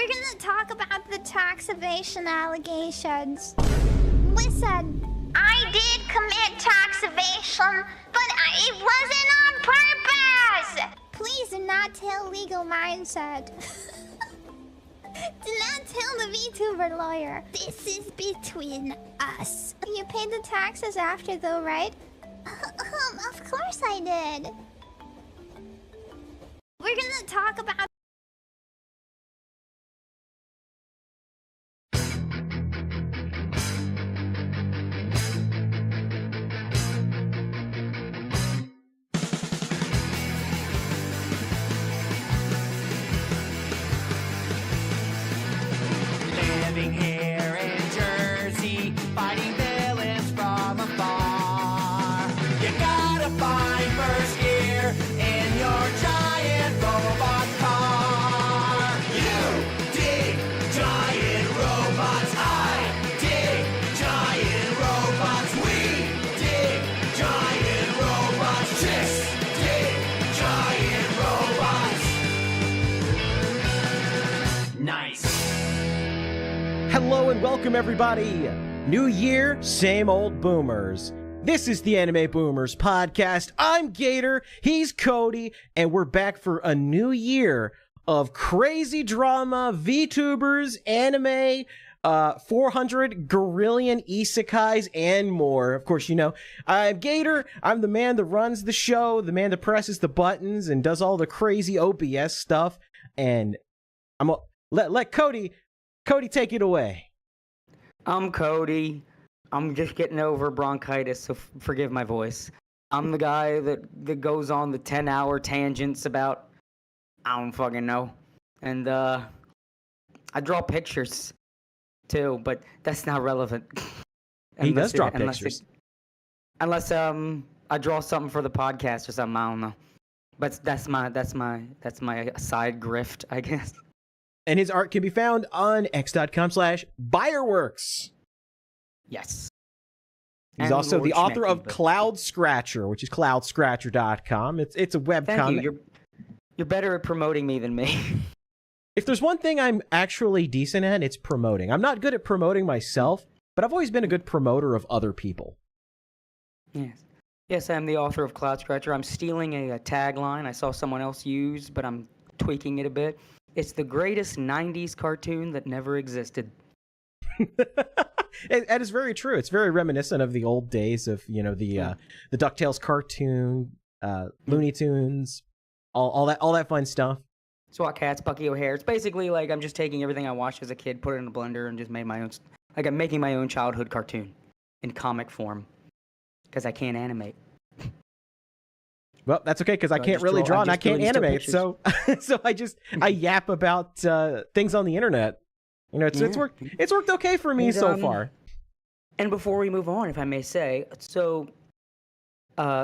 We're gonna talk about the tax evasion allegations. Listen, I did commit tax evasion, but it wasn't on purpose! Please do not tell legal mindset. Do not tell the Vtuber lawyer. This is between us. You paid the taxes after though, right? Of course I did. We're gonna talk about... Living here in Jersey, fighting villains from afar. You gotta find first gear in your giant robot car. You dig giant robots, I dig giant robots, we dig giant robots, chicks dig giant robots. Nice. Hello and welcome everybody! New year, same old boomers. This is the Anime Boomers podcast. I'm Gator, he's Cody, and we're back for a new year of crazy drama, VTubers, anime, 400 gorillion isekais, and more. Of course, you know, I'm Gator, I'm the man that runs the show, the man that presses the buttons and does all the crazy OBS stuff, and let Cody take it away. I'm Cody. I'm just getting over bronchitis, so forgive my voice. I'm the guy that goes on the 10-hour tangents about, I don't fucking know. And I draw pictures too, but that's not relevant. He does draw pictures. Unless I draw something for the podcast or something, I don't know. But that's my side grift, I guess. And his art can be found on x.com/Buyerworks. Yes. He's And also Lord the author Schmecky, of but- Cloud Scratcher, which is cloudscratcher.com. It's a webcomic. Thank you. You're better at promoting me than me. If there's one thing I'm actually decent at, it's promoting. I'm not good at promoting myself, but I've always been a good promoter of other people. Yes. Yes, I'm the author of Cloud Scratcher. I'm stealing a tagline I saw someone else use, but I'm tweaking it a bit. It's the greatest 90s cartoon that never existed. That is very true. It's very reminiscent of the old days of, you know, the DuckTales cartoon, Looney Tunes, all that fun stuff. SWAT Cats, Bucky O'Hare. It's basically like I'm just taking everything I watched as a kid, put it in a blender, and just made my own. Like I'm making my own childhood cartoon in comic form because I can't animate. Well, that's okay, because I can't just really draw and I doing can't still animate, so I yap about things on the internet. You know, it's worked okay for me so far. And before we move on, if I may say, so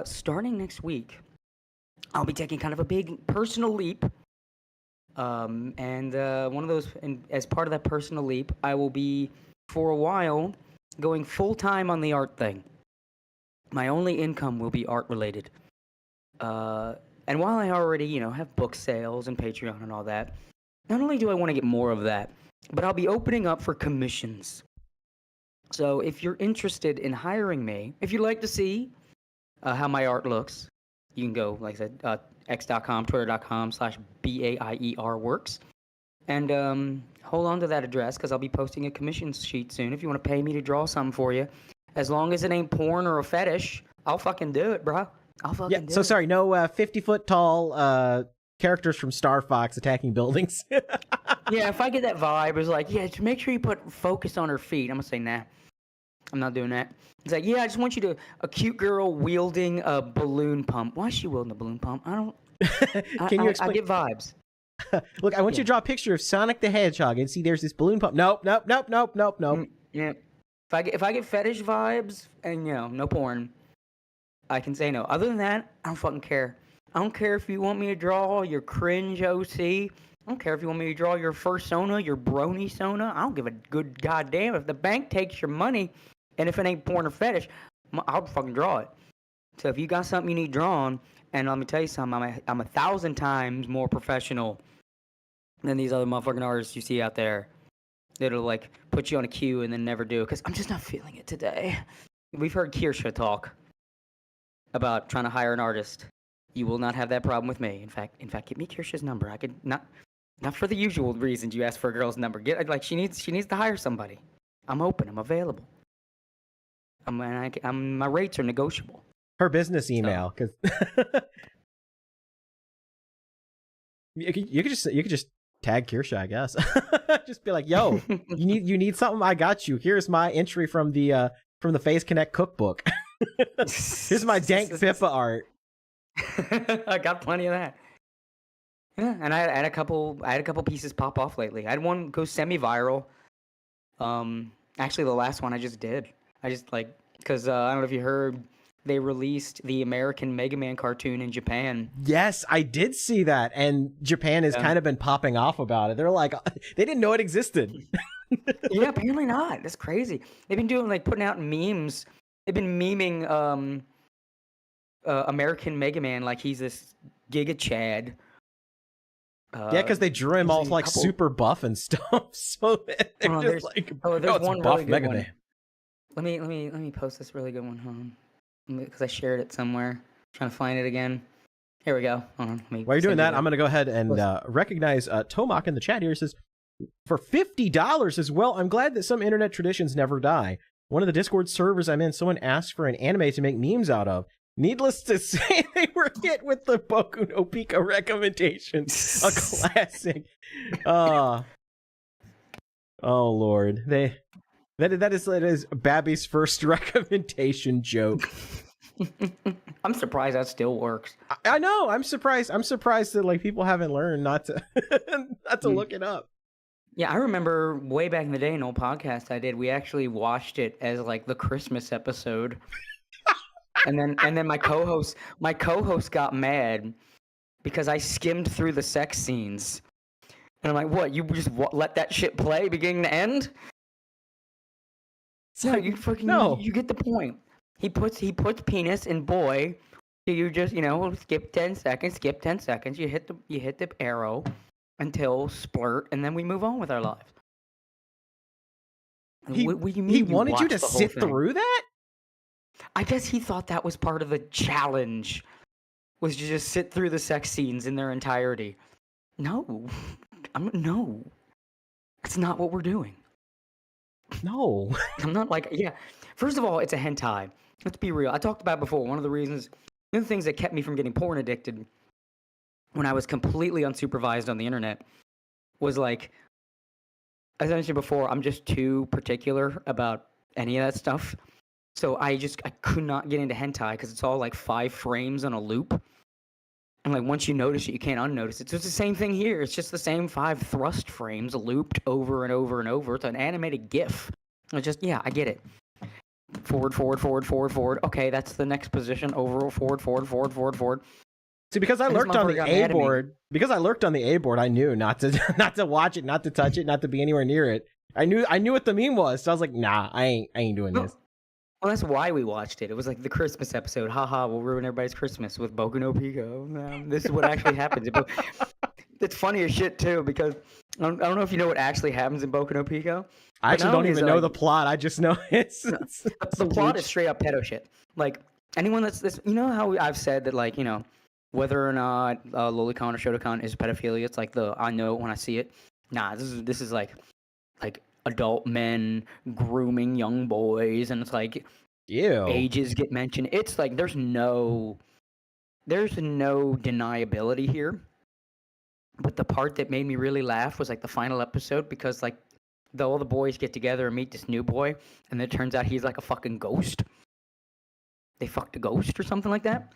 starting next week, I'll be taking kind of a big personal leap. One of those, and as part of that personal leap, I will be, for a while, going full-time on the art thing. My only income will be art-related. And while I already, you know, have book sales and Patreon and all that, not only do I want to get more of that, but I'll be opening up for commissions. So if you're interested in hiring me, if you'd like to see how my art looks, you can go, like I said, x.com, twitter.com/BAIERworks. And hold on to that address, because I'll be posting a commission sheet soon if you want to pay me to draw something for you. As long as it ain't porn or a fetish, I'll fucking do it, bro. I'll fucking do it. Sorry, no 50-foot tall characters from Star Fox attacking buildings. Yeah, if I get that vibe, it's like, yeah, just make sure you put focus on her feet. I'm gonna say, nah, I'm not doing that. It's like, yeah, I just want you to, a cute girl wielding a balloon pump. Why is she wielding a balloon pump? I don't. Can you explain? I get vibes. Look, I want you to draw a picture of Sonic the Hedgehog and see there's this balloon pump. Nope. Yeah. If I get fetish vibes and, you know, no porn, I can say no. Other than that, I don't fucking care. I don't care if you want me to draw your cringe OC. I don't care if you want me to draw your fursona, your brony sona. I don't give a good goddamn. If the bank takes your money, and if it ain't porn or fetish, I'll fucking draw it. So if you got something you need drawn, and let me tell you something, I'm 1,000 times more professional than these other motherfucking artists you see out there that'll like put you on a queue and then never do. Because I'm just not feeling it today. We've heard Kirsha talk about trying to hire an artist. You will not have that problem with me. In fact, give me Kirsha's number. I could not for the usual reasons you ask for a girl's number. Get like she needs to hire somebody. I'm open. I'm available. My rates are negotiable. Her business email, because you could just tag Kirsha, I guess. Just be like, "Yo, you need something? I got you. Here's my entry from the Phase Connect cookbook. Here's my dank Pippa art." I got plenty of that. Yeah, and I had a couple pieces pop off lately. I had one go semi-viral. Actually, the last one I just did. Because I don't know if you heard, they released the American Mega Man cartoon in Japan. Yes, I did see that, and Japan has kind of been popping off about it. They're like, they didn't know it existed. Yeah, apparently not. That's crazy. They've been doing putting out memes. They've been memeing American Mega Man like he's this Giga Chad. Yeah, because they drew him all super buff and stuff. So they're just like, there's one buff really good Mega one. Man. Let me post this really good one. Hold on, because I shared it somewhere. I'm trying to find it again. Here we go. Hold on. While you're doing that, I'm going to go ahead and recognize Tomak in the chat here. It says, for $50 as well, I'm glad that some internet traditions never die. One of the Discord servers I'm in, someone asked for an anime to make memes out of. Needless to say, they were hit with the Boku no Pico recommendation. A classic. Oh, Lord. That is Babby's first recommendation joke. I'm surprised that still works. I know. I'm surprised that people haven't learned not to look it up. Yeah, I remember way back in the day, an old podcast I did, we actually watched it as the Christmas episode. and then my co-host got mad because I skimmed through the sex scenes. And I'm like, what? You just let that shit play beginning to end? So you fucking no. You get the point. He puts penis in boy. So you just skip 10 seconds. You hit the arrow until splurt, and then we move on with our lives. He wanted you to sit through that? I guess he thought that was part of the challenge, was to just sit through the sex scenes in their entirety. No, that's not what we're doing. No. I'm not First of all, it's a hentai. Let's be real. I talked about it before. One of the things that kept me from getting porn addicted when I was completely unsupervised on the internet was as I mentioned before, I'm just too particular about any of that stuff. So I could not get into hentai because it's all 5 frames on a loop. And once you notice it, you can't unnotice it. So it's the same thing here. It's just the same 5 thrust frames looped over and over and over. It's an animated GIF. I get it. Forward. Okay, that's the next position. Over, forward. See, because I lurked on the A board. Because I lurked on the A board, I knew not to watch it, not to touch it, not to be anywhere near it. I knew what the meme was. So I was like, nah, I ain't doing this. Well, that's why we watched it. It was the Christmas episode. Haha, we'll ruin everybody's Christmas with Boku no Pico. This is what actually happens. It's funny as shit, too, because I don't know if you know what actually happens in Boku no Pico. I actually don't even know the plot. I just know it's the plot is straight up pedo shit. Anyone that's this, how I've said that, whether or not Lolicon or Shotokan is pedophilia, it's I know it when I see it. Nah, this is adult men grooming young boys, and it's ew. Ages get mentioned. It's there's no deniability here. But the part that made me really laugh was the final episode, because all the boys get together and meet this new boy, and it turns out he's a fucking ghost. They fucked a ghost or something like that.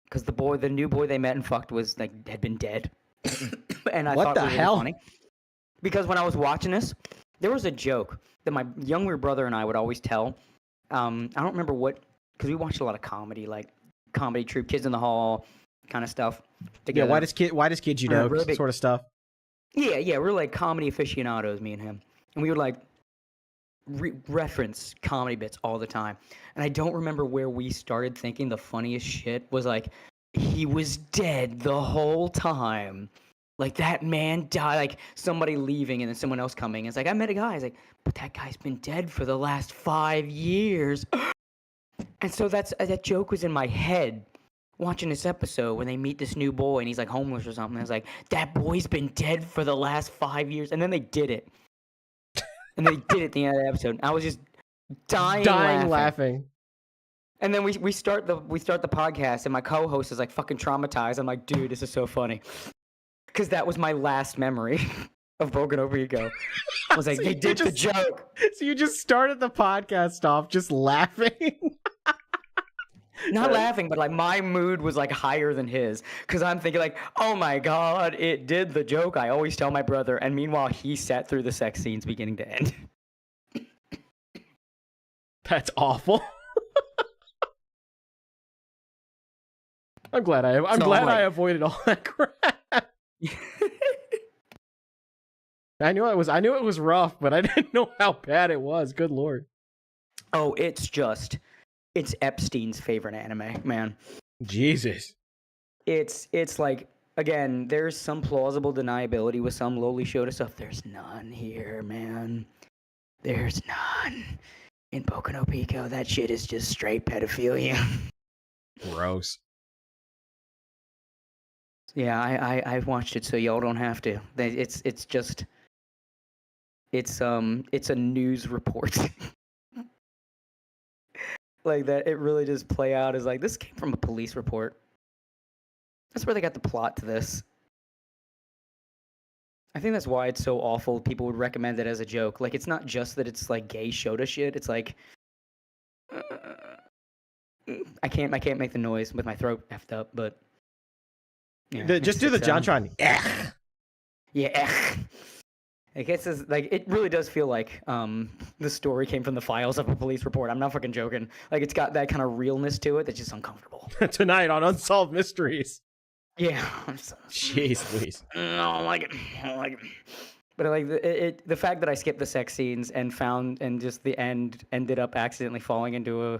Because the new boy they met and fucked had been dead. And I thought it was really funny. Because when I was watching this, there was a joke that my younger brother and I would always tell. I don't remember because we watched a lot of comedy, comedy troupe, Kids in the Hall kind of stuff. Together. Yeah, why does Kids really sort of stuff? Yeah, we're comedy aficionados, me and him. And we would reference comedy bits all the time. And I don't remember where we started thinking the funniest shit was he was dead the whole time. Like, that man died, like, somebody leaving and then someone else coming. It's like, I met a guy. He's like, but that guy's been dead for the last 5 years. And so that joke was in my head watching this episode when they meet this new boy and he's like homeless or something. It's like, that boy's been dead for the last 5 years. And then they did it. And they did it at the end of the episode. I was just dying laughing. And then we start the podcast and my co-host is like fucking traumatized. I'm like, dude, this is so funny. Because that was my last memory of Boku no Pico. I was like, so they did the joke. So you just started the podcast off just laughing? Not laughing, but like my mood was like higher than his. Because I'm thinking like, oh my god, it did the joke I always tell my brother. And meanwhile, he sat through the sex scenes beginning to end. That's awful. I'm glad I avoided all that crap. I knew it was rough, but I didn't know how bad it was. Good lord. Oh, it's Epstein's favorite anime, man. Jesus. It's like, again, there's some plausible deniability with some lowly Shota stuff. There's none here, man. There's none. In Boku no Pico, that shit is just straight pedophilia. Gross. Yeah, I've watched it, so y'all don't have to. It's a news report. Like that, it really just play out as like, this came from a police report. That's where they got the plot to this. I think that's why it's so awful. People would recommend it as a joke. Like, it's not just that it's like gay Shota shit. It's like, I can't make the noise with my throat effed up, but. Yeah, just do the JonTron. Yeah. I guess it's like, it really does feel like the story came from the files of a police report. I'm not fucking joking. Like, it's got that kind of realness to it that's just uncomfortable. Tonight on Unsolved Mysteries. Yeah. Jeez, please. I don't like it. But like the fact that I skipped the sex scenes and just the end ended up accidentally falling into a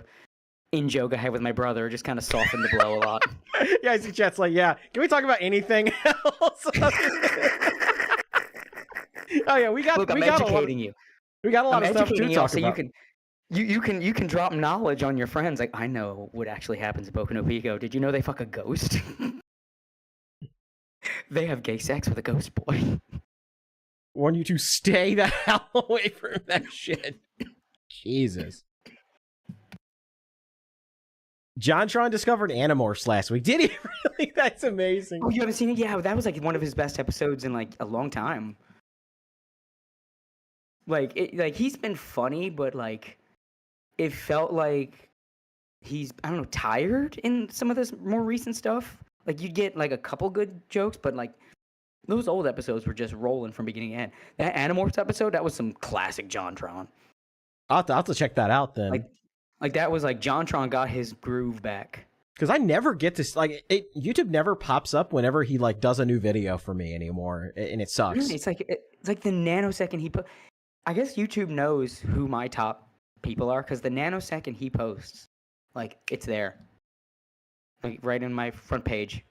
in-joke I had with my brother just kind of softened the blow a lot. Yeah, I see chat's like, yeah, can we talk about anything else? Oh yeah, we got educating you. We got a lot of stuff to talk so about. You can drop knowledge on your friends. Like, I know what actually happens in Boku no Pico. Did you know they fuck a ghost? They have gay sex with a ghost boy. Warn you to stay the hell away from that shit. Jesus. JonTron discovered Animorphs last week. Did he really? That's amazing. Oh, you haven't seen it? Yeah, that was like one of his best episodes in like a long time. Like, he's been funny, but like, it felt like he's, I don't know, tired in some of this more recent stuff. Like, you get like a couple good jokes, but like, those old episodes were just rolling from beginning to end. That Animorphs episode, that was some classic JonTron. I'll have to check that out then. Like that was like JonTron got his groove back. Because I never get to YouTube never pops up whenever he like does a new video for me anymore, and it sucks. Really? It's like the nanosecond he put. I guess YouTube knows who my top people are because the nanosecond he posts, like, it's there, like right in my front page.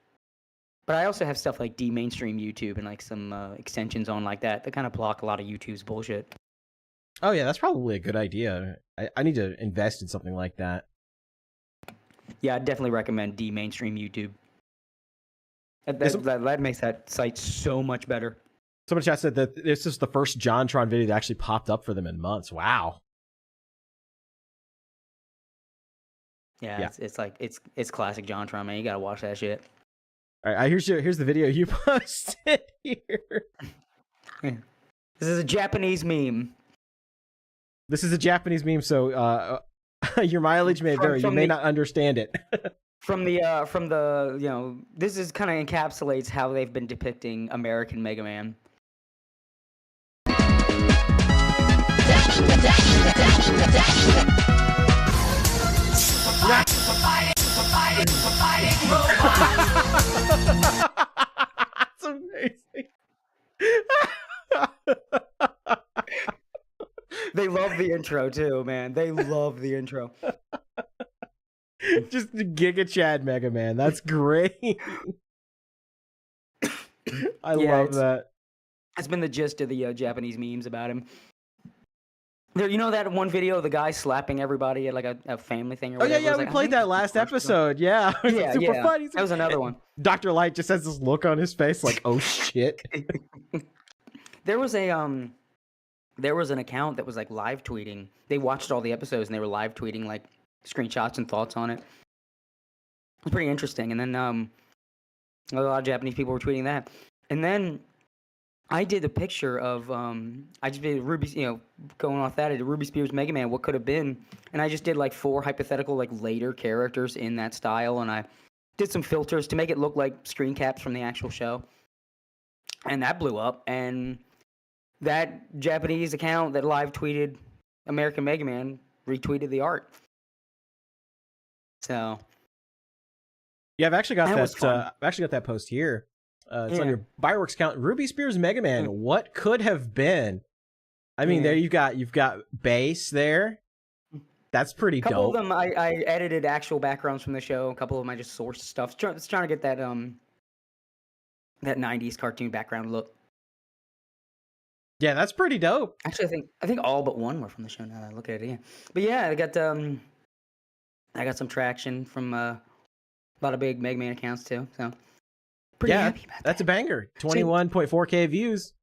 But I also have stuff like de-mainstream YouTube and like some extensions on like that kind of block a lot of YouTube's bullshit. Oh yeah, that's probably a good idea. I need to invest in something like that. Yeah, I definitely recommend de-mainstream YouTube. That makes that site so much better. Someone in chat said that this is the first JonTron video that actually popped up for them in months. Wow. Yeah. It's classic JonTron, man. You gotta watch that shit. All right, here's the video you posted here. This is a Japanese meme. This is a Japanese meme, so your mileage may vary. You may not understand it. From the this is kind of encapsulates how they've been depicting American Mega Man. That's amazing. They love the intro too, man. They love the intro. Just Giga Chad Mega Man. That's great. I Yeah, love that. That's been the gist of the Japanese memes about him. There, you know that one video of the guy slapping everybody at like a family thing or Oh, whatever? yeah, we played that last episode. Yeah. It was Yeah, super yeah. funny. That was another one. Dr. Light just has this look on his face like, oh, shit. There was an account that was like live tweeting. They watched all the episodes and they were live tweeting like screenshots and thoughts on it. It was pretty interesting. And then a lot of Japanese people were tweeting that. And then I did a picture of I just did Ruby, going off that, I did Ruby Spears Mega Man, what could have been, and I just did like 4 hypothetical like later characters in that style, and I did some filters to make it look like screen caps from the actual show, and that blew up. And that Japanese account that live tweeted American Mega Man retweeted the art. So Yeah, I've actually got That that. I've actually got that post here. It's on Yeah. your Fireworks account. Ruby Spears Mega Man. What could have been? I mean, there you've got bass there. That's pretty a couple dope. of them I edited actual backgrounds from the show. A couple of them I just sourced stuff. Just trying to get that that 90s cartoon background look. Yeah, that's pretty dope. Actually, I think all but one were from the show. Now that I look at it again, but yeah, I got some traction from a lot of big Mega Man accounts too. So pretty happy about that's that. a banger. 21.4K views.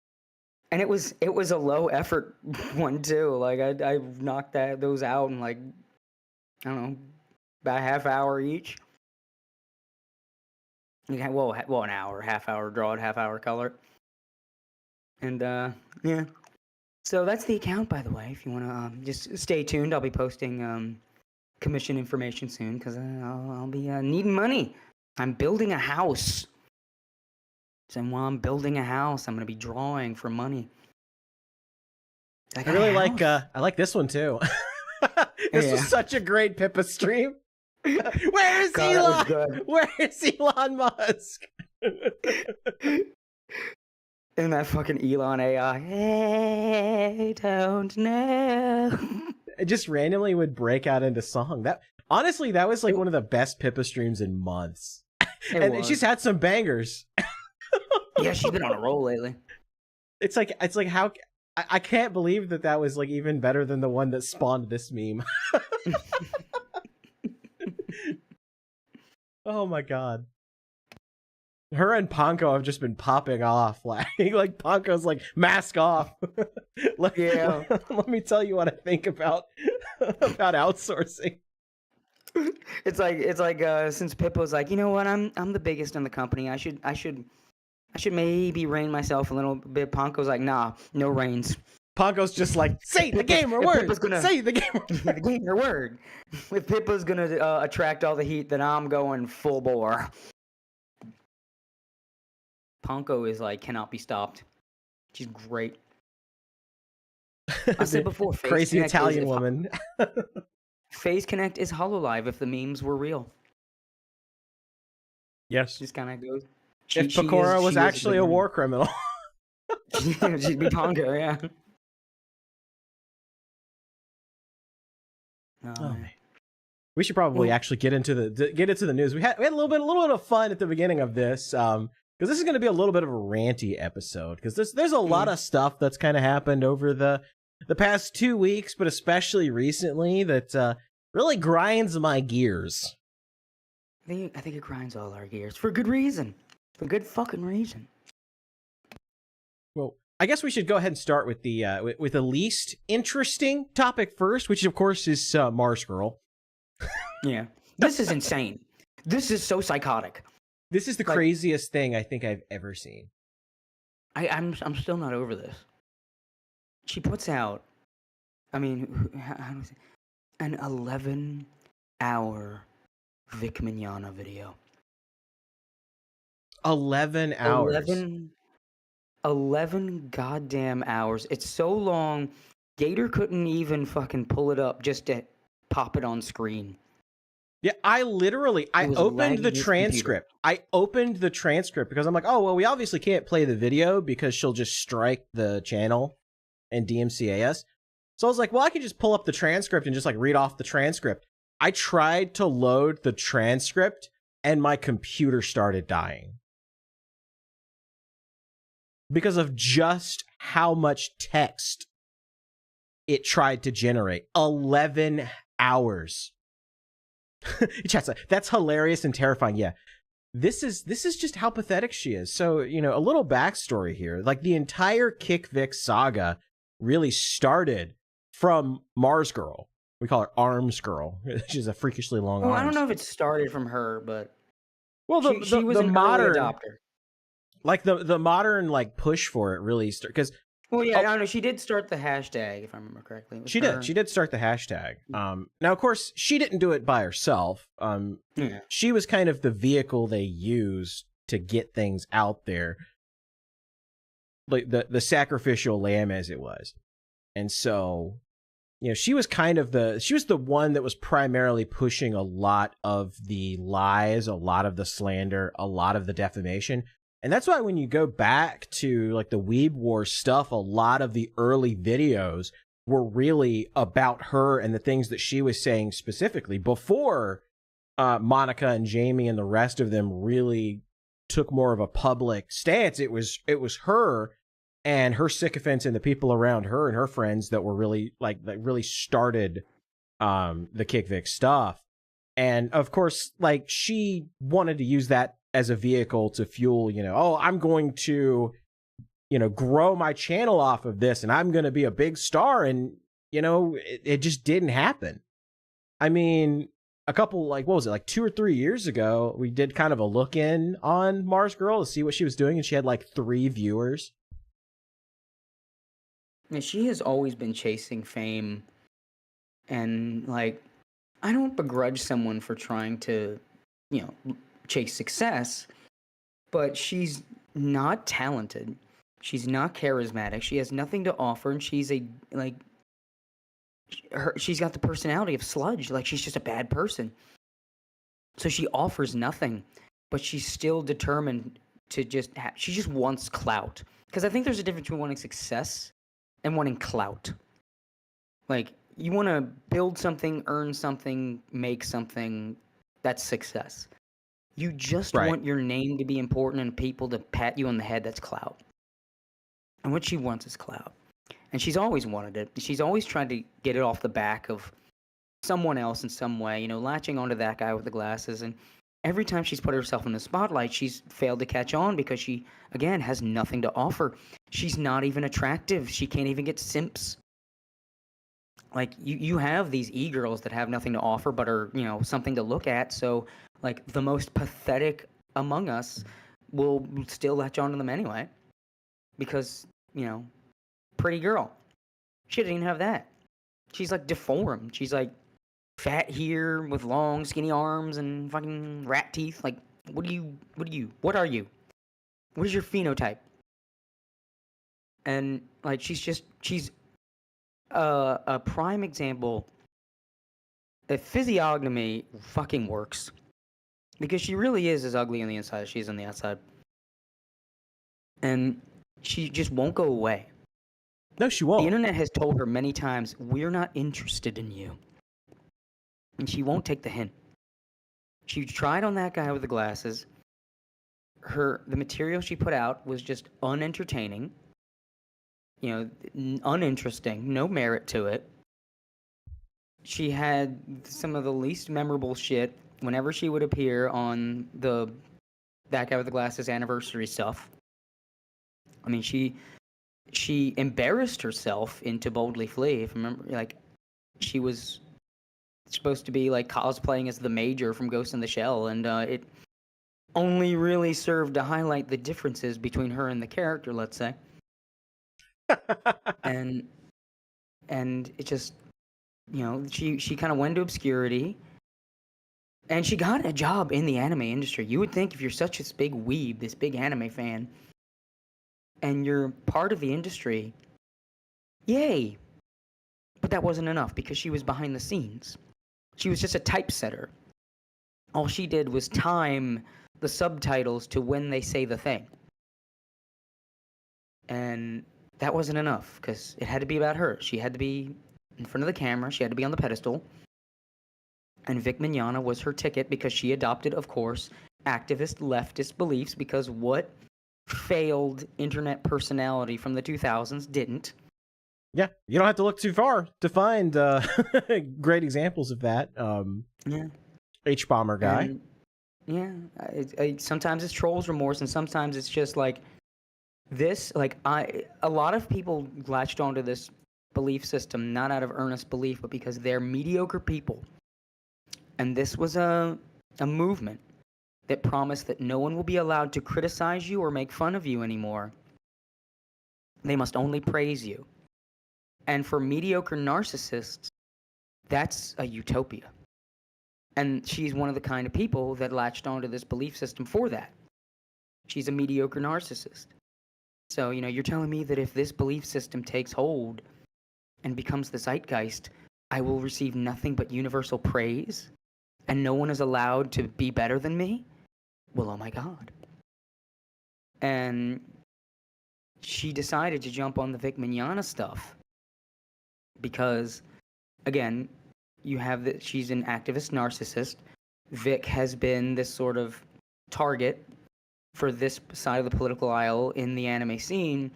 And it was a low effort one too. Like I knocked those out in like, I don't know, about a half hour each. Yeah, well, an hour, half hour draw it, half hour color. And yeah. So that's the account, by the way. If you want to just stay tuned, I'll be posting commission information soon because I'll be needing money. I'm building a house. And while I'm building a house, I'm going to be drawing for money. I really like I like this one too. This was such a great Pippa stream. Where is God, Elon? that was good. Where is Elon Musk? And that fucking Elon AI. I don't know. It just randomly would break out into song. That honestly, that was like one of the best Pippa streams in months. And she's had some bangers. Yeah, she's been on a roll lately. It's like how I can't believe that was like even better than the one that spawned this meme. Oh my god. Her and Ponko have just been popping off. Like Ponko's like, mask off. Let me tell you what I think about outsourcing. It's like since Pippa's like, you know what, I'm the biggest in the company. I should maybe rein myself a little bit. Ponko's like, nah, no reins. Ponko's just like, say the gamer word. Say the gamer word. The gamer word. If Pippa's gonna attract all the heat, then I'm going full bore. Ponko is like, cannot be stopped. She's great. I said before, crazy Italian woman. Phase Connect is HoloLive if the memes were real. Yes. Just kind of goes. If Pecora was actually a war criminal. She'd be Pongo, yeah. Oh. We should probably actually get into the news. We had a little bit of fun at the beginning of this, because this is going to be a little bit of a ranty episode. Because there's a lot of stuff that's kind of happened over the past 2 weeks, but especially recently that really grinds my gears. I think it grinds all our gears for good reason. For good fucking reason. Well, I guess we should go ahead and start with the least interesting topic first, which of course is ArmzGurl. Yeah, this is insane. This is so psychotic. This is the craziest thing I think I've ever seen. I'm still not over this. She puts out, I mean, how do I say, an 11-hour Vic Mignogna video. 11 hours. 11 goddamn hours. It's so long, Gator couldn't even fucking pull it up just to pop it on screen. Yeah, I opened the transcript. I opened the transcript because I'm like, oh, well, we obviously can't play the video because she'll just strike the channel and DMCA us. So I was like, well, I can just pull up the transcript and just like read off the transcript. I tried to load the transcript and my computer started dying. because of just how much text it tried to generate. 11 hours. Chat's like, that's hilarious and terrifying. Yeah. This is just how pathetic she is. So, you know, a little backstory here. Like, the entire Kick Vic saga really started from ArmzGurl. We call her ArmzGurl. She's a freakishly long arms. I don't know if it started from her, but well, she was the an modern early adopter. Like the modern like push for it really started because. Well, yeah, I don't know. She did start the hashtag, if I remember correctly. She did start the hashtag. Now, of course, she didn't do it by herself. Yeah. She was kind of the vehicle they used to get things out there, like the sacrificial lamb, as it was. And so, you know, she was the one that was primarily pushing a lot of the lies, a lot of the slander, a lot of the defamation. And that's why when you go back to like the Weeb Wars stuff, a lot of the early videos were really about her and the things that she was saying specifically before Monica and Jamie and the rest of them really took more of a public stance. It was her and her sycophants and the people around her and her friends that were really really started the Kick Vic stuff. And of course, like, she wanted to use that as a vehicle to fuel, you know, oh, I'm going to, you know, grow my channel off of this and I'm going to be a big star. And, you know, it just didn't happen. I mean, a couple, like, what was it, like 2 or 3 years ago, we did kind of a look in on ArmzGurl to see what she was doing, and she had like 3 viewers. Yeah, she has always been chasing fame, and like, I don't begrudge someone for trying to, you know, chase success, but she's not talented. She's not charismatic. She has nothing to offer, and she's she's got the personality of sludge. Like, she's just a bad person. So she offers nothing, but she's still determined to she just wants clout. Because I think there's a difference between wanting success and wanting clout. Like, you want to build something, earn something, make something. That's success. You just want your name to be important and people to pat you on the head. That's clout. And what she wants is clout. And she's always wanted it. She's always tried to get it off the back of someone else in some way, you know, latching onto that guy with the glasses. And every time she's put herself in the spotlight, she's failed to catch on because she, again, has nothing to offer. She's not even attractive. She can't even get simps. Like, you have these e-girls that have nothing to offer but are, you know, something to look at. So, like, the most pathetic among us will still latch on to them anyway. Because, you know, pretty girl. She doesn't even have that. She's, like, deformed. She's, like, fat here with long, skinny arms and fucking rat teeth. Like, what are you? What are you? What is your phenotype? And, like, she's a prime example that physiognomy fucking works. Because she really is as ugly on the inside as she is on the outside. And she just won't go away. No, she won't. The internet has told her many times, we're not interested in you. And she won't take the hint. She tried on that guy with the glasses. The material she put out was just unentertaining. You know, uninteresting, no merit to it. She had some of the least memorable shit whenever she would appear on that guy with the glasses anniversary stuff. I mean, she embarrassed herself into Boldly Flee. If I remember, like, she was supposed to be like cosplaying as the Major from Ghost in the Shell, and it only really served to highlight the differences between her and the character, let's say. and it just, you know, she kind of went into obscurity, and she got a job in the anime industry. You would think if you're such this big weeb, this big anime fan, and you're part of the industry, yay. But that wasn't enough because she was behind the scenes. She was just a typesetter. All she did was time the subtitles to when they say the thing. And that wasn't enough because it had to be about her. She had to be in front of the camera. She had to be on the pedestal. And Vic Mignogna was her ticket because she adopted, of course, activist leftist beliefs, because what failed internet personality from the 2000s didn't. Yeah, you don't have to look too far to find great examples of that. Yeah. H-bomber guy. Sometimes it's trolls remorse, and sometimes it's just like this. Like a lot of people latched onto this belief system not out of earnest belief, but because they're mediocre people. And this was a movement that promised that no one will be allowed to criticize you or make fun of you anymore. They must only praise you. And for mediocre narcissists, that's a utopia. And she's one of the kind of people that latched onto this belief system for that. She's a mediocre narcissist. So, you're telling me that if this belief system takes hold and becomes the zeitgeist, I will receive nothing but universal praise? And no one is allowed to be better than me? Well, oh my God. And she decided to jump on the Vic Mignogna stuff because, again, you have that she's an activist narcissist. Vic has been this sort of target for this side of the political aisle in the anime scene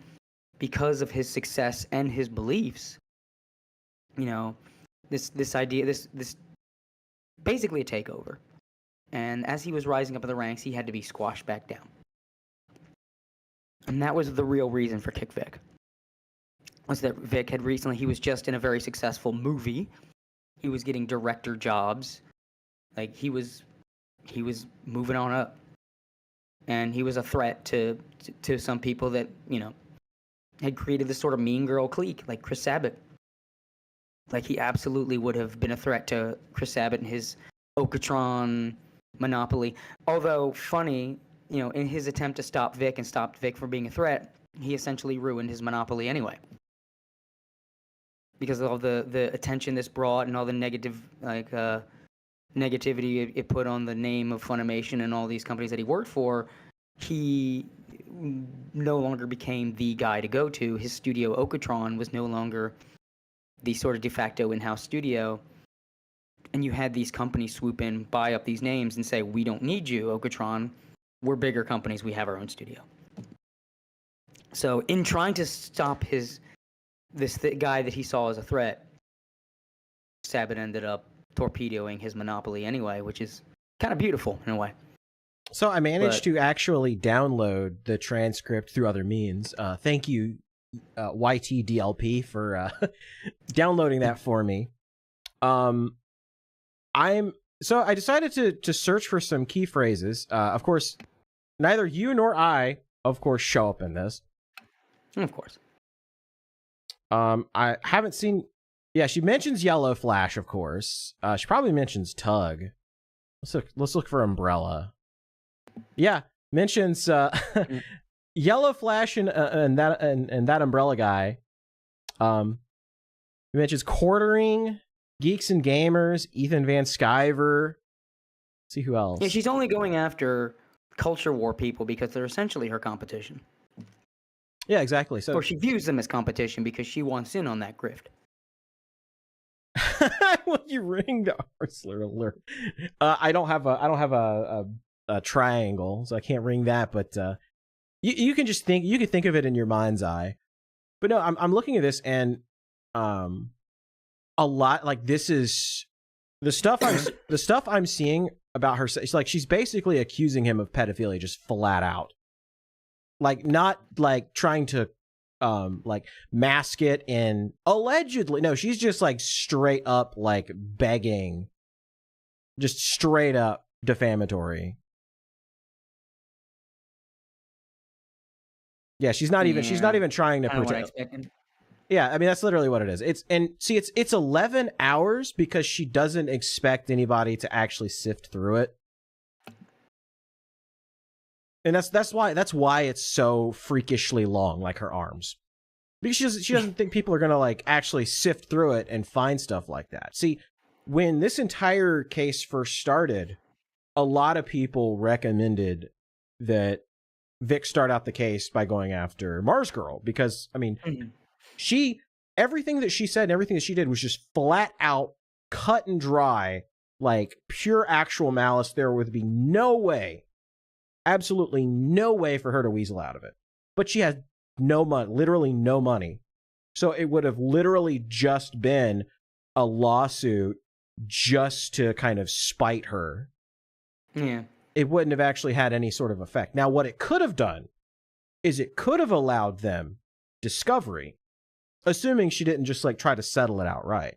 because of his success and his beliefs. This idea, this basically a takeover. And as he was rising up in the ranks, he had to be squashed back down. And that was the real reason for Kick Vic. Was that Vic had recently, he was just in a very successful movie. He was getting director jobs. Like, he was moving on up. And he was a threat to some people that, had created this sort of mean girl clique, like Chris Sabat. Like, he absolutely would have been a threat to Chris Sabat and his Okatron monopoly. Although, funny, in his attempt to stop Vic and stop Vic from being a threat, he essentially ruined his monopoly anyway. Because of all the attention this brought and all the negativity it put on the name of Funimation and all these companies that he worked for, he no longer became the guy to go to. His studio, Okatron, was no longer the sort of de facto in-house studio. And you had these companies swoop in, buy up these names, and say, we don't need you, Okatron. We're bigger companies. We have our own studio. So in trying to stop this guy that he saw as a threat, Sabat ended up torpedoing his monopoly anyway, which is kind of beautiful in a way. So I managed to actually download the transcript through other means. Thank you, YTDLP, for downloading that for me. I decided to search for some key phrases. Of course, neither you nor I, of course, show up in this. Of course. I haven't seen. Yeah, she mentions Yellow Flash, of course. She probably mentions Tug. Let's look for Umbrella. Yeah, mentions Yellow Flash and that Umbrella guy. He mentions Quartering, Geeks and Gamers, Ethan Van Sciver. Let's see who else. Yeah, she's only going after culture war people because they're essentially her competition. Yeah, exactly. So, or she views them as competition because she wants in on that grift. When you ring the Arsler alert, I don't have a triangle, so I can't ring that. But you can just think of it in your mind's eye. But no, I'm looking at this and a lot like this is the stuff I'm seeing about her. It's like she's basically accusing him of pedophilia, just flat out. Like not like trying to like mask it and allegedly. No, she's just like straight up like begging, just straight up defamatory. Yeah, she's not even trying to pretend. Yeah, I mean that's literally what it is. It's 11 hours because she doesn't expect anybody to actually sift through it. And that's why it's so freakishly long, like her arms. Because she doesn't think people are gonna like actually sift through it and find stuff like that. See, when this entire case first started, a lot of people recommended that Vic start out the case by going after ArmzGurl because I mean everything that she said and everything that she did was just flat out cut and dry, like pure actual malice. There would be no way absolutely no way for her to weasel out of it. But she has no money, literally no money. So it would have literally just been a lawsuit just to kind of spite her. Yeah. It wouldn't have actually had any sort of effect. Now, what it could have done is it could have allowed them discovery, assuming she didn't just like try to settle it outright,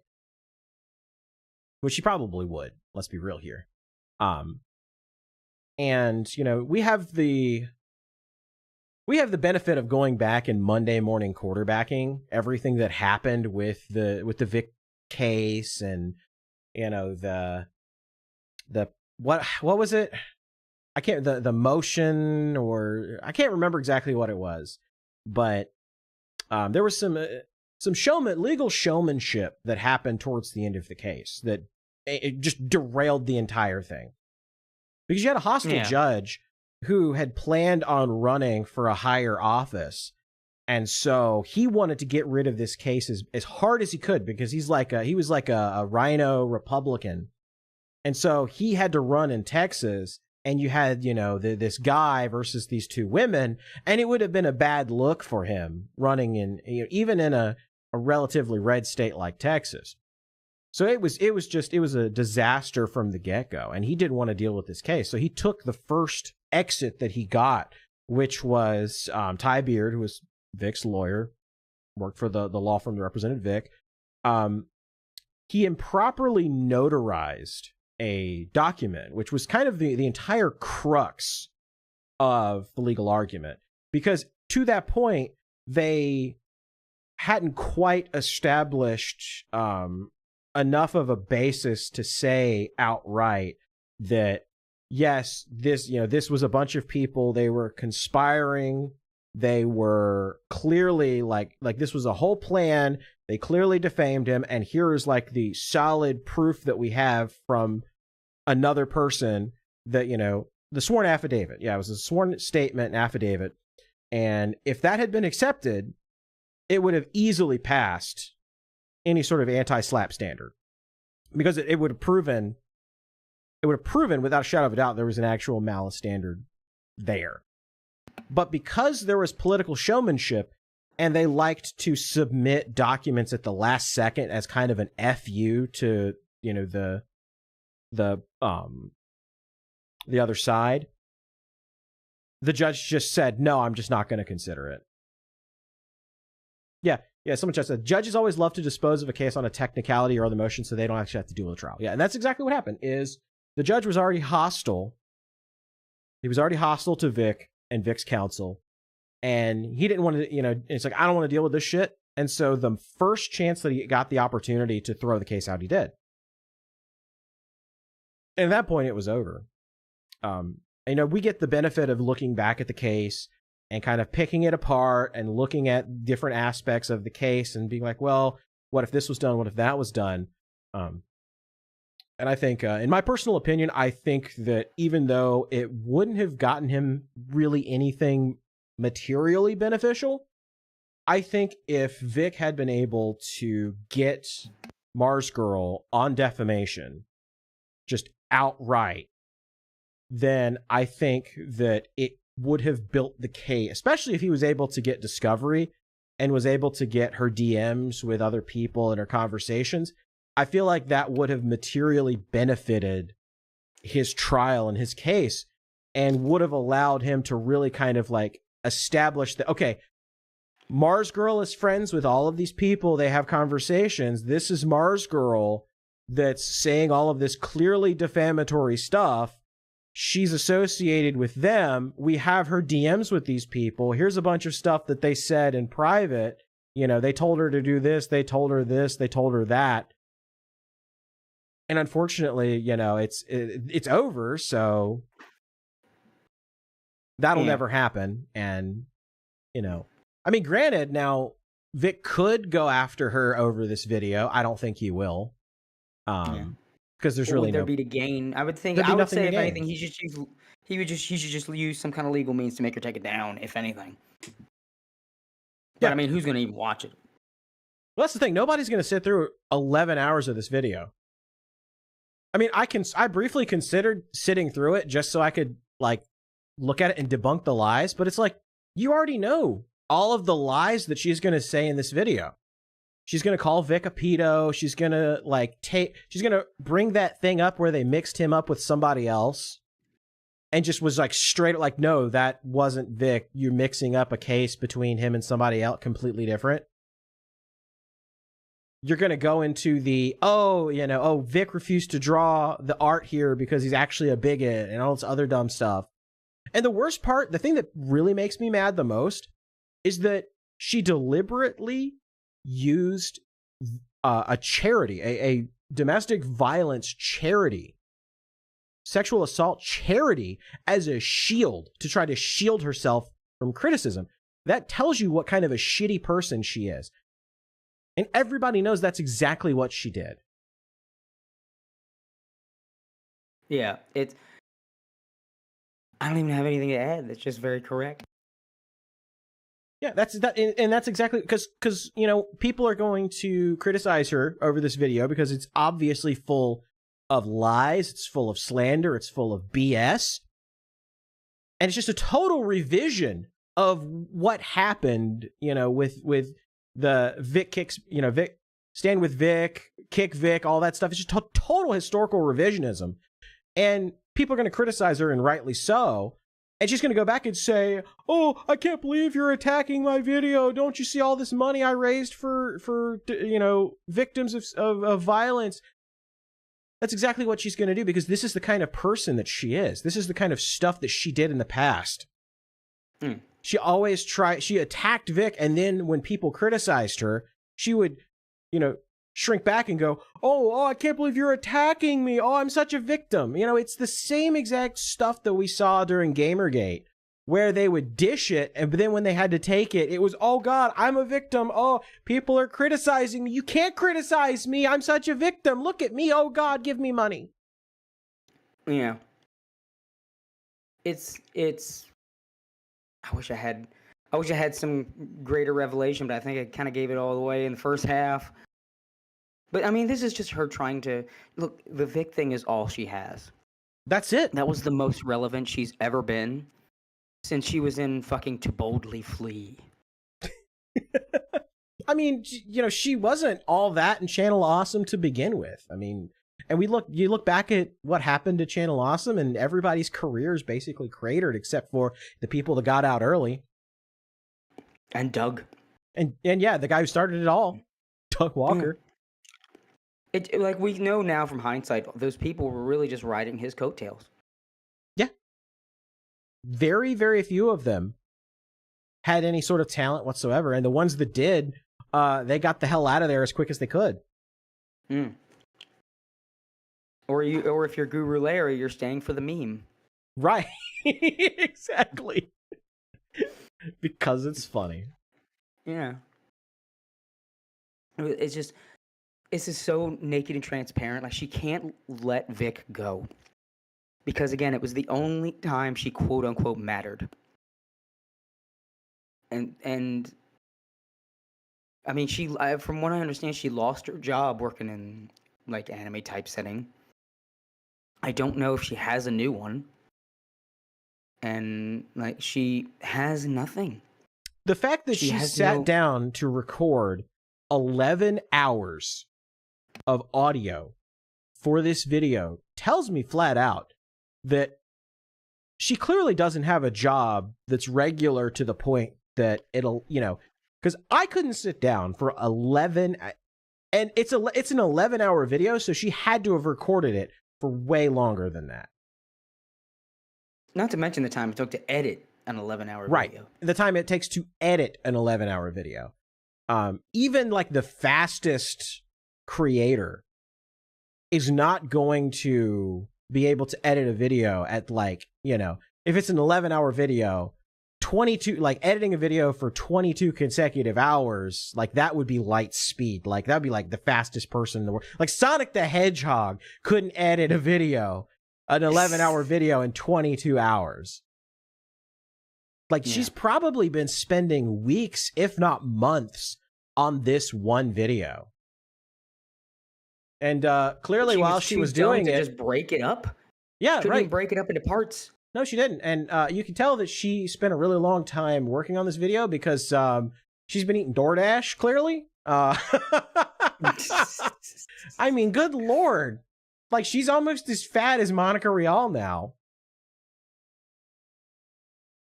which she probably would. Let's be real here. And you know, we have the benefit of going back and Monday morning quarterbacking everything that happened with the Vic case, and you know the what was it? I can't the motion, or I can't remember exactly what it was, but there was some legal showmanship that happened towards the end of the case that it just derailed the entire thing, because you had a hostile judge who had planned on running for a higher office, and so he wanted to get rid of this case as hard as he could, because he was like a rhino Republican, and so he had to run in Texas. And you had, you know, this guy versus these two women, and it would have been a bad look for him running in, you know, even in a relatively red state like Texas. So it was a disaster from the get-go, and he didn't want to deal with this case. So he took the first exit that he got, which was Ty Beard, who was Vic's lawyer, worked for the law firm that represented Vic. He improperly notarized a document, which was kind of the entire crux of the legal argument, because to that point they hadn't quite established enough of a basis to say outright that yes, this was a bunch of people, they were conspiring, they were clearly like this was a whole plan, they clearly defamed him, and here is like the solid proof that we have from another person that, you know, the sworn affidavit. Yeah, it was a sworn statement and affidavit. And if that had been accepted, it would have easily passed any sort of anti-slap standard, because it would have proven without a shadow of a doubt there was an actual malice standard there. But because there was political showmanship, and they liked to submit documents at the last second as kind of an FU to, you know, the other side, the judge just said, no, I'm just not going to consider it. Yeah, someone just said, judges always love to dispose of a case on a technicality or other motion so they don't actually have to deal with the trial. Yeah, and that's exactly what happened, is the judge was already hostile. He was already hostile to Vic and Vic's counsel, and he didn't want to, you know, it's like, I don't want to deal with this shit. And so the first chance that he got the opportunity to throw the case out, he did. And at that point, it was over. You know, we get the benefit of looking back at the case and kind of picking it apart and looking at different aspects of the case and being like, well, what if this was done? What if that was done? And I think, in my personal opinion, I think that even though it wouldn't have gotten him really anything materially beneficial, I think if Vic had been able to get ArmzGurl on defamation just outright, then I think that it would have built the case, especially if he was able to get discovery and was able to get her DMs with other people and her conversations. I feel like that would have materially benefited his trial and his case, and would have allowed him to really kind of like establish that, okay, ArmzGurl is friends with all of these people, they have conversations, this is ArmzGurl that's saying all of this clearly defamatory stuff, she's associated with them, we have her DMs with these people, here's a bunch of stuff that they said in private, you know, they told her to do this, they told her this, they told her that. And unfortunately, you know, it's over, so that'll never happen. And, you know, I mean, granted, now Vic could go after her over this video. I don't think he will. Because there's really no... be to gain? I would think, I would say if anything, he should just use some kind of legal means to make her take it down, if anything. But I mean, who's going to even watch it? Well, that's the thing. Nobody's going to sit through 11 hours of this video. I mean, I briefly considered sitting through it just so I could, like, look at it and debunk the lies, but it's like, you already know all of the lies that she's going to say in this video. She's going to call Vic a pedo. She's going to she's going to bring that thing up where they mixed him up with somebody else and just was like straight up like, no, that wasn't Vic. You're mixing up a case between him and somebody else completely different. You're going to go into the, Vic refused to draw the art here because he's actually a bigot and all this other dumb stuff. And the worst part, the thing that really makes me mad the most is that she deliberately used a charity, a domestic violence charity, sexual assault charity as a shield to try to shield herself from criticism. That tells you what kind of a shitty person she is. And everybody knows that's exactly what she did. Yeah, I don't even have anything to add. That's just very correct. Yeah, that's exactly because people are going to criticize her over this video because it's obviously full of lies, it's full of slander, it's full of BS, and it's just a total revision of what happened. With the Vic kicks, Vic stand with Vic, kick Vic, all that stuff. It's just total historical revisionism, and people are going to criticize her, and rightly so. And she's going to go back and say, oh, I can't believe you're attacking my video. Don't you see all this money I raised for victims of violence? That's exactly what she's going to do, because this is the kind of person that she is. This is the kind of stuff that she did in the past. She always she attacked Vic, and then when people criticized her, she would, shrink back and go, oh, I can't believe you're attacking me. Oh, I'm such a victim. It's the same exact stuff that we saw during Gamergate, where they would dish it, and then when they had to take it, it was, oh God, I'm a victim. Oh, people are criticizing me. You can't criticize me. I'm such a victim. Look at me. Oh God, give me money. Yeah. It's I wish I had some greater revelation, but I think I kind of gave it all away in the first half. But I mean, this is just her trying to look. The Vic thing is all she has. That's it. That was the most relevant she's ever been since she was in fucking To Boldly Flee. I mean, she wasn't all that in Channel Awesome to begin with. I mean, and you look back at what happened to Channel Awesome, and everybody's career is basically cratered except for the people that got out early. And Doug. And yeah, the guy who started it all, Doug Walker. Like, we know now from hindsight, those people were really just riding his coattails. Yeah. Very, very few of them had any sort of talent whatsoever. And the ones that did, they got the hell out of there as quick as they could. Or if you're Guru Larry, you're staying for the meme. Right. Exactly. Because it's funny. Yeah. It's just... This is so naked and transparent. Like, she can't let Vic go. Because, again, it was the only time she quote-unquote mattered. And I mean, from what I understand, she lost her job working in, like, anime typesetting. I don't know if she has a new one. And, like, she has nothing. The fact that she sat down to record 11 hours of audio for this video tells me flat out that she clearly doesn't have a job that's regular to the point that it'll, because I couldn't sit down for 11, and it's an 11-hour video, so she had to have recorded it for way longer than that. Not to mention the time it took to edit an 11-hour right. video. The time it takes to edit an 11-hour video. Even like the fastest creator is not going to be able to edit a video at, like, if it's an 11-hour video, 22, like, editing a video for 22 consecutive hours, like, that would be light speed. Like, that would be like the fastest person in the world. Like, Sonic the Hedgehog couldn't edit a video, an 11-hour video, in 22 hours. Like, she's probably been spending weeks, if not months, on this one video. And clearly, while she was doing it, just break it up. Yeah, Couldn't right. even break it up into parts. No, she didn't. And you can tell that she spent a really long time working on this video because she's been eating DoorDash, clearly. I mean, good lord. Like, she's almost as fat as Monica Rial now.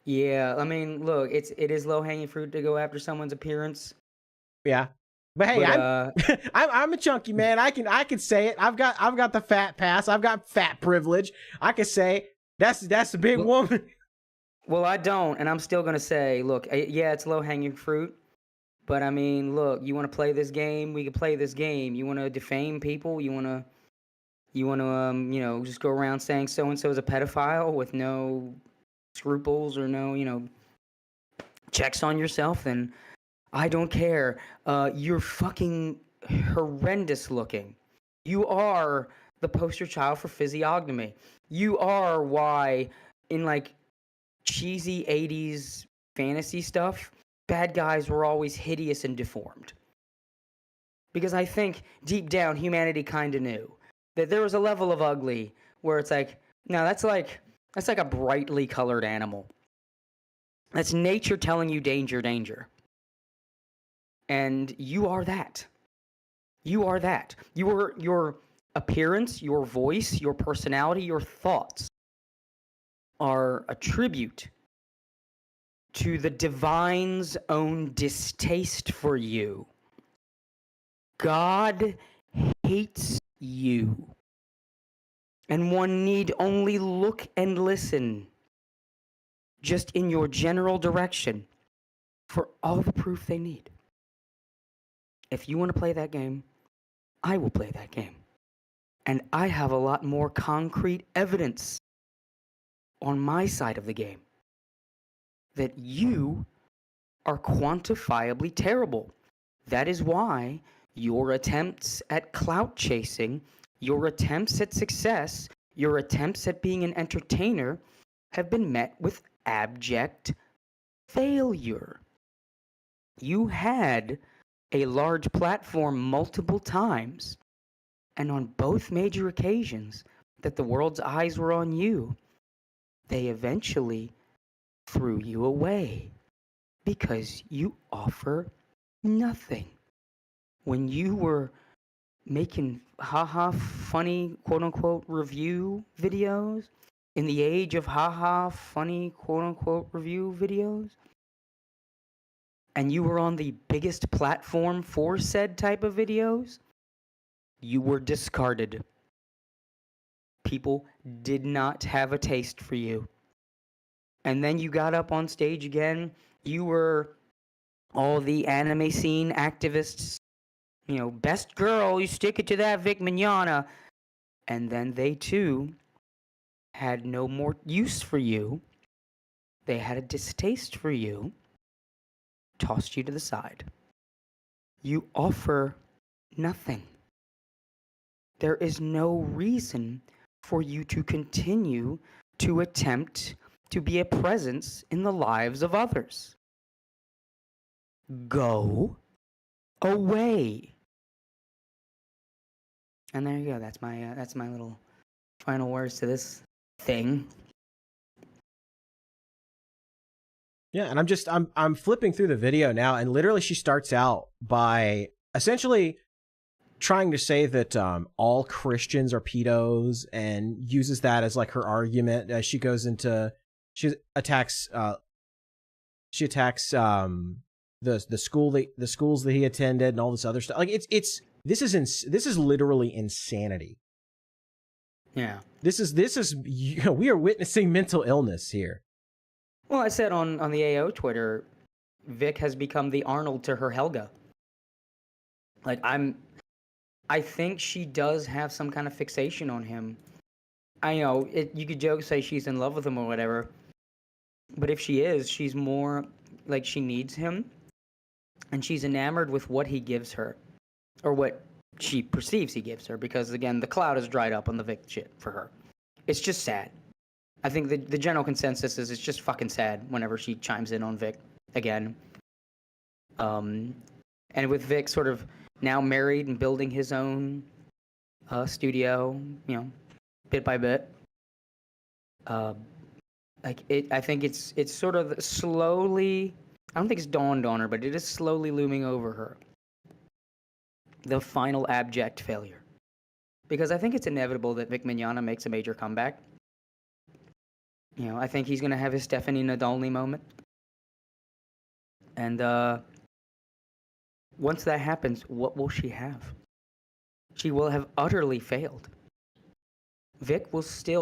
Yeah, I mean, look, it is low-hanging fruit to go after someone's appearance. Yeah. But hey, But, I'm a chunky man. I can say it. I've got the fat pass. I've got fat privilege. I can say that's a big woman. Well, I don't, and I'm still gonna say, look, yeah, it's low-hanging fruit, but I mean, look, you want to play this game? We can play this game. You want to defame people? You want to, you know, just go around saying so and so is a pedophile with no scruples or no, you know, checks on yourself? Then I don't care. You're fucking horrendous looking. You are the poster child for physiognomy. You are why, in like cheesy 80s fantasy stuff, bad guys were always hideous and deformed. Because I think deep down humanity kind of knew that there was a level of ugly where it's like, no, that's like a brightly colored animal. That's nature telling you danger, danger. And you are that. You are that. Your appearance, your voice, your personality, your thoughts are a tribute to the divine's own distaste for you. God hates you. And one need only look and listen just in your general direction for all the proof they need. If you want to play that game, I will play that game. And I have a lot more concrete evidence on my side of the game that you are quantifiably terrible. That is why your attempts at clout chasing, your attempts at success, your attempts at being an entertainer have been met with abject failure. You had a large platform multiple times, and on both major occasions that the world's eyes were on you, they eventually threw you away because you offer nothing. When you were making haha funny quote unquote review videos, in the age of haha funny quote unquote review videos, and you were on the biggest platform for said type of videos, you were discarded. People did not have a taste for you. And then you got up on stage again. You were all the anime scene activists, you know, best girl, you stick it to that Vic Mignogna. And then they too had no more use for you. They had a distaste for you, tossed you to the side. You offer nothing. There is no reason for you to continue to attempt to be a presence in the lives of others. Go away. And there you go. That's my little final words to this thing. Yeah, and I'm flipping through the video now, and literally she starts out by essentially trying to say that all Christians are pedos, and uses that as like her argument as she goes into she attacks the schools that he attended and all this other stuff. Like this is literally insanity. Yeah. This is we are witnessing mental illness here. Well, I said on the AO Twitter, Vic has become the Arnold to her Helga. Like, I think she does have some kind of fixation on him. I know, you could joke, say she's in love with him or whatever, but if she is, she's more like she needs him, and she's enamored with what he gives her, or what she perceives he gives her, because, again, the cloud has dried up on the Vic shit for her. It's just sad. I think the general consensus is it's just fucking sad whenever she chimes in on Vic again. And with Vic sort of now married and building his own studio, you know, bit by bit. Like I think it's sort of slowly. I don't think it's dawned on her, but it is slowly looming over her. The final abject failure, because I think it's inevitable that Vic Mignogna makes a major comeback. I think he's gonna have his Stephanie Nadolny moment, and once that happens, what will she have? She will have utterly failed. Vic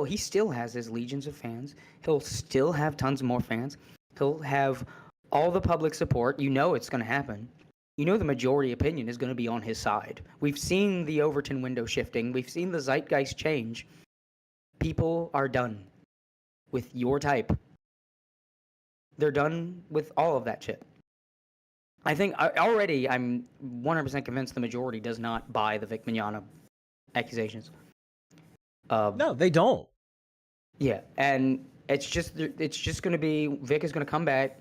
he still has his legions of fans. He'll still have tons more fans. He'll have all the public support. It's going to happen. The majority opinion is going to be on his side. We've seen the Overton window shifting. We've seen the zeitgeist change. People are done with your type. They're done with all of that shit. I think I'm 100% convinced the majority does not buy the Vic Mignogna accusations. No, they don't. Yeah, and it's just going to be Vic is going to come back,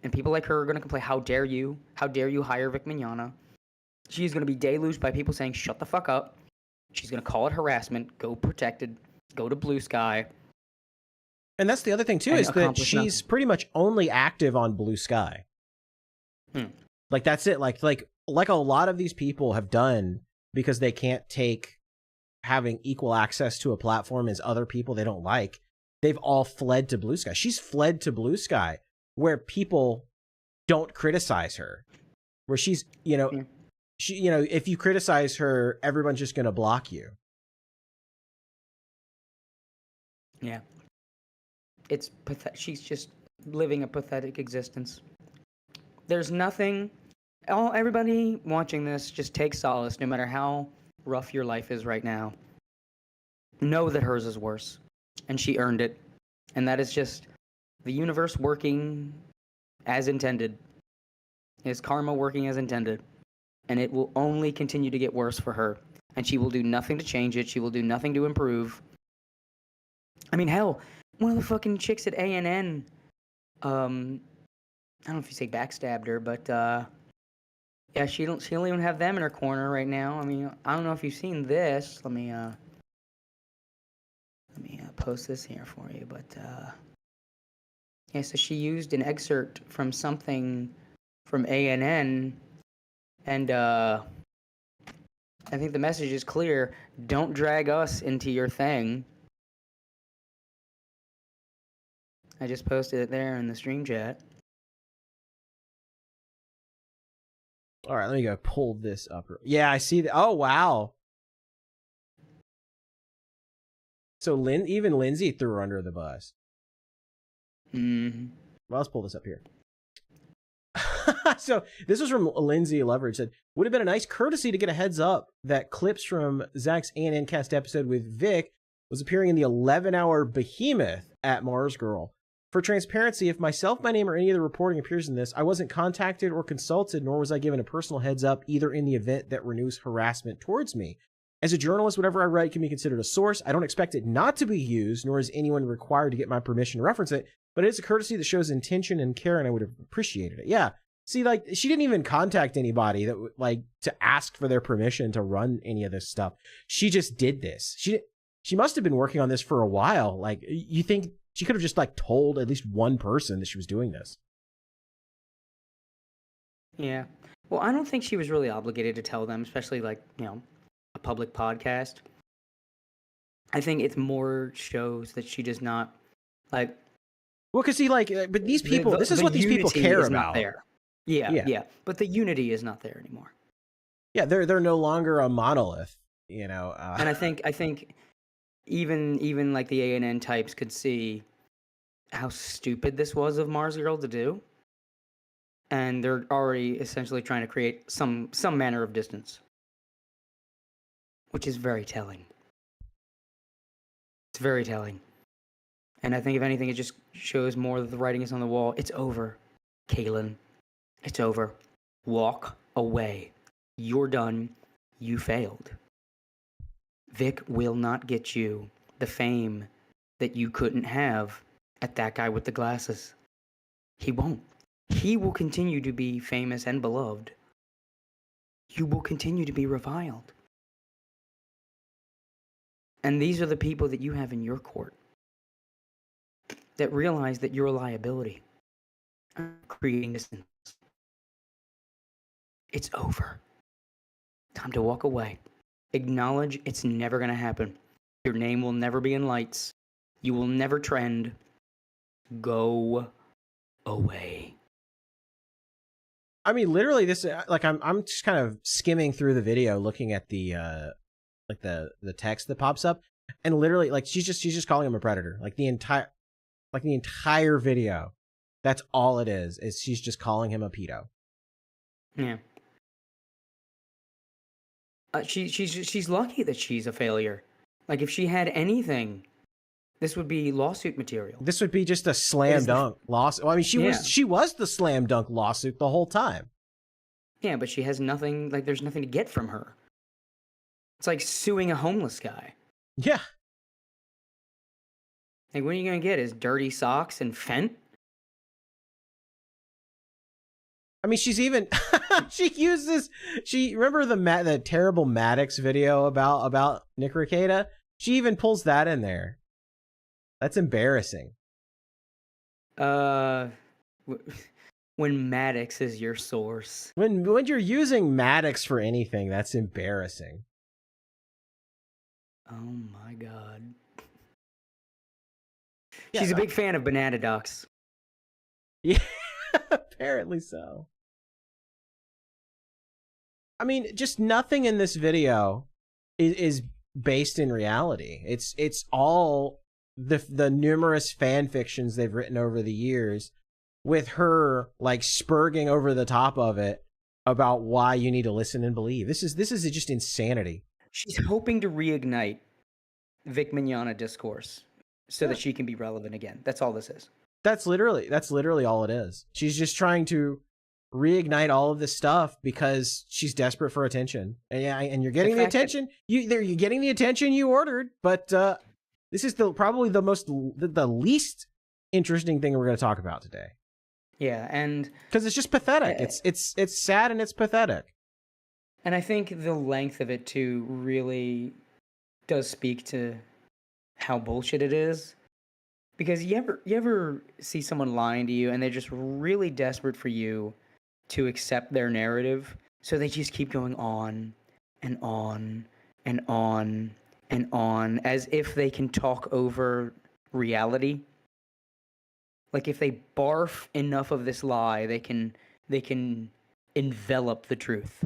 and people like her are going to complain. How dare you? How dare you hire Vic Mignogna? She's going to be deluged by people saying, "Shut the fuck up." She's going to call it harassment. Go protected. Go to Blue Sky. And that's the other thing too, is that she's pretty much only active on Blue Sky. Like that's it. Like a lot of these people have done, because they can't take having equal access to a platform as other people they don't like. They've all fled to Blue Sky. She's fled to Blue Sky, where people don't criticize her. Where she's, if you criticize her, everyone's just going to block you. Yeah. It's pathetic. She's just living a pathetic existence. There's nothing. Everybody watching this, just take solace, no matter how rough your life is right now. Know that hers is worse, and she earned it. And that is just the universe working as intended. Is karma working as intended. And it will only continue to get worse for her. And she will do nothing to change it. She will do nothing to improve. I mean, hell, one of the fucking chicks at A&N, I don't know if you say backstabbed her, but yeah, she don't even have them in her corner right now. I mean, I don't know if you've seen this. Let me post this here for you, but yeah, so she used an excerpt from something from A&N, and I think the message is clear. Don't drag us into your thing. I just posted it there in the stream chat. All right, let me go pull this up. Yeah, I see that. Oh, wow. So even Lindsay threw her under the bus. Mm-hmm. Well, let's pull this up here. So this was from Lindsay Leverage. Said, would have been a nice courtesy to get a heads up that clips from Zach's A&N cast episode with Vic was appearing in the 11-hour behemoth at ArmzGurl. For transparency, if myself, my name, or any of the reporting appears in this, I wasn't contacted or consulted, nor was I given a personal heads up either in the event that renews harassment towards me. As a journalist, whatever I write can be considered a source. I don't expect it not to be used, nor is anyone required to get my permission to reference it, but it's a courtesy that shows intention and care, and I would have appreciated it. Yeah. See, like, she didn't even contact anybody that like to ask for their permission to run any of this stuff. She just did this. She must have been working on this for a while. Like, you think she could have just like told at least one person that she was doing this. Yeah. Well, I don't think she was really obligated to tell them, especially like, a public podcast. I think it's more shows that she does not like. Well, because see, like, but these people, this is what these people care about. There. Yeah. But the unity is not there anymore. Yeah, they're no longer a monolith, And I think even like the A&N types could see how stupid this was of ArmzGurl to do, and they're already essentially trying to create some manner of distance, which is very telling. It's very telling. And I think, if anything, it just shows more that the writing is on the wall. It's over, Kaylin. It's over. Walk away. You're done. You failed. Vic will not get you the fame that you couldn't have at that guy with the glasses. He won't. He will continue to be famous and beloved. You will continue to be reviled. And these are the people that you have in your court. that realize that you're a liability. Creating this. It's over. Time to walk away. Acknowledge it's never going to happen. Your name will never be in lights. You will never trend. Go away. I mean, literally, this like I'm just kind of skimming through the video, looking at the like the text that pops up, and literally, like she's just calling him a predator. Like the entire video, that's all it is she's just calling him a pedo. Yeah. She's lucky that she's a failure. Like if she had anything, this would be lawsuit material. This would be just a slam dunk lawsuit. Well, I mean, she was the slam dunk lawsuit the whole time. Yeah, but she has nothing. Like there's nothing to get from her. It's like suing a homeless guy. Yeah. Like what are you gonna get? His dirty socks and Fent? I mean, she's even remember the terrible Maddox video about Nick Rekieta? She even pulls that in there. That's embarrassing. When Maddox is your source. When you're using Maddox for anything, that's embarrassing. Oh my god. She's a big fan of banana ducks. Yeah, apparently so. I mean, just nothing in this video is based in reality. It's all the numerous fan fictions they've written over the years, with her like spurging over the top of it about why you need to listen and believe. This is just insanity. She's hoping to reignite Vic Mignogna discourse so that she can be relevant again. That's all this is. That's literally all it is. She's just trying to reignite all of this stuff because she's desperate for attention. And you're getting the attention you're getting the attention you ordered, but this is probably the least interesting thing we're going to talk about today. Yeah, and because it's just pathetic. It's sad and it's pathetic. And I think the length of it too really does speak to how bullshit it is. Because you ever see someone lying to you and they're just really desperate for you to accept their narrative, so they just keep going on and on and on and on as if they can talk over reality. Like if they barf enough of this lie, they can envelop the truth.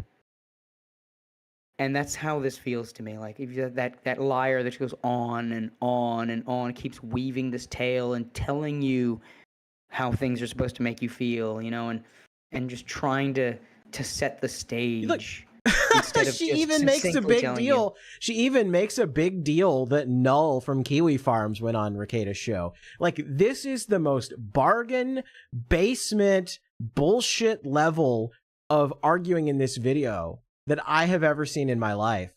And that's how this feels to me. Like if you that liar that goes on and on and on, keeps weaving this tale and telling you how things are supposed to make you feel, you know, and just trying to set the stage. Look, instead of she just even makes a big deal. She even makes a big deal that Null from Kiwi Farms went on Rekieta's show. Like this is the most bargain basement bullshit level of arguing in this video that I have ever seen in my life.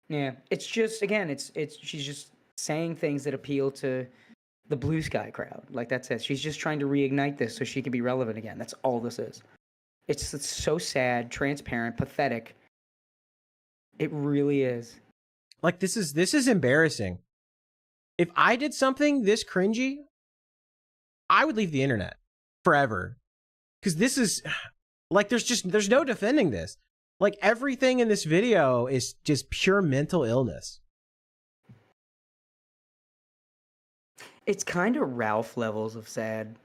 Yeah, it's just, again, it's she's just saying things that appeal to the blue sky crowd. Like that's it. She's just trying to reignite this so she can be relevant again. That's all this is. It's so sad, transparent, pathetic. It really is. Like this is embarrassing. If I did something this cringy, I would leave the internet forever. Because this is like there's no defending this. Like everything in this video is just pure mental illness. It's kind of Ralph levels of sad.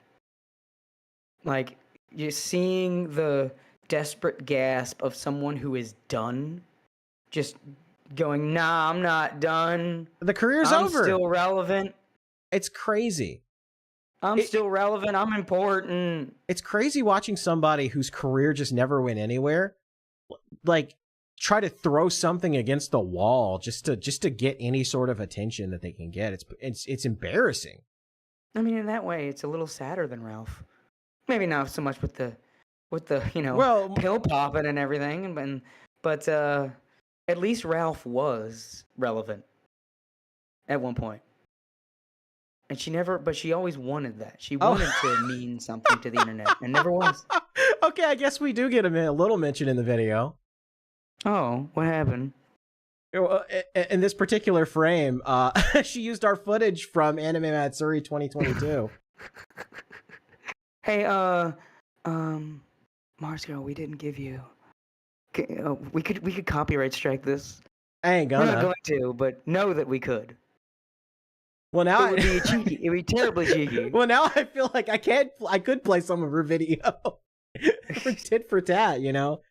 Like you're seeing the desperate gasp of someone who is done, just going, "Nah, I'm not done. The career's I'm over. Still relevant. It's crazy. I'm still relevant. I'm important." It's crazy watching somebody whose career just never went anywhere, like try to throw something against the wall just to get any sort of attention that they can get. It's embarrassing. I mean, in that way, it's a little sadder than Ralph. Maybe not so much with the pill popping and everything, but at least Ralph was relevant at one point. And she always wanted that. She wanted to mean something to the internet, and never was. Okay, I guess we do get a little mention in the video. Oh, what happened? in this particular frame, she used our footage from Anime Matsuri 2022. Hey, ArmzGurl, we didn't give you. We could copyright strike this. I ain't We're gonna. not going to, but know that we could. Well, now It would be cheeky. It would be terribly cheeky. Well, now I feel like I could play some of her video for tit for tat. You know,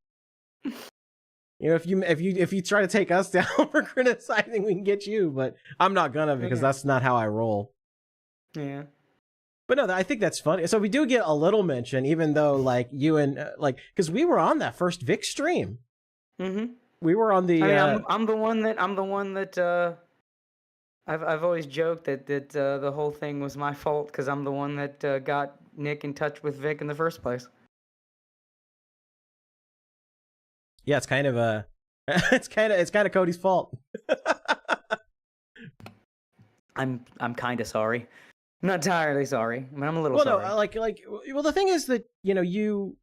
if you try to take us down for criticizing, we can get you. But I'm not gonna because that's not how I roll. Yeah. But no, I think that's funny. So we do get a little mention, even though like you and because we were on that first Vic stream. Mm-hmm. We were on the. I'm the one that. I've always joked that the whole thing was my fault because I'm the one that got Nick in touch with Vic in the first place. Yeah, it's kind of it's kind of Cody's fault. I'm kind of sorry. I'm not entirely sorry. I mean, I'm a little sorry. No, the thing is that the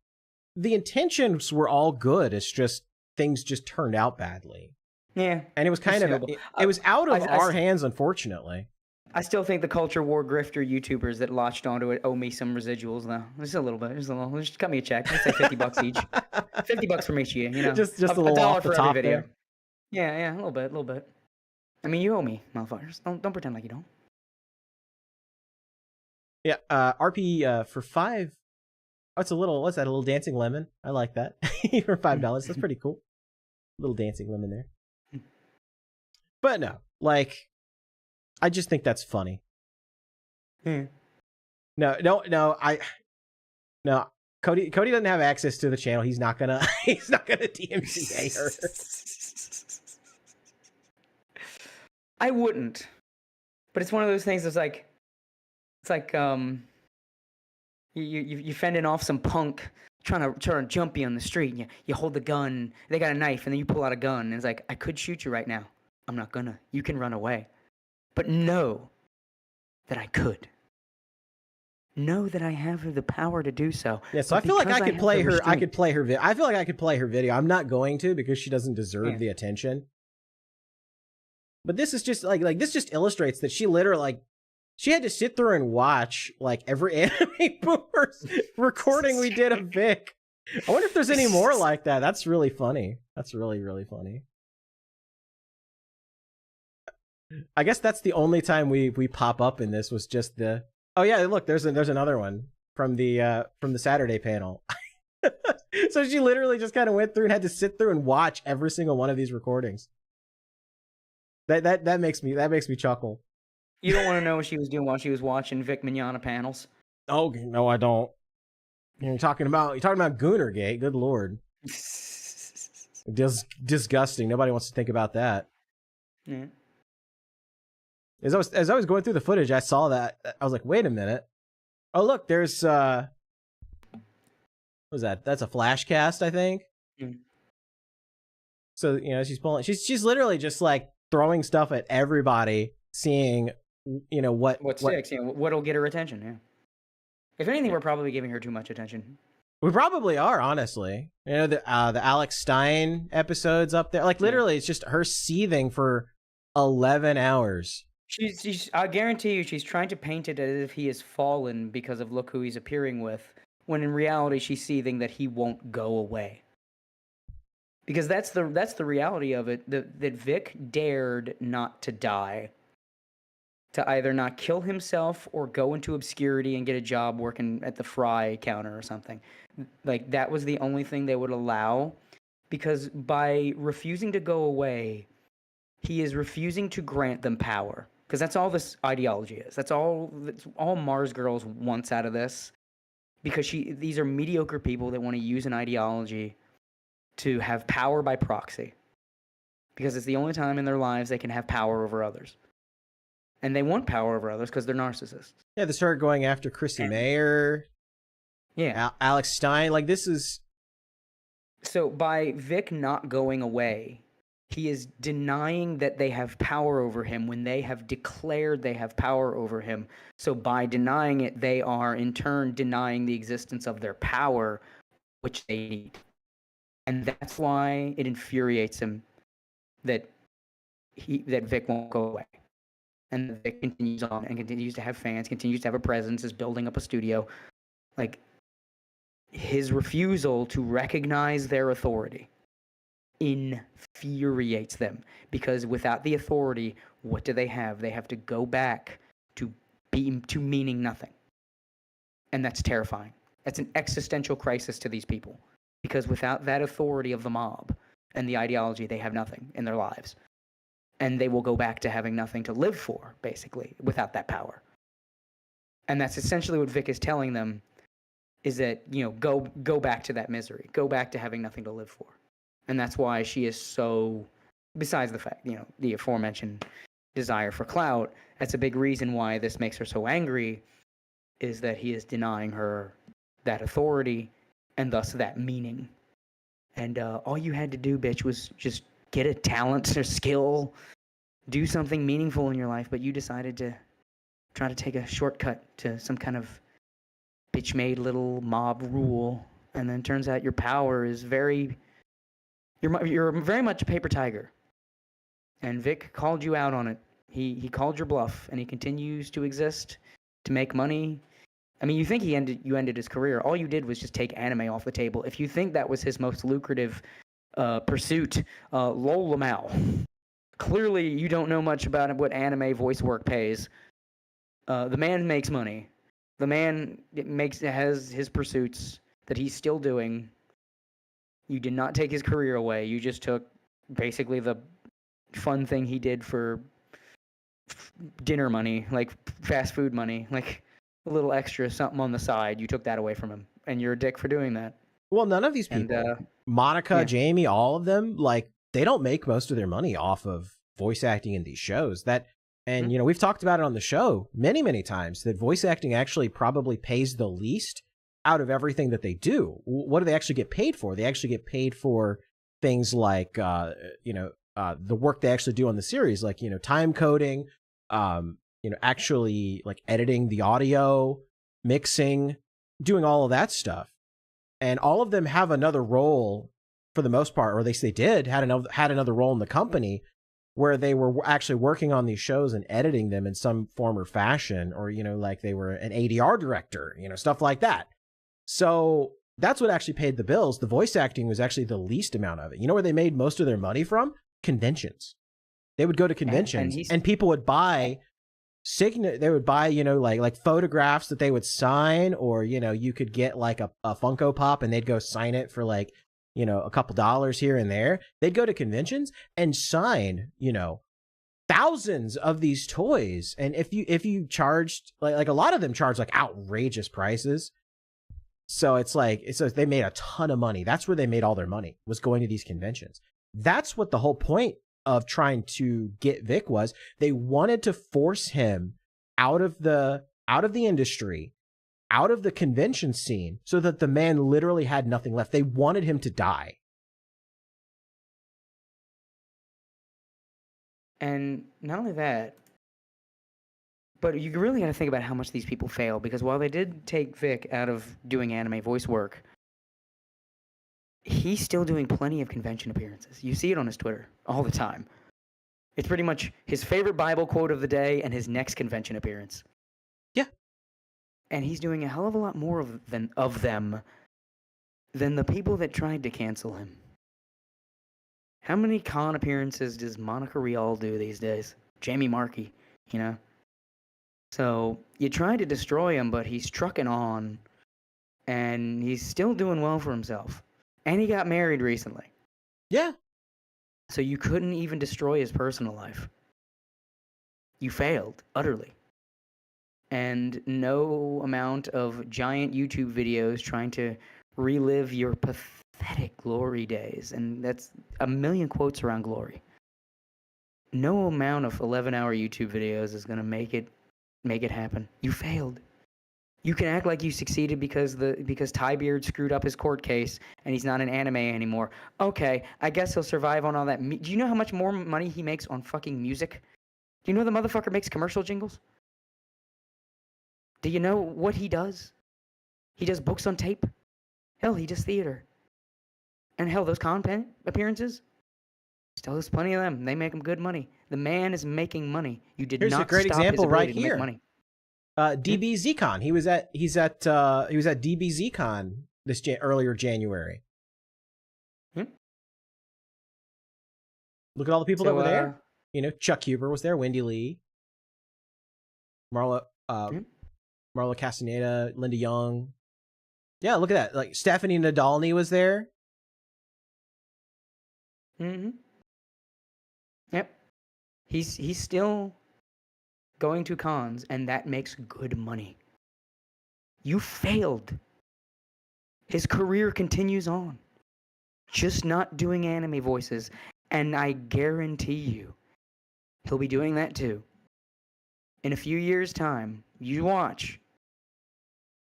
intentions were all good. It's just things just turned out badly. Yeah, and it was kind of it was out of our hands, unfortunately. I still think the culture war grifter YouTubers that latched onto it owe me some residuals though. Just a little bit, just cut me a check. Let's say $50 each. $50 from each of you. Just a little $1 off the for top every video. there. Yeah, a little bit. I mean, you owe me, motherfuckers. Don't pretend like you don't. Yeah, RP for 5. Oh, it's a little. What's that? A little dancing lemon. I like that for $5. That's pretty cool. Little dancing lemon there. But no, I just think that's funny. No. Cody doesn't have access to the channel. He's not gonna DMCA her. I wouldn't, but it's one of those things. It's like you fending off some punk trying to jump you on the street. And you hold the gun. They got a knife, and then you pull out a gun. And it's like, I could shoot you right now. I'm not gonna. You can run away. But know that I could. Know that I have the power to do so. Yeah, so I feel like I could play her. I could play her video. I feel like I could play her video. I'm not going to because she doesn't deserve the attention. But this is just like this just illustrates that she literally she had to sit through and watch every Anime Boomers recording we did of Vic. I wonder if there's any more like that. That's really funny. That's really, really funny. I guess that's the only time we pop up in this was just the. Oh yeah, look, there's another one from the Saturday panel. So she literally just kind of went through and had to sit through and watch every single one of these recordings. That makes me chuckle. You don't want to know what she was doing while she was watching Vic Mignogna panels. Oh no, I don't. You're talking about Goonergate. Good lord, disgusting. Nobody wants to think about that. Yeah. As I was going through the footage, I saw that. I was like, wait a minute. Oh, look, there's what was that? That's a flash cast, I think. Mm. So, she's literally just throwing stuff at everybody, seeing, what sticks, what'll get her attention, yeah. If anything, we're probably giving her too much attention. We probably are, honestly. The Alex Stein episodes up there. Literally, it's just her seething for 11 hours. She's I guarantee you she's trying to paint it as if he has fallen because of look who he's appearing with, when in reality she's seething that he won't go away. Because that's the reality of it, that Vic dared not to die. To either not kill himself or go into obscurity and get a job working at the fry counter or something. That was the only thing they would allow, because by refusing to go away, he is refusing to grant them power. Because that's all this ideology is. That's all ArmzGurl wants out of this. Because these are mediocre people that want to use an ideology to have power by proxy. Because it's the only time in their lives they can have power over others. And they want power over others because they're narcissists. Yeah, they started going after Chrissy Mayer. Yeah. Alex Stein. This is... So by Vic not going away, he is denying that they have power over him when they have declared they have power over him. So by denying it, they are in turn denying the existence of their power, which they need. And that's why it infuriates him that that Vic won't go away. And Vic continues on and continues to have fans, continues to have a presence, is building up a studio. Like, his refusal to recognize their authority infuriates them, because without the authority, what do they have? They have to go back to meaning nothing. And that's terrifying. That's an existential crisis to these people, because without that authority of the mob and the ideology, they have nothing in their lives. And they will go back to having nothing to live for, basically, without that power. And that's essentially what Vic is telling them, is that, go back to that misery. Go back to having nothing to live for. And that's why she is so, besides the fact, the aforementioned desire for clout, that's a big reason why this makes her so angry, is that he is denying her that authority and thus that meaning. And all you had to do, bitch, was just get a talent or skill, do something meaningful in your life, but you decided to try to take a shortcut to some kind of bitch-made little mob rule, and then turns out your power is you're very much a paper tiger. And Vic called you out on it. He called your bluff, and he continues to exist to make money. I mean, you think you ended his career. All you did was just take anime off the table. If you think that was his most lucrative pursuit, lol lamau. Clearly, you don't know much about what anime voice work pays. The man makes money. The man has his pursuits that he's still doing. You did not take his career away. You just took basically the fun thing he did for dinner money, like fast food money, like a little extra something on the side. You took that away from him, and you're a dick for doing that. Well, none of these people, Monica, Jamie, all of them, like, they don't make most of their money off of voice acting in these shows. And we've talked about it on the show many, many times, that voice acting actually probably pays the least out of everything that they do. What do they actually get paid for? They actually get paid for things like, the work they actually do on the series, like, time coding, actually like editing the audio, mixing, doing all of that stuff. And all of them have another role for the most part, or at least they had another role in the company where they were actually working on these shows and editing them in some form or fashion, or, like they were an ADR director, stuff like that. So that's what actually paid the bills. The voice acting was actually the least amount of it. You know where they made most of their money from? Conventions. They would go to conventions and people would buy they would buy, like photographs that they would sign, or, you could get like a Funko Pop and they'd go sign it for like, a couple dollars here and there. They'd go to conventions and sign, thousands of these toys. And if you charged, like a lot of them charge like outrageous prices. So it's they made a ton of money. That's where they made all their money, was going to these conventions. That's what the whole point of trying to get Vic was. They wanted to force him out of the industry, out of the convention scene, so that the man literally had nothing left. They wanted him to die. And not only that, but you really got to think about how much these people fail, because while they did take Vic out of doing anime voice work, he's still doing plenty of convention appearances. You see it on his Twitter all the time. It's pretty much his favorite Bible quote of the day and his next convention appearance. Yeah. And he's doing a hell of a lot more of them than the people that tried to cancel him. How many con appearances does Monica Rial do these days? Jamie Markey, So you tried to destroy him, but he's trucking on, and he's still doing well for himself. And he got married recently. Yeah. So you couldn't even destroy his personal life. You failed, utterly. And no amount of giant YouTube videos trying to relive your pathetic glory days. And that's a million quotes around glory. No amount of 11-hour YouTube videos is going to make it happen. You failed. You can act like you succeeded because Tybeard screwed up his court case and he's not an anime anymore. Okay, I guess he'll survive on all that. Do you know how much more money he makes on fucking music? Do you know the motherfucker makes commercial jingles? Do you know what he does? He does books on tape. Hell, he does theater. And hell, those content appearances, Still, there's plenty of them. They make them good money. The man is making money. You did Here's not a great stop example his right ability to make here. money. DBZCon. He was at DBZCon this earlier January. Look at all the people that were there. You know, Chuck Huber was there, Wendy Lee, Marla Castaneda, Linda Young. Yeah, look at that. Like Stephanie Nadolny was there. Yep. He's still going to cons, and that makes good money. You failed. His career continues on. Just not doing anime voices, and I guarantee you, he'll be doing that too. In a few years' time, you watch.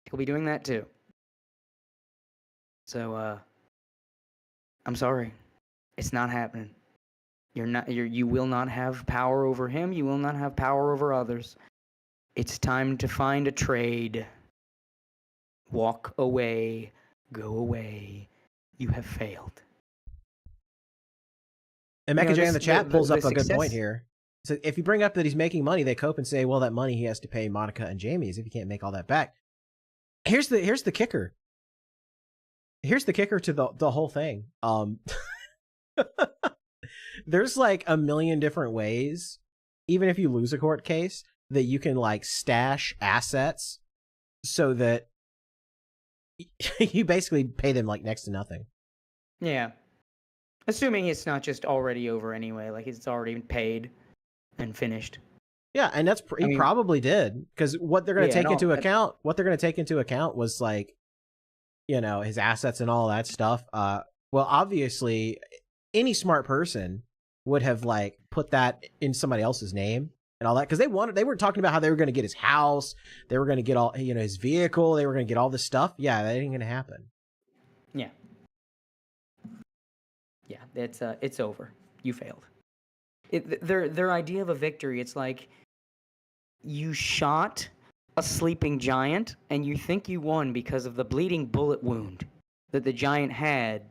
He'll be doing that too. So, I'm sorry. It's not happening. You will not have power over him. You will not have power over others. It's time to find a trade. Walk away. Go away. You have failed. And Mecha J in the chat pulls up a good success- point here. So if you bring up that he's making money, they cope and say, well, that money he has to pay Monica and Jamie as if he can't make all that back. Here's the kicker. Here's the kicker to the whole thing. There's like a million different ways, even if you lose a court case, that you can like stash assets so that you basically pay them like next to nothing. Yeah. Assuming it's not just already over anyway, like it's already been paid and finished. Yeah, and that's he probably did, because what they're going to take into account, was like, you know, his assets and all that stuff. Well, obviously, any smart person would have like put that in somebody else's name and all that, because they were talking about how they were going to get his house, they were going to get all, you know, his vehicle, they were going to get all this stuff. Yeah, that ain't going to happen. Yeah. Yeah, it's over. You failed. Their idea of a victory, it's like you shot a sleeping giant and you think you won because of the bleeding bullet wound that the giant had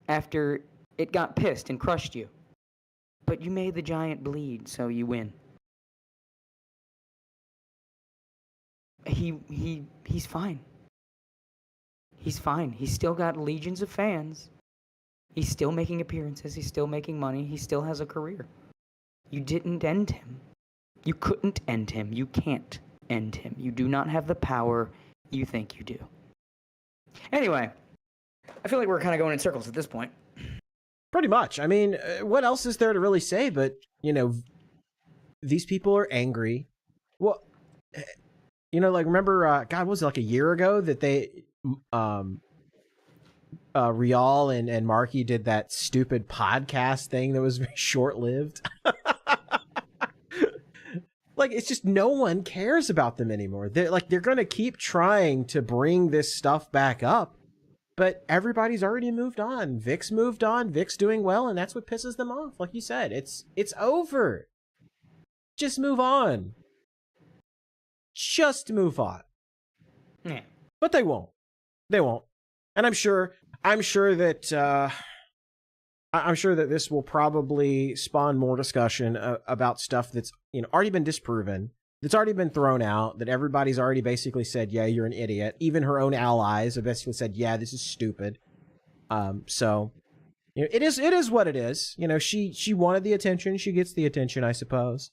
after it got pissed and crushed you. But you made the giant bleed, so you win. He's fine. He's fine. He's still got legions of fans. He's still making appearances. He's still making money. He still has a career. You didn't end him. You couldn't end him. You can't end him. You do not have the power you think you do. Anyway, I feel like we're kind of going in circles at this point. Pretty much. I mean, what else is there to really say? But, you know, these people are angry. Well, you know, like, remember, God, was it like a year ago that they, Rial and Marky did that stupid podcast thing that was very short-lived? Like, it's just no one cares about them anymore. They're going to keep trying to bring this stuff back up, but everybody's already moved on. Vic's moved on. Vic's doing well, and that's what pisses them off. Like you said, it's over. Just move on. Just move on. Yeah. But they won't. They won't. And I'm sure that this will probably spawn more discussion about stuff that's, you know, already been disproven, that's already been thrown out, that everybody's already basically said, yeah, you're an idiot. Even her own allies have basically said, yeah, this is stupid. So, you know, it is what it is. You know, she wanted the attention. She gets the attention, I suppose.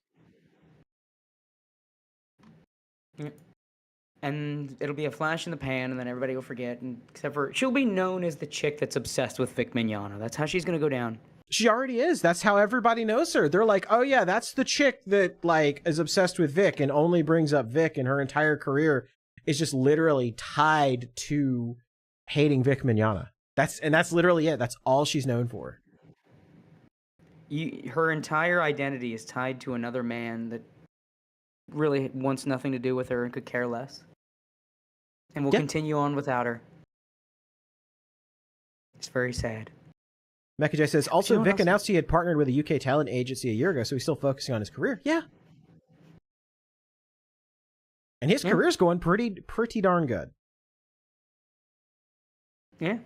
Yeah. And it'll be a flash in the pan, and then everybody will forget. And except for she'll be known as the chick that's obsessed with Vic Mignogna. That's how she's gonna go down. She already is. That's how everybody knows her. They're like, oh yeah, that's the chick that like is obsessed with Vic and only brings up Vic, and her entire career is just literally tied to hating Vic Mignogna. That's literally it. That's all she's known for. Her entire identity is tied to another man that really wants nothing to do with her and could care less. And will continue on without her. It's very sad. Mecha J says, also, Vic announced he had partnered with a UK talent agency a year ago, so he's still focusing on his career. Yeah. And his career's going pretty darn good. Yeah.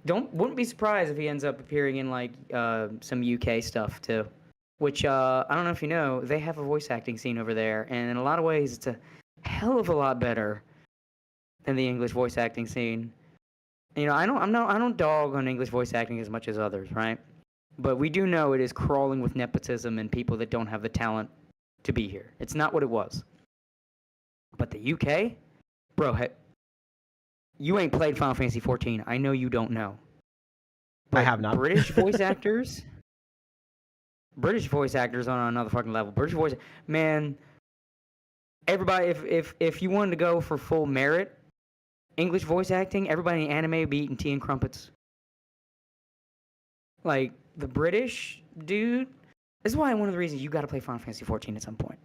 Wouldn't be surprised if he ends up appearing in like some UK stuff too. Which I don't know if you know, they have a voice acting scene over there, and in a lot of ways, it's a hell of a lot better than the English voice acting scene. You know, I don't dog on English voice acting as much as others, right? But we do know it is crawling with nepotism and people that don't have the talent to be here. It's not what it was. But the UK, bro, you ain't played Final Fantasy 14. I know you don't know. But I have not. British voice actors on another fucking level. British voice, man. Everybody, if you wanted to go for full merit, English voice acting, everybody in anime would be eating tea and crumpets. Like the British dude. This is why one of the reasons you got to play Final Fantasy 14 at some point.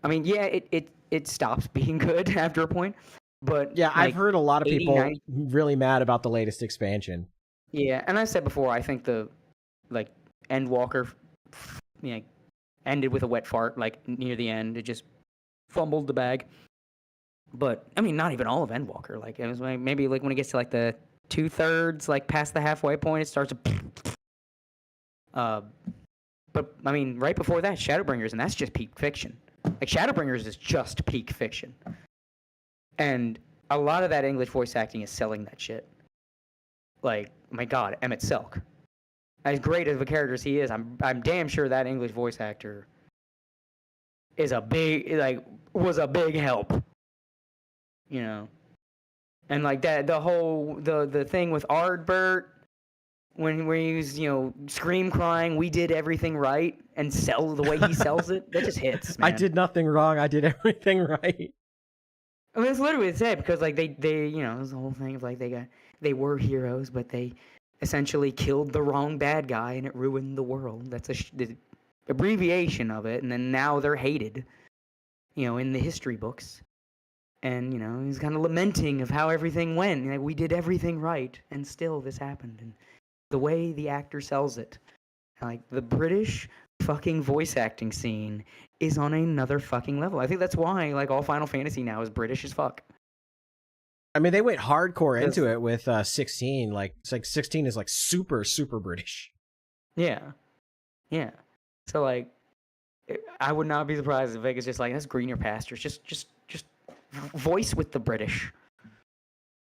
I mean, yeah, it stops being good after a point, but yeah, like, I've heard a lot of 80, people 90 really mad about the latest expansion. Yeah, and I said before, I think the like Endwalker, you know, ended with a wet fart. Like near the end, it just fumbled the bag. But I mean, not even all of Endwalker. Like it was like, maybe like when it gets to like the 2/3, like past the halfway point, it starts to. But I mean, right before that, Shadowbringers, and that's just peak fiction. Like Shadowbringers is just peak fiction, and a lot of that English voice acting is selling that shit. Like, my God, Emmett Selk. As great of a character as he is, I'm damn sure that English voice actor is was a big help. You know, and like that, the thing with Ardbert. When he was, you know, scream crying, we did everything right, and sell the way he sells it, that just hits, man. I did nothing wrong. I did everything right. I mean, it's literally what it said, because like they you know, it was the whole thing of like they were heroes, but they essentially killed the wrong bad guy, and it ruined the world. That's the abbreviation of it, and then now they're hated, you know, in the history books. And you know, he's kind of lamenting of how everything went. Like, we did everything right, and still this happened. And the way the actor sells it, like the British fucking voice acting scene is on another fucking level. I think that's why like all Final Fantasy now is British as fuck. I mean, they went hardcore into it with 16. Like, it's like 16 is like super British. Yeah. So like, I would not be surprised if Vegas just like, that's greener pastures. Just voice with the British.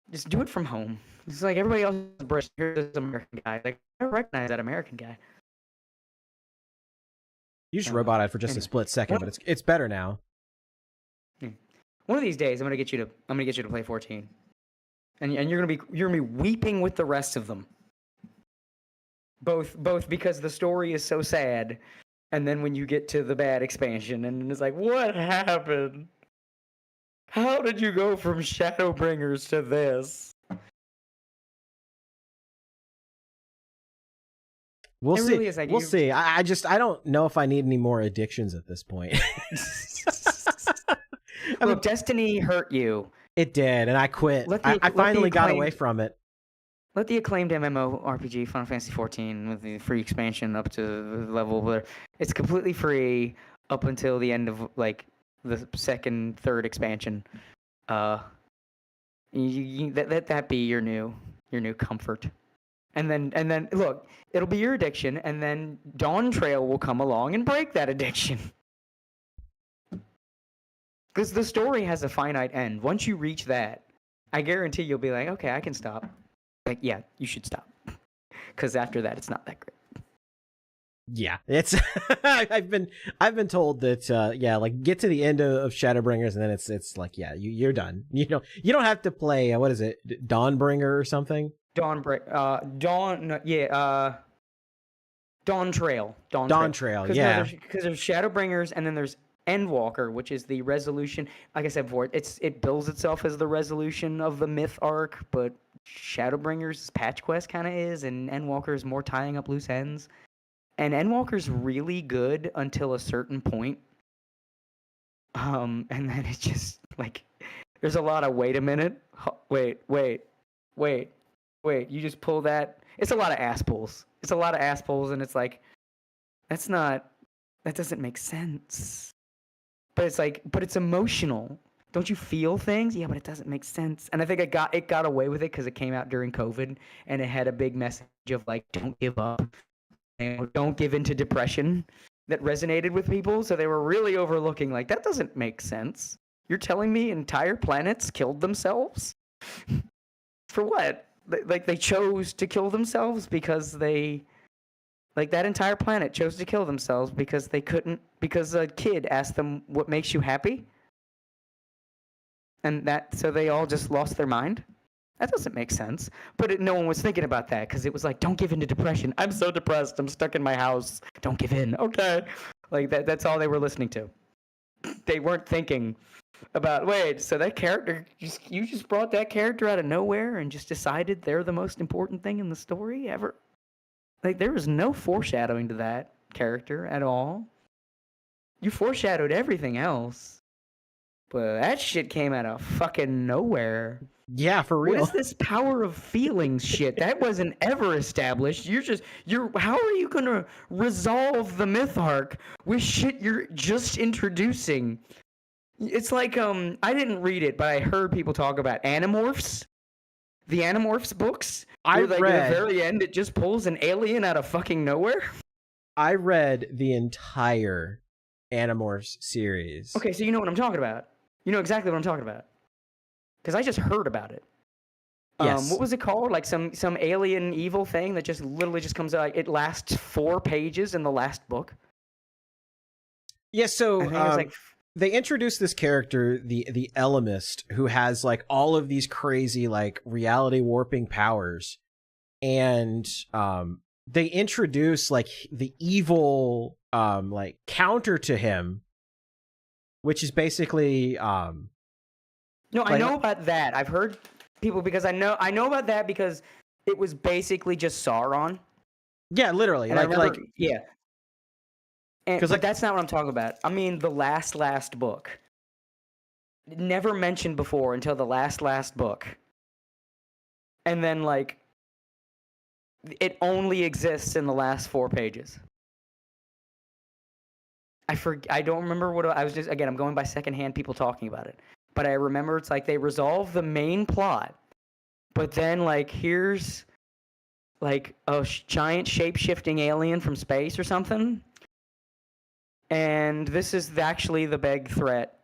Just do it from home. It's like everybody else is British. Here's this American guy. Like, I don't recognize that American guy. You just roboted for just a split second, but it's better now. One of these days, I'm gonna get you to play 14, and you're gonna be weeping with the rest of them. Both because the story is so sad, and then when you get to the bad expansion, and it's like, what happened? How did you go from Shadowbringers to this? We'll see. Really like we'll see. I don't know if I need any more addictions at this point. Look, Destiny hurt you. It did, and I quit. I finally got away from it. Let the acclaimed MMORPG Final Fantasy 14 with the free expansion up to the level where it's completely free up until the end of like the second, third expansion. Let that be your new comfort. And then look, it'll be your addiction, and then Dawn Trail will come along and break that addiction. Because the story has a finite end. Once you reach that, I guarantee you'll be like, okay, I can stop. Like, yeah, you should stop. Because after that, it's not that great. Yeah, it's I've been told that like get to the end of Shadowbringers and then it's like, yeah, you're done. You don't have to play what is it, Dawnbringer or something? Dawn Trail. Dawn Trail, yeah. Because there's Shadowbringers, and then there's Endwalker, which is the resolution. Like I said before, it bills itself as the resolution of the myth arc, but Shadowbringers' patch quest kind of is, and Endwalker is more tying up loose ends. And Endwalker's really good until a certain point. And then it's just like there's a lot of wait a minute, wait, you just pull that. It's a lot of ass pulls. And it's like that doesn't make sense. But it's emotional. Don't you feel things? Yeah, but it doesn't make sense. And I think it got away with it because it came out during COVID, and it had a big message of like, don't give up, and don't give into depression that resonated with people. So they were really overlooking like, that doesn't make sense. You're telling me entire planets killed themselves? For what? Like they chose to kill themselves because they, like that entire planet chose to kill themselves because they couldn't, because a kid asked them what makes you happy? And that, so they all just lost their mind? That doesn't make sense. But no one was thinking about that because it was like, don't give in to depression. I'm so depressed. I'm stuck in my house. Don't give in. Okay. Like that's all they were listening to. They weren't thinking about, wait, so that character, you just brought that character out of nowhere and just decided they're the most important thing in the story ever? Like, there was no foreshadowing to that character at all. You foreshadowed everything else, but that shit came out of fucking nowhere. Yeah, for real. What is this power of feelings shit? That wasn't ever established. How are you gonna resolve the myth arc with shit you're just introducing? It's like, I didn't read it, but I heard people talk about Animorphs. The Animorphs books. I like, read. At the very end, it just pulls an alien out of fucking nowhere. I read the entire Animorphs series. Okay, so you know what I'm talking about. You know exactly what I'm talking about. Because I just heard about it. Yes. What was it called? Like some alien evil thing that just literally just comes out. It lasts 4 pages in the last book. Yeah, so I think it was like, they introduced this character, the Elemist, who has like all of these crazy like reality warping powers, and they introduce like the evil like counter to him, which is basically no, I know about that. I've heard people, because I know about that because it was basically just Sauron. Yeah, literally. And yeah. But like, that's not what I'm talking about. I mean, the last book. Never mentioned before until the last book. And then, like, it only exists in the last 4 pages. I don't remember what I was just, again, I'm going by secondhand people talking about it. But I remember it's like they resolve the main plot. But then, like, here's, like, a giant shape-shifting alien from space or something. And this is actually the big threat,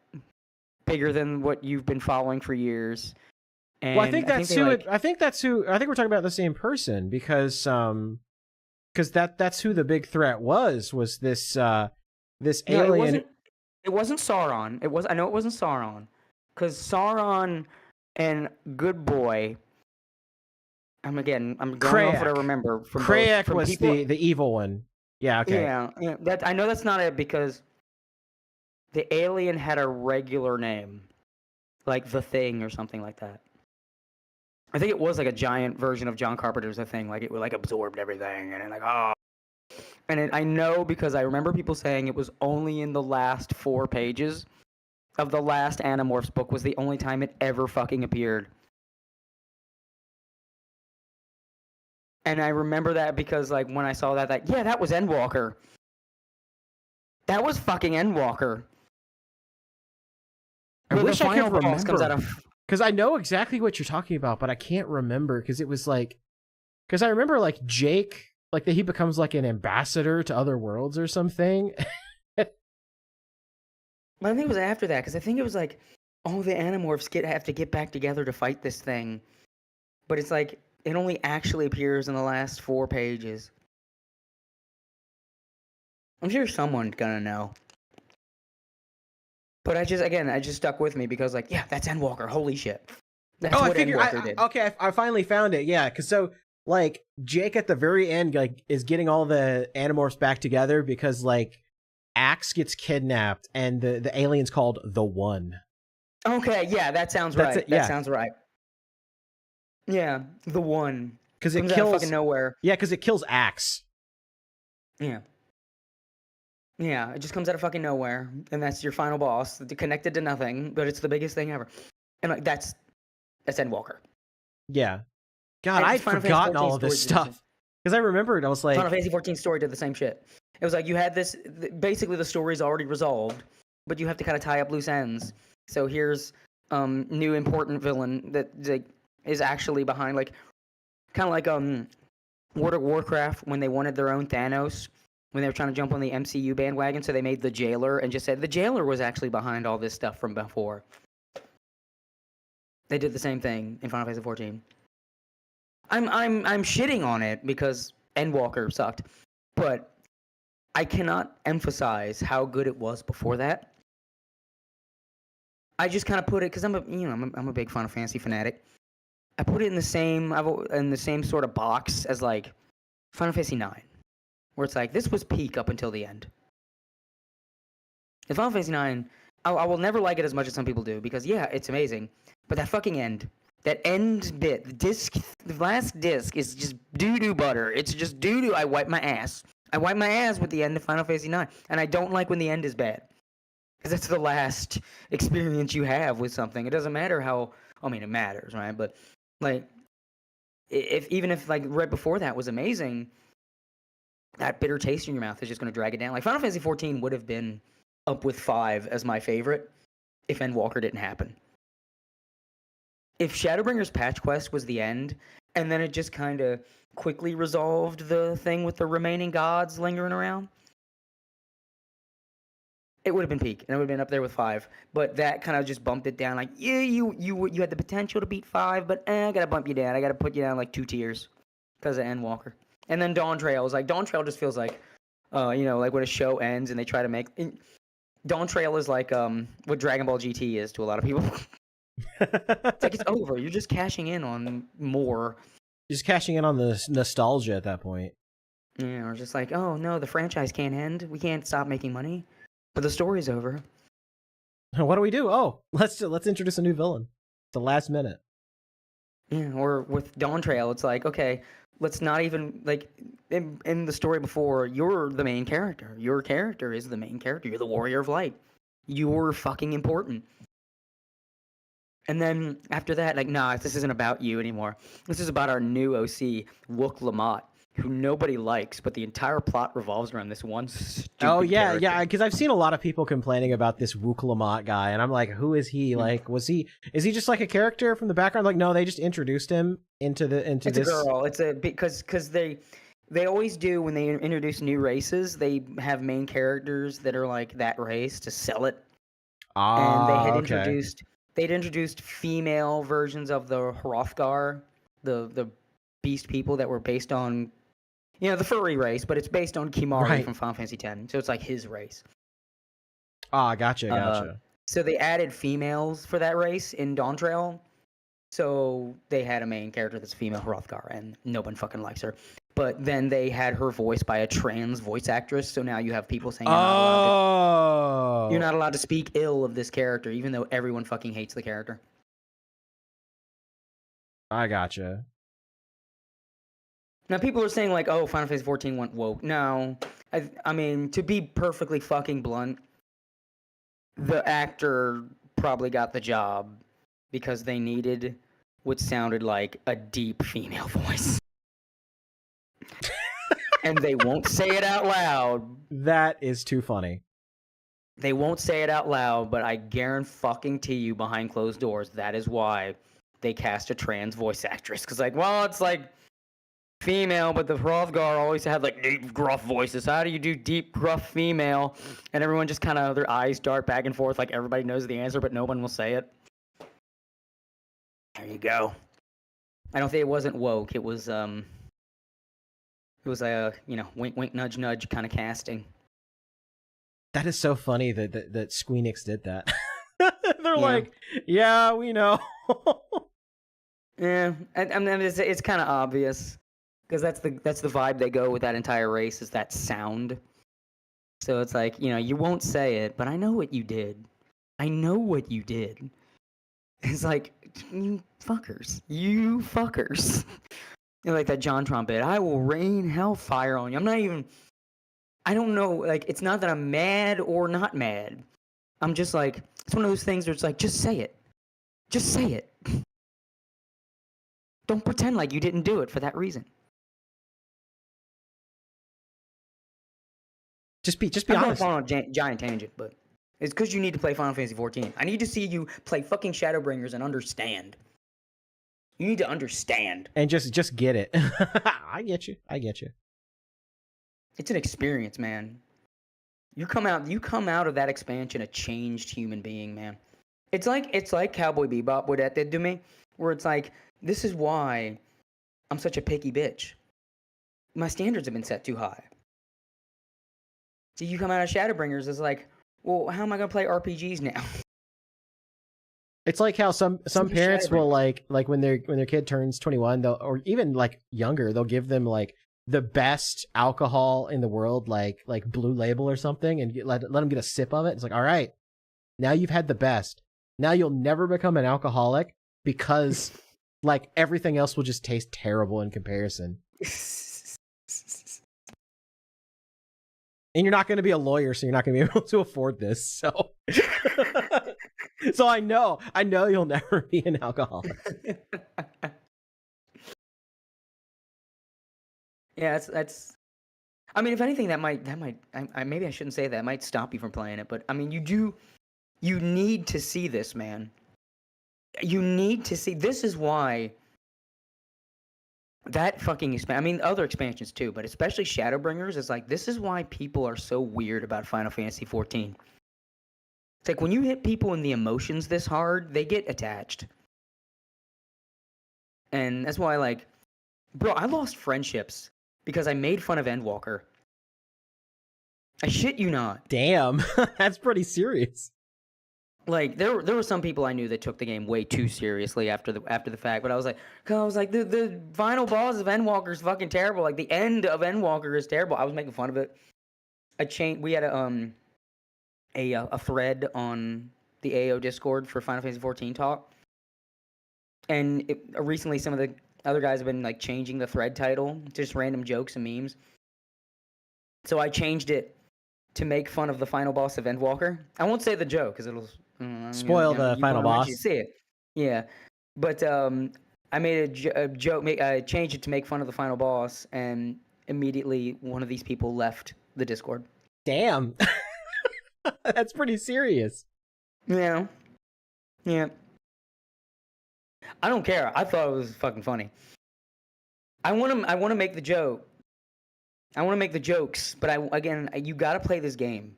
bigger than what you've been following for years. And well, I think that's who we're talking about the same person, because that's who the big threat was this alien. It wasn't Sauron. I know it wasn't Sauron, because Sauron and Good Boy. I'm going off what I remember from Krayak from was people, the evil one. Yeah, okay. Yeah. I know that's not it, because the alien had a regular name, like The Thing or something like that. I think it was like a giant version of John Carpenter's The Thing, like it like absorbed everything, and like I know because I remember people saying it was only in the last 4 pages of the last Animorphs book was the only time it ever fucking appeared. And I remember that because, like, when I saw that was Endwalker. That was fucking Endwalker. I wish I could remember. Because I know exactly what you're talking about, but I can't remember, because it was like, because I remember like Jake, like that he becomes like an ambassador to other worlds or something. But I think it was after that, because I think it was like, oh, the Animorphs have to get back together to fight this thing. But it's like, it only actually appears in the last 4 pages. I'm sure someone's gonna know. But I just stuck with me because, like, yeah, that's Endwalker. Holy shit. That's what Endwalker did. Okay, I finally found it. Yeah, because so, like, Jake at the very end, like, is getting all the Animorphs back together because, like, Axe gets kidnapped and the alien's called the One. Okay, yeah, that sounds right. That sounds right. Yeah, the One. Because it comes kills out of fucking nowhere. Yeah, because it kills Axe. Yeah. Yeah, it just comes out of fucking nowhere, and that's your final boss, connected to nothing, but it's the biggest thing ever. And like that's Endwalker. Yeah. God, I'd forgotten all of this stuff. Because I remembered, I was like... Final Fantasy 14 story did the same shit. It was like you had this... Basically, the story's already resolved, but you have to kind of tie up loose ends. So here's new important villain that is actually behind, like, kind of like World of Warcraft when they wanted their own Thanos, when they were trying to jump on the MCU bandwagon, so they made the Jailer and just said the Jailer was actually behind all this stuff from before. They did the same thing in Final Fantasy 14. I'm shitting on it because Endwalker sucked, but I cannot emphasize how good it was before that. I just kind of put it because I'm a big Final Fantasy fanatic. I put it in the same sort of box as like Final Fantasy 9, where it's like this was peak up until the end. In Final Fantasy 9, I will never like it as much as some people do because yeah, it's amazing, but that fucking end. That end bit, the last disc is just doo-doo butter. It's just doo-doo. I wipe my ass. I wipe my ass with the end of Final Fantasy 9. And I don't like when the end is bad. Because that's the last experience you have with something. It doesn't matter how... I mean, it matters, right? But, like, even if like, right before that was amazing, that bitter taste in your mouth is just going to drag it down. Like, Final Fantasy 14 would have been up with 5 as my favorite if Endwalker didn't happen. If Shadowbringers Patch Quest was the end, and then it just kind of quickly resolved the thing with the remaining gods lingering around, it would have been peak, and it would have been up there with 5. But that kind of just bumped it down. Like, yeah, you had the potential to beat 5, but I gotta bump you down. I gotta put you down like 2 tiers because of Endwalker. And then Dawn Trail is like, Dawn Trail just feels like, like when a show ends and they try to make... Dawn Trail is like what Dragon Ball GT is to a lot of people. It's like it's over. You're just cashing in on more. Just cashing in on the nostalgia at that point. Yeah, or just like, oh no, the franchise can't end. We can't stop making money, but the story's over. What do we do? Oh, let's introduce a new villain. The last minute. Yeah, or with Dawn Trail, it's like, okay, let's not even like in the story before. You're the main character. Your character is the main character. You're the Warrior of Light. You're fucking important. And then after that, like, nah, this isn't about you anymore. This is about our new OC, Wook Lamont, who nobody likes, but the entire plot revolves around this one stupid character. Yeah, because I've seen a lot of people complaining about this Wook Lamont guy, and I'm like, who is he? Like, is he just like a character from the background? Like, no, they just introduced him into this. It's a girl. It's because they always do when they introduce new races. They have main characters that are like that race to sell it. And they had introduced. They'd introduced female versions of the Hrothgar, the beast people that were based on, the furry race, but it's based on Kimahri from Final Fantasy X. So it's like his race. Gotcha. So they added females for that race in Dawn Trail. So they had a main character that's a female Hrothgar, and no one fucking likes her. But then they had her voiced by a trans voice actress, so now you have people saying you're not allowed to speak ill of this character, even though everyone fucking hates the character. I gotcha. Now people are saying like, oh, Final Fantasy 14 went woke. No, I mean, to be perfectly fucking blunt, the actor probably got the job because they needed what sounded like a deep female voice. And they won't say it out loud. That is too funny. They won't say it out loud, but I guarantee you behind closed doors, that is why they cast a trans voice actress. Because, like, well, it's like female, but the Hrothgar always had, like, deep, gruff voices. How do you do deep, gruff female? And everyone just kind of, their eyes dart back and forth like everybody knows the answer, but no one will say it. There you go. I don't think it wasn't woke. It was a, wink, wink, nudge, nudge kind of casting. That is so funny that Squeenix did that. They're like, yeah, we know. Yeah, I mean, it's kind of obvious because that's the vibe they go with that entire race is that sound. So it's like, you won't say it, but I know what you did. I know what you did. It's like, you fuckers. Like that JonTron bit. I will rain hellfire on you. I don't know, like, it's not that I'm mad or not mad. I'm just like, it's one of those things where it's like, just say it. Just say it. Don't pretend like you didn't do it for that reason. Just be I'm honest. going on a giant tangent, but It's because you need to play Final Fantasy 14. I need to see you play fucking Shadowbringers and understand. You need to understand. And just get it. I get you. It's an experience, man. You come out of that expansion a changed human being, man. It's like Cowboy Bebop, what that did to me, where it's like, this is why I'm such a picky bitch. My standards have been set too high. So you come out of Shadowbringers, it's like, well, how am I gonna play RPGs now? It's like how some parents will like when their kid turns 21, they'll, or even like younger, they'll give them like the best alcohol in the world, like Blue Label or something, and let them get a sip of it. It's like, all right, now you've had the best. Now you'll never become an alcoholic because like everything else will just taste terrible in comparison. And you're not going to be a lawyer, so you're not going to be able to afford this. So, so I know you'll never be an alcoholic. Yeah, that's. I mean, if anything, that might. Maybe I shouldn't say that. It might stop you from playing it, but I mean, you need to see this, man. You need to see. This is why. That fucking I mean, other expansions too, but especially Shadowbringers is like, this is why people are so weird about Final Fantasy 14. It's like when you hit people in the emotions this hard, they get attached. And that's why, like, bro, I lost friendships because I made fun of Endwalker. I shit you not. Damn, that's pretty serious. Like there were some people I knew that took the game way too seriously after the fact, but I was like the final boss of Endwalker is fucking terrible. Like the end of Endwalker is terrible. I was making fun of it. We had a thread on the AO Discord for Final Fantasy 14 talk, and recently some of the other guys have been like changing the thread title to just random jokes and memes. So I changed it to make fun of the final boss of Endwalker. I won't say the joke because it'll spoil the final boss. You see it, yeah. But I made a joke. I changed it to make fun of the final boss, and immediately one of these people left the Discord. Damn, that's pretty serious. Yeah. I don't care. I thought it was fucking funny. I want to make the joke. I want to make the jokes, but you got to play this game,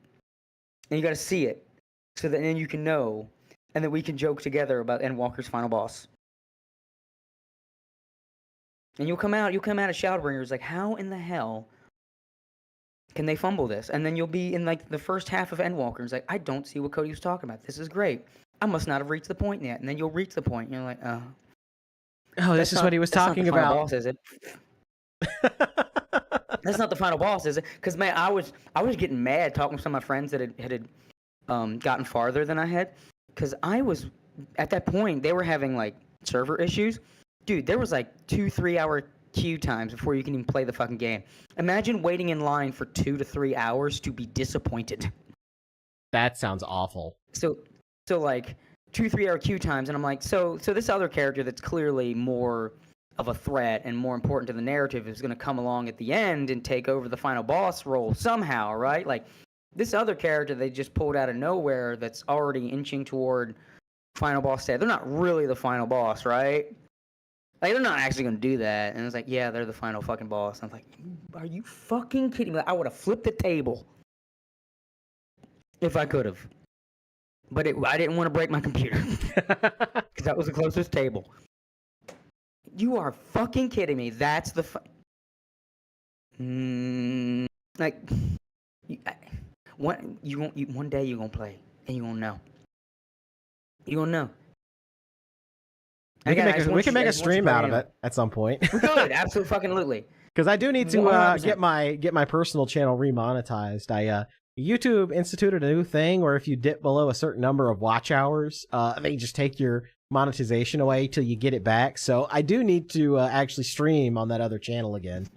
and you got to see it, so that then you can know, and then we can joke together about Endwalker's final boss. And you'll come out of Shadowbringers like, how in the hell can they fumble this? And then you'll be in like the first half of Endwalker, and it's like, I don't see what Cody was talking about. This is great. I must not have reached the point yet. And then you'll reach the point, and you're like, oh, this is what he was talking about. Final boss, is it? That's not the final boss, is it? Because man, I was getting mad talking to some of my friends that had gotten farther than I had, because I was at that point they were having like server issues. Dude, there was like 2-3 hour queue times before you can even play the fucking game. Imagine waiting in line for 2 to 3 hours to be disappointed. That sounds awful. So like 2-3 hour queue times, and I'm like, so this other character that's clearly more of a threat and more important to the narrative is going to come along at the end and take over the final boss role somehow, right? Like this other character they just pulled out of nowhere that's already inching toward final boss state. They're not really the final boss, right? Like they're not actually going to do that. And it's like, yeah, they're the final fucking boss. And I'm like, are you fucking kidding me? I would have flipped the table if I could have. But I didn't want to break my computer because that was the closest table. You are fucking kidding me. That's the one day you're gonna play and you're gonna know. You're gonna know. We can make a stream out of it at some point. We could, absolutely fucking absolutely. Because I do need to get my personal channel remonetized. YouTube instituted a new thing where if you dip below a certain number of watch hours, they just take your monetization away till you get it back. So I do need to actually stream on that other channel again.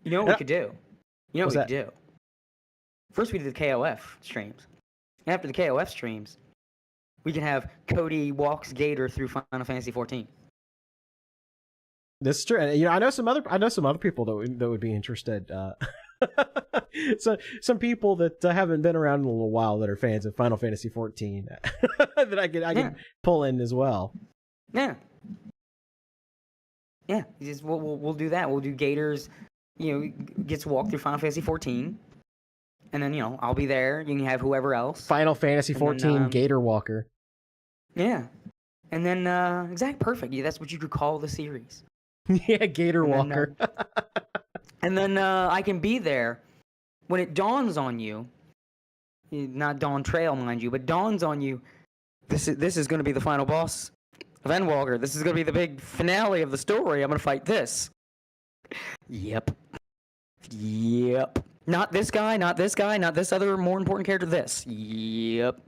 You know what we could do? First we do the KOF streams. And after the KOF streams, we can have Cody walks Gator through Final Fantasy 14. This is true. You know, I know some other people that would be interested. So some people that haven't been around in a little while that are fans of Final Fantasy 14 that I can pull in as well. Yeah. Yeah. We'll do that. We'll do Gators. Gets to walk through Final Fantasy 14, and then I'll be there. You can have whoever else. Final Fantasy 14 Gator Walker. Yeah. And then exact perfect. Yeah, that's what you could call the series. Yeah, Gator Walker. And then I can be there when it dawns on you. Not Dawn Trail, mind you, but dawns on you. This is going to be the final boss of Endwalker. This is going to be the big finale of the story. I'm going to fight this. Yep. Not this guy, not this guy, not this other more important character. This. Yep.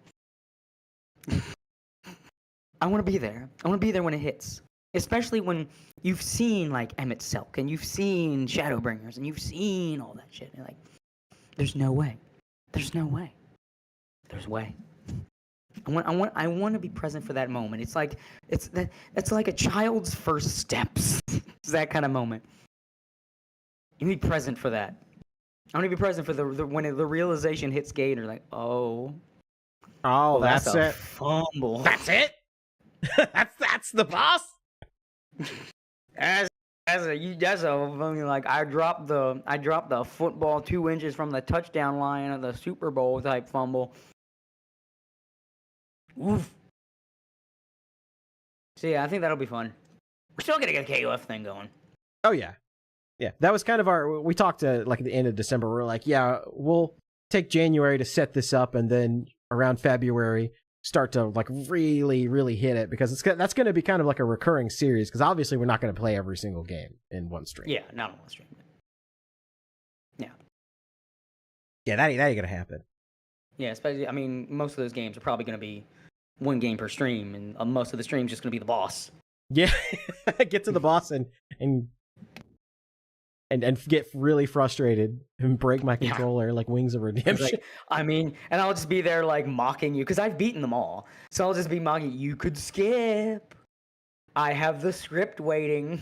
I want to be there. I want to be there when it hits. Especially when you've seen, like, Emmett Selk, and you've seen Shadowbringers, and you've seen all that shit. And you're like, there's no way. There's no way. There's way. I want to be present for that moment. It's like that's like a child's first steps. It's that kind of moment. You need present for that. I want to be present for when the realization hits Gator. Like, oh, that's a it. Fumble. That's it. that's the boss. That's like I dropped the football 2 inches from the touchdown line of the Super Bowl type fumble. Oof. So yeah, I think that'll be fun. We're still gonna get the KOF thing going. Oh yeah. Yeah, that was kind of we talked like at the end of December. We're like, yeah, we'll take January to set this up, and then around February start to like really, really hit it, because that's going to be kind of like a recurring series, because obviously we're not going to play every single game in one stream. Yeah, not on one stream. Yeah. Yeah, that ain't going to happen. Yeah, especially, I mean, most of those games are probably going to be one game per stream, and most of the stream's just going to be the boss. Yeah, get to the boss and get really frustrated and break my controller like Wings of Redemption. Like, I mean, and I'll just be there like mocking you, because I've beaten them all. So I'll just be mocking you. Could skip. I have the script waiting.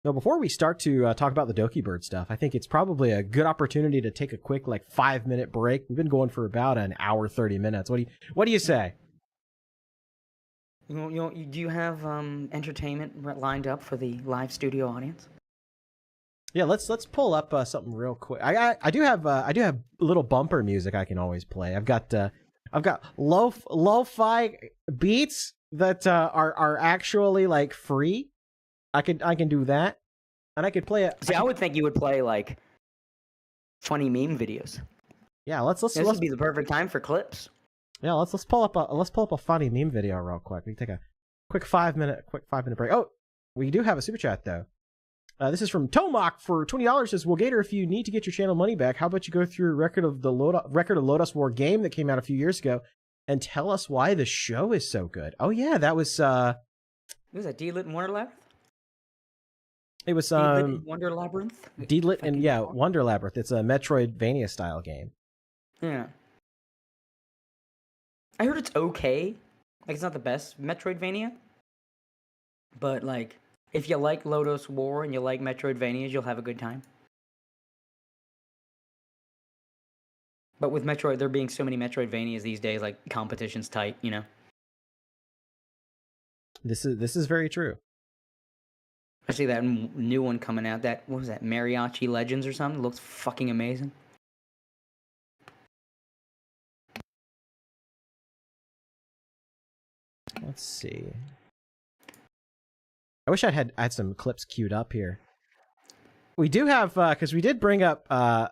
Now, before we start to talk about the Dokibird stuff, I think it's probably a good opportunity to take a quick 5-minute break. We've been going for about an hour 30 minutes. What do you say? Do you have entertainment lined up for the live studio audience? Yeah, let's pull up something real quick. I do have a little bumper music I can always play. I've got lo-fi beats that are actually like free. I can do that, and I could play it. See, I would think you would play like funny meme videos. Yeah, let's this would be the perfect time for clips. Yeah, let's pull up a funny meme video real quick. We can take a quick 5-minute break. Oh, we do have a super chat though. This is from Tomak for $20. Says, "Well, Gator, if you need to get your channel money back, how about you go through a record of Lotus War game that came out a few years ago, and tell us why the show is so good." Oh yeah, that was What was that, D-Lit and Wonder Labyrinth? It was D-Lit and Wonder Labyrinth. D-Lit and Wonder Labyrinth. It's a Metroidvania style game. Yeah. I heard it's okay. Like, it's not the best Metroidvania. But, like, if you like Lotus War and you like Metroidvanias, you'll have a good time. But with Metroid, there being so many Metroidvanias these days, like, competition's tight, you know? This is very true. I see that new one coming out. What was that? Mariachi Legends or something? It looks fucking amazing. Let's see. I wish I had some clips queued up here. We do have, because we did bring up Nyana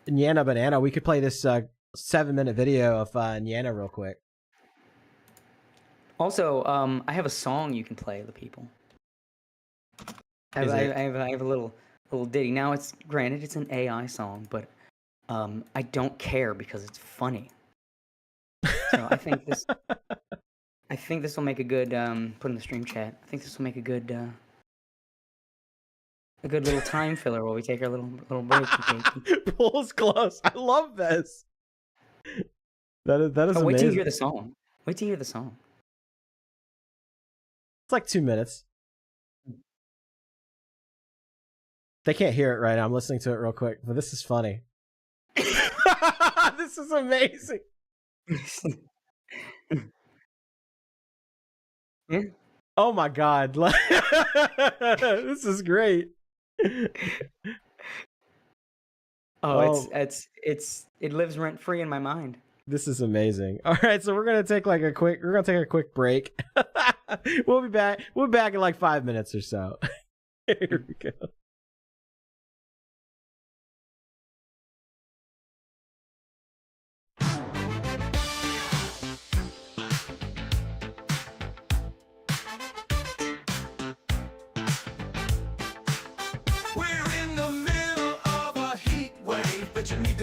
Banana. We could play this 7-minute video of Nyana real quick. Also, I have a song you can play the people. I have a little ditty. Now, it's an AI song, but I don't care because it's funny. So I think this will make a good put in the stream chat. I think this will make a good little time filler while we take our little break. Pulls close. I love this. That is amazing. Wait till you hear the song. Wait till you hear the song. It's like 2 minutes. They can't hear it right now. I'm listening to it real quick, but this is funny. This is amazing. Yeah. Oh my god. This is great. Oh, it lives rent free in my mind. This is amazing. All right, so we're gonna take a quick break. We'll be back. We'll be back in like 5 minutes or so. Here we go.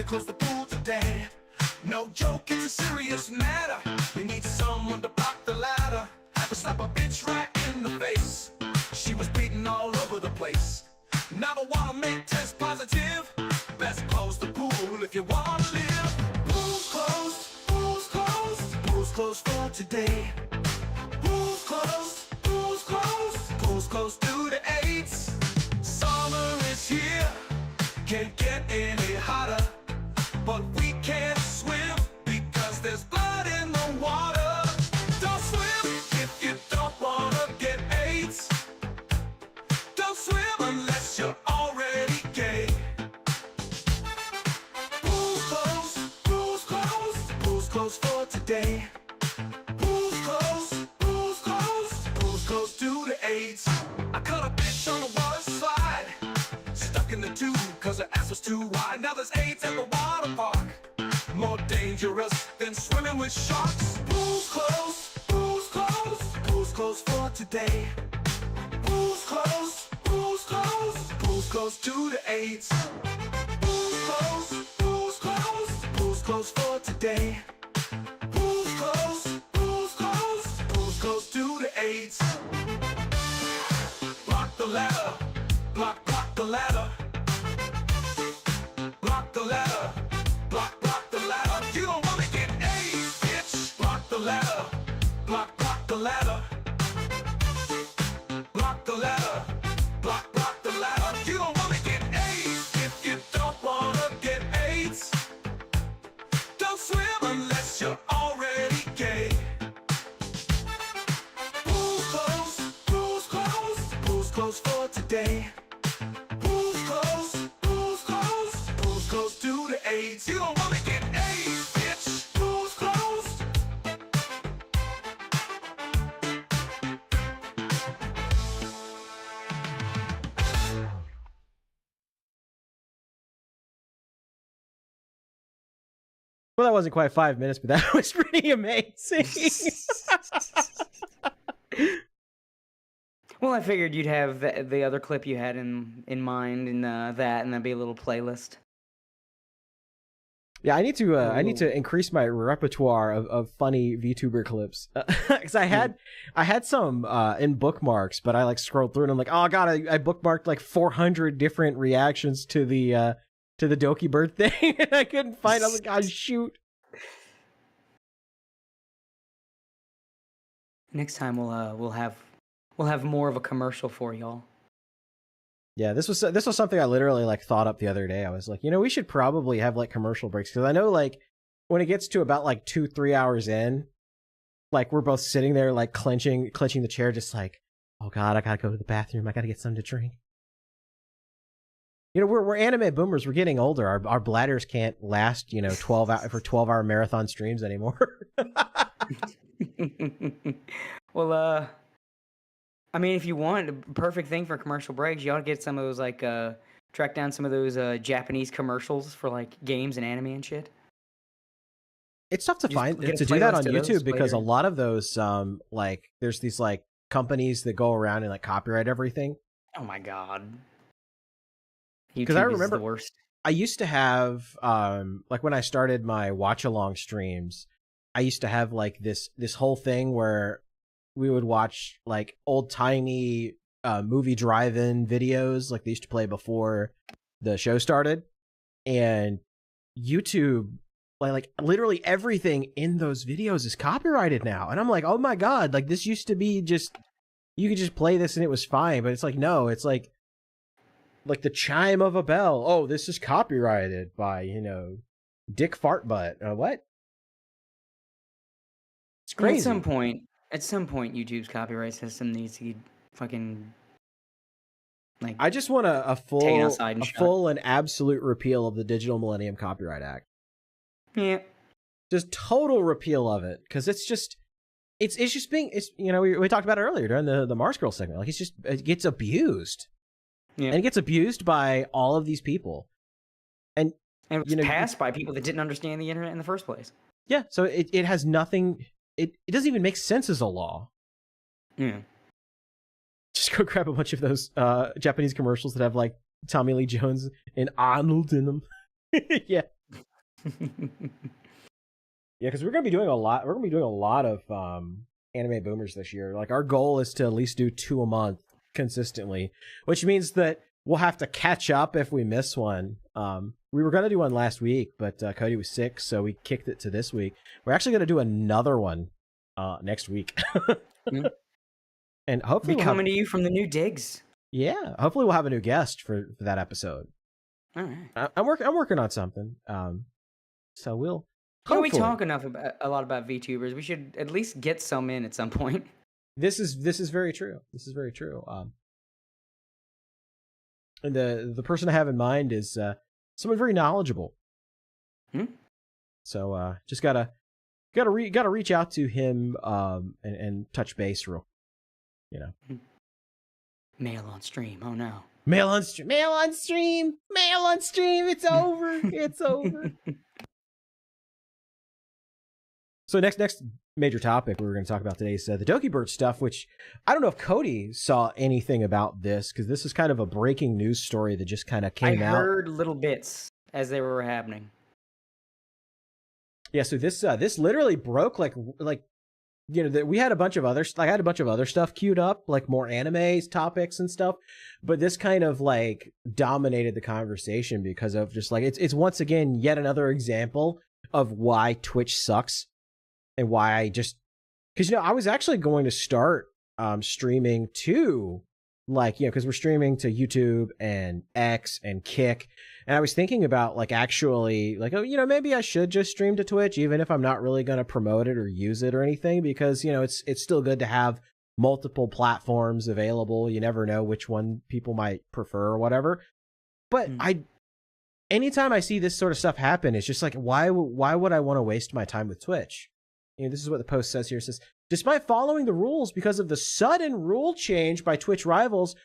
Close the pool today. No joke, it's a serious matter. You need someone to block the ladder. Have to slap a bitch right in the face. She was beating all over the place. Never wanna make test positive. Best close the pool if you wanna live. Pool's closed, pool's closed, pool's closed for today. Pool's closed, pool's closed, pool's closed due to AIDS. Summer is here, can't get any hotter. But we can't swim because there's blood in the water. Don't swim if you don't wanna get AIDS. Don't swim unless you're already gay. Pool's closed, pool's closed, pool's closed for today. Pool's closed, pool's closed, pool's closed due to AIDS. I caught a bitch on the water slide, stuck in the tube cause her ass was too wide. Now there's AIDS at the water park, more dangerous than swimming with sharks. Pool's closed, pool's closed, pool's closed for today. Pool's closed, pool's closed, pool's closed due to AIDS. Pool's closed, pool's closed, pool's closed for today. Pool's closed, pool's closed, pool's closed due to AIDS. Block the ladder, block the ladder. Block the ladder, block the ladder. You don't wanna get AIDS, bitch. Block the ladder, block the ladder. Block the ladder, block the ladder. You don't wanna get AIDS if you don't wanna get AIDS. Don't swim unless you're already gay. Pool's closed, pool's closed, pool's closed for today. Pool's closed, pool's closed, pool's closed due to AIDS. You don't wanna get AIDS, bitch. Pool's closed. Well, that wasn't quite 5 minutes, but that was pretty amazing. Well, I figured you'd have the other clip you had in mind, and that'd be a little playlist. Yeah, I need to increase my repertoire of funny VTuber clips, because I had some in bookmarks, but I like scrolled through and I'm like, oh god, I bookmarked like 400 different reactions to the Doki Bird thing, and I couldn't find. I was like, oh shoot. Next time we'll have more of a commercial for y'all. Yeah, this was something I literally like thought up the other day. I was like, we should probably have like commercial breaks, because I know like when it gets to about like 2-3 hours in, like we're both sitting there like clenching the chair, just like, oh god, I gotta go to the bathroom. I gotta get something to drink. We're anime boomers. We're getting older. Our bladders can't last 12-hour marathon streams anymore. Well, I mean, if you want a perfect thing for commercial breaks, you ought to get some of those like track down some of those Japanese commercials for like games and anime and shit. It's tough to find get a to do that playlist on of those YouTube, because a later. lot of those like there's these like companies that go around and like copyright everything. Oh my god. Because I YouTube is remember the worst. I used to have like when I started my watch along streams, I used to have like this whole thing where we would watch like old timey movie drive-in videos like they used to play before the show started, and YouTube like literally everything in those videos is copyrighted now, and I'm like, oh my god, like this used to be just you could just play this and it was fine, but it's like no, it's like like the chime of a bell. Oh, this is copyrighted by, you know, Dick Fartbutt. What? It's crazy. At some point, YouTube's copyright system needs to fucking like. I just want a taken outside and full and absolute repeal of the Digital Millennium Copyright Act. Yeah. Just total repeal of it, because it's just being, you know, we talked about it earlier during the ArmzGurl segment. Like, it gets abused. Yeah. And it gets abused by all of these people. And it was passed by people that didn't understand the internet in the first place. Yeah, so it has nothing. It doesn't even make sense as a law. Yeah. Just go grab a bunch of those Japanese commercials that have like Tommy Lee Jones and Arnold in them. Yeah. Yeah, because we're gonna be doing a lot. We're gonna be doing a lot of anime boomers this year. Like, our goal is to at least do 2 a month consistently, which means that we'll have to catch up if we miss one. We were gonna do one last week, but Cody was sick, so we kicked it to this week. We're actually gonna do another one next week. Yeah. And hopefully coming to you from the new digs. Yeah, hopefully we'll have a new guest for that episode. All right. I'm working on something. So we'll. We talk a lot about VTubers. We should at least get some in at some point. This is very true. This is very true. And the person I have in mind is someone very knowledgeable. So just gotta reach out to him and touch base real. You know. Mail on stream. Oh no. Mail on stream. Mail on stream. Mail on stream. It's over. It's over. So next major topic we were going to talk about today is the Dokibird stuff, which I don't know if Cody saw anything about this, because this is kind of a breaking news story that just kind of came out. I heard little bits as they were happening. Yeah, so this literally broke like you know, that we had a bunch of other stuff queued up, like more anime topics and stuff, but this kind of like dominated the conversation because of just like it's once again yet another example of why Twitch sucks. And why because, you know, I was actually going to start streaming to, like, you know, because we're streaming to YouTube and X and Kick. And I was thinking about, like, actually, like, oh, you know, maybe I should just stream to Twitch, even if I'm not really going to promote it or use it or anything, because, you know, it's still good to have multiple platforms available. You never know which one people might prefer or whatever. But anytime I see this sort of stuff happen, it's just like, why would I want to waste my time with Twitch? You know, this is what the post says here. It says, despite following the rules because of the sudden rule change by Twitch rivals,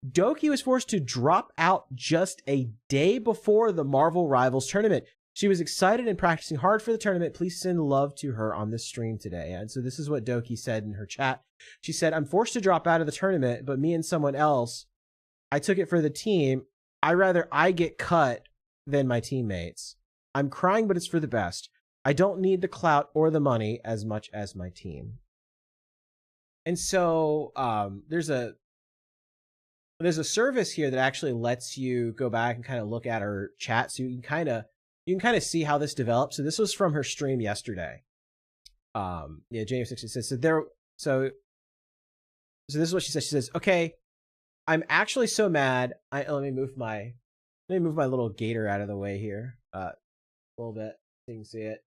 Doki was forced to drop out just a day before the Marvel Rivals tournament. She was excited and practicing hard for the tournament. Please send love to her on this stream today. And so this is what Doki said in her chat. She said, I'm forced to drop out of the tournament, but me and someone else, I took it for the team. I get cut than my teammates. I'm crying, but it's for the best. I don't need the clout or the money as much as my team. And so there's a service here that actually lets you go back and kind of look at her chat, so you can kind of see how this developed. So this was from her stream yesterday. Yeah, January 6th. It says so this is what she says. She says, "Okay, I'm actually so mad. Let me move my little gator out of the way here a little bit so you can see it.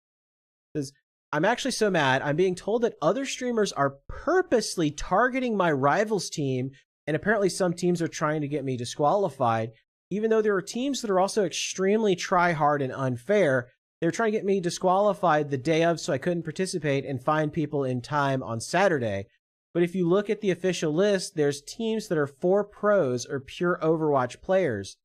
Says, I'm actually so mad. I'm being told that other streamers are purposely targeting my rivals team, and apparently some teams are trying to get me disqualified, even though there are teams that are also extremely try-hard and unfair. They're trying to get me disqualified the day of so I couldn't participate and find people in time on Saturday. But if you look at the official list, there's teams that are 4 pros or pure Overwatch players.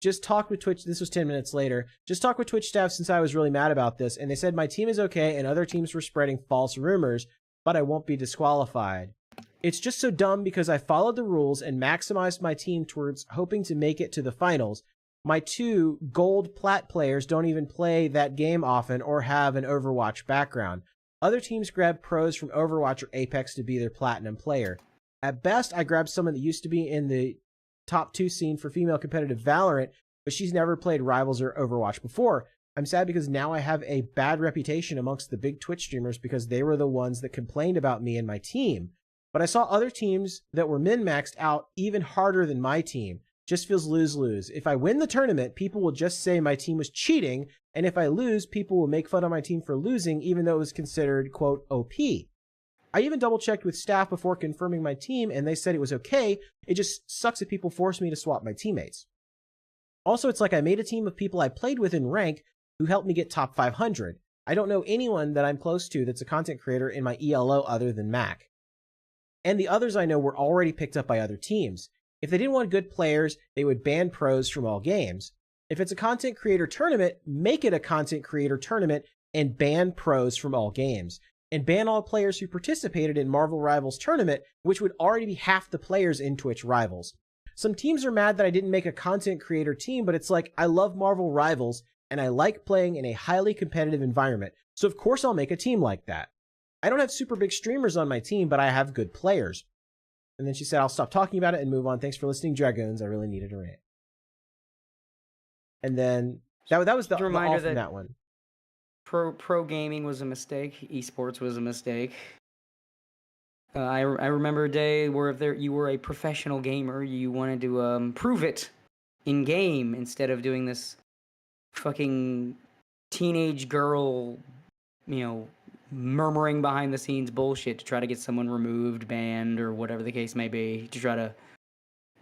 Just talked with Twitch. This was 10 minutes later. Just talked with Twitch staff since I was really mad about this. And they said my team is okay and other teams were spreading false rumors, but I won't be disqualified. It's just so dumb because I followed the rules and maximized my team towards hoping to make it to the finals. My 2 gold plat players don't even play that game often or have an Overwatch background. Other teams grab pros from Overwatch or Apex to be their platinum player. At best, I grabbed someone that used to be in the top 2 scene for female competitive Valorant, but she's never played Rivals or Overwatch before. I'm sad because now I have a bad reputation amongst the big Twitch streamers because they were the ones that complained about me and my team. But I saw other teams that were min-maxed out even harder than my team. Just feels lose-lose. If I win the tournament, people will just say my team was cheating, and if I lose, people will make fun of my team for losing, even though it was considered, quote, OP. I even double-checked with staff before confirming my team, and they said it was okay. It just sucks if people force me to swap my teammates. Also, it's like I made a team of people I played with in rank who helped me get top 500. I don't know anyone that I'm close to that's a content creator in my ELO other than Mac. And the others I know were already picked up by other teams. If they didn't want good players, they would ban pros from all games. If it's a content creator tournament, make it a content creator tournament and ban pros from all games. And ban all players who participated in Marvel Rivals tournament, which would already be half the players in Twitch Rivals. Some teams are mad that I didn't make a content creator team, but it's like, I love Marvel Rivals, and I like playing in a highly competitive environment. So of course I'll make a team like that. I don't have super big streamers on my team, but I have good players. And then she said, I'll stop talking about it and move on. Thanks for listening, Dragoons. I really needed a rant. And then that was the reminder from that one. Pro gaming was a mistake. Esports was a mistake. I remember a day where if you were a professional gamer, you wanted to prove it in game instead of doing this fucking teenage girl, murmuring behind the scenes bullshit to try to get someone removed, banned, or whatever the case may be, to try to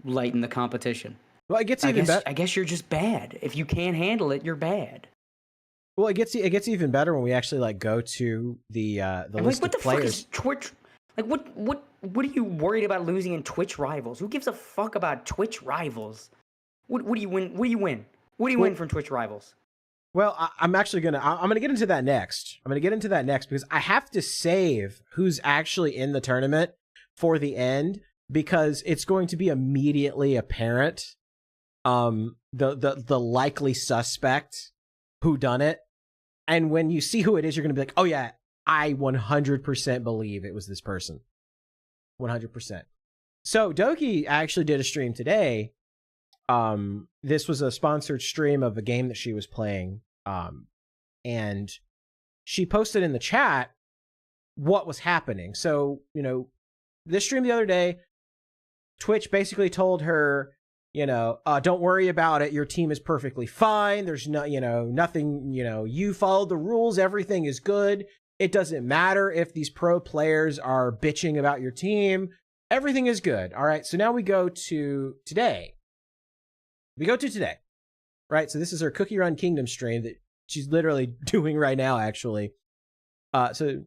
lighten the competition. Well, it gets even better. I guess you're just bad. If you can't handle it, you're bad. Well, it gets even better when we actually go to the list of players. Fuck is Twitch? What are you worried about losing in Twitch Rivals? Who gives a fuck about Twitch Rivals? What do you win? What do you win? What do you win from Twitch Rivals? Well, I'm gonna get into that next. Because I have to save who's actually in the tournament for the end, because it's going to be immediately apparent the likely suspect who done it. And when you see who it is, you're gonna be like, oh yeah, I 100% believe it was this person. 100%. So Doki actually did a stream today. This was a sponsored stream of a game that she was playing. And she posted in the chat what was happening. So, this stream the other day, Twitch basically told her, don't worry about it. Your team is perfectly fine. There's no, nothing, you followed the rules. Everything is good. It doesn't matter if these pro players are bitching about your team. Everything is good. All right. So now we go to today. Right? So this is her Cookie Run Kingdom stream that she's literally doing right now, actually. So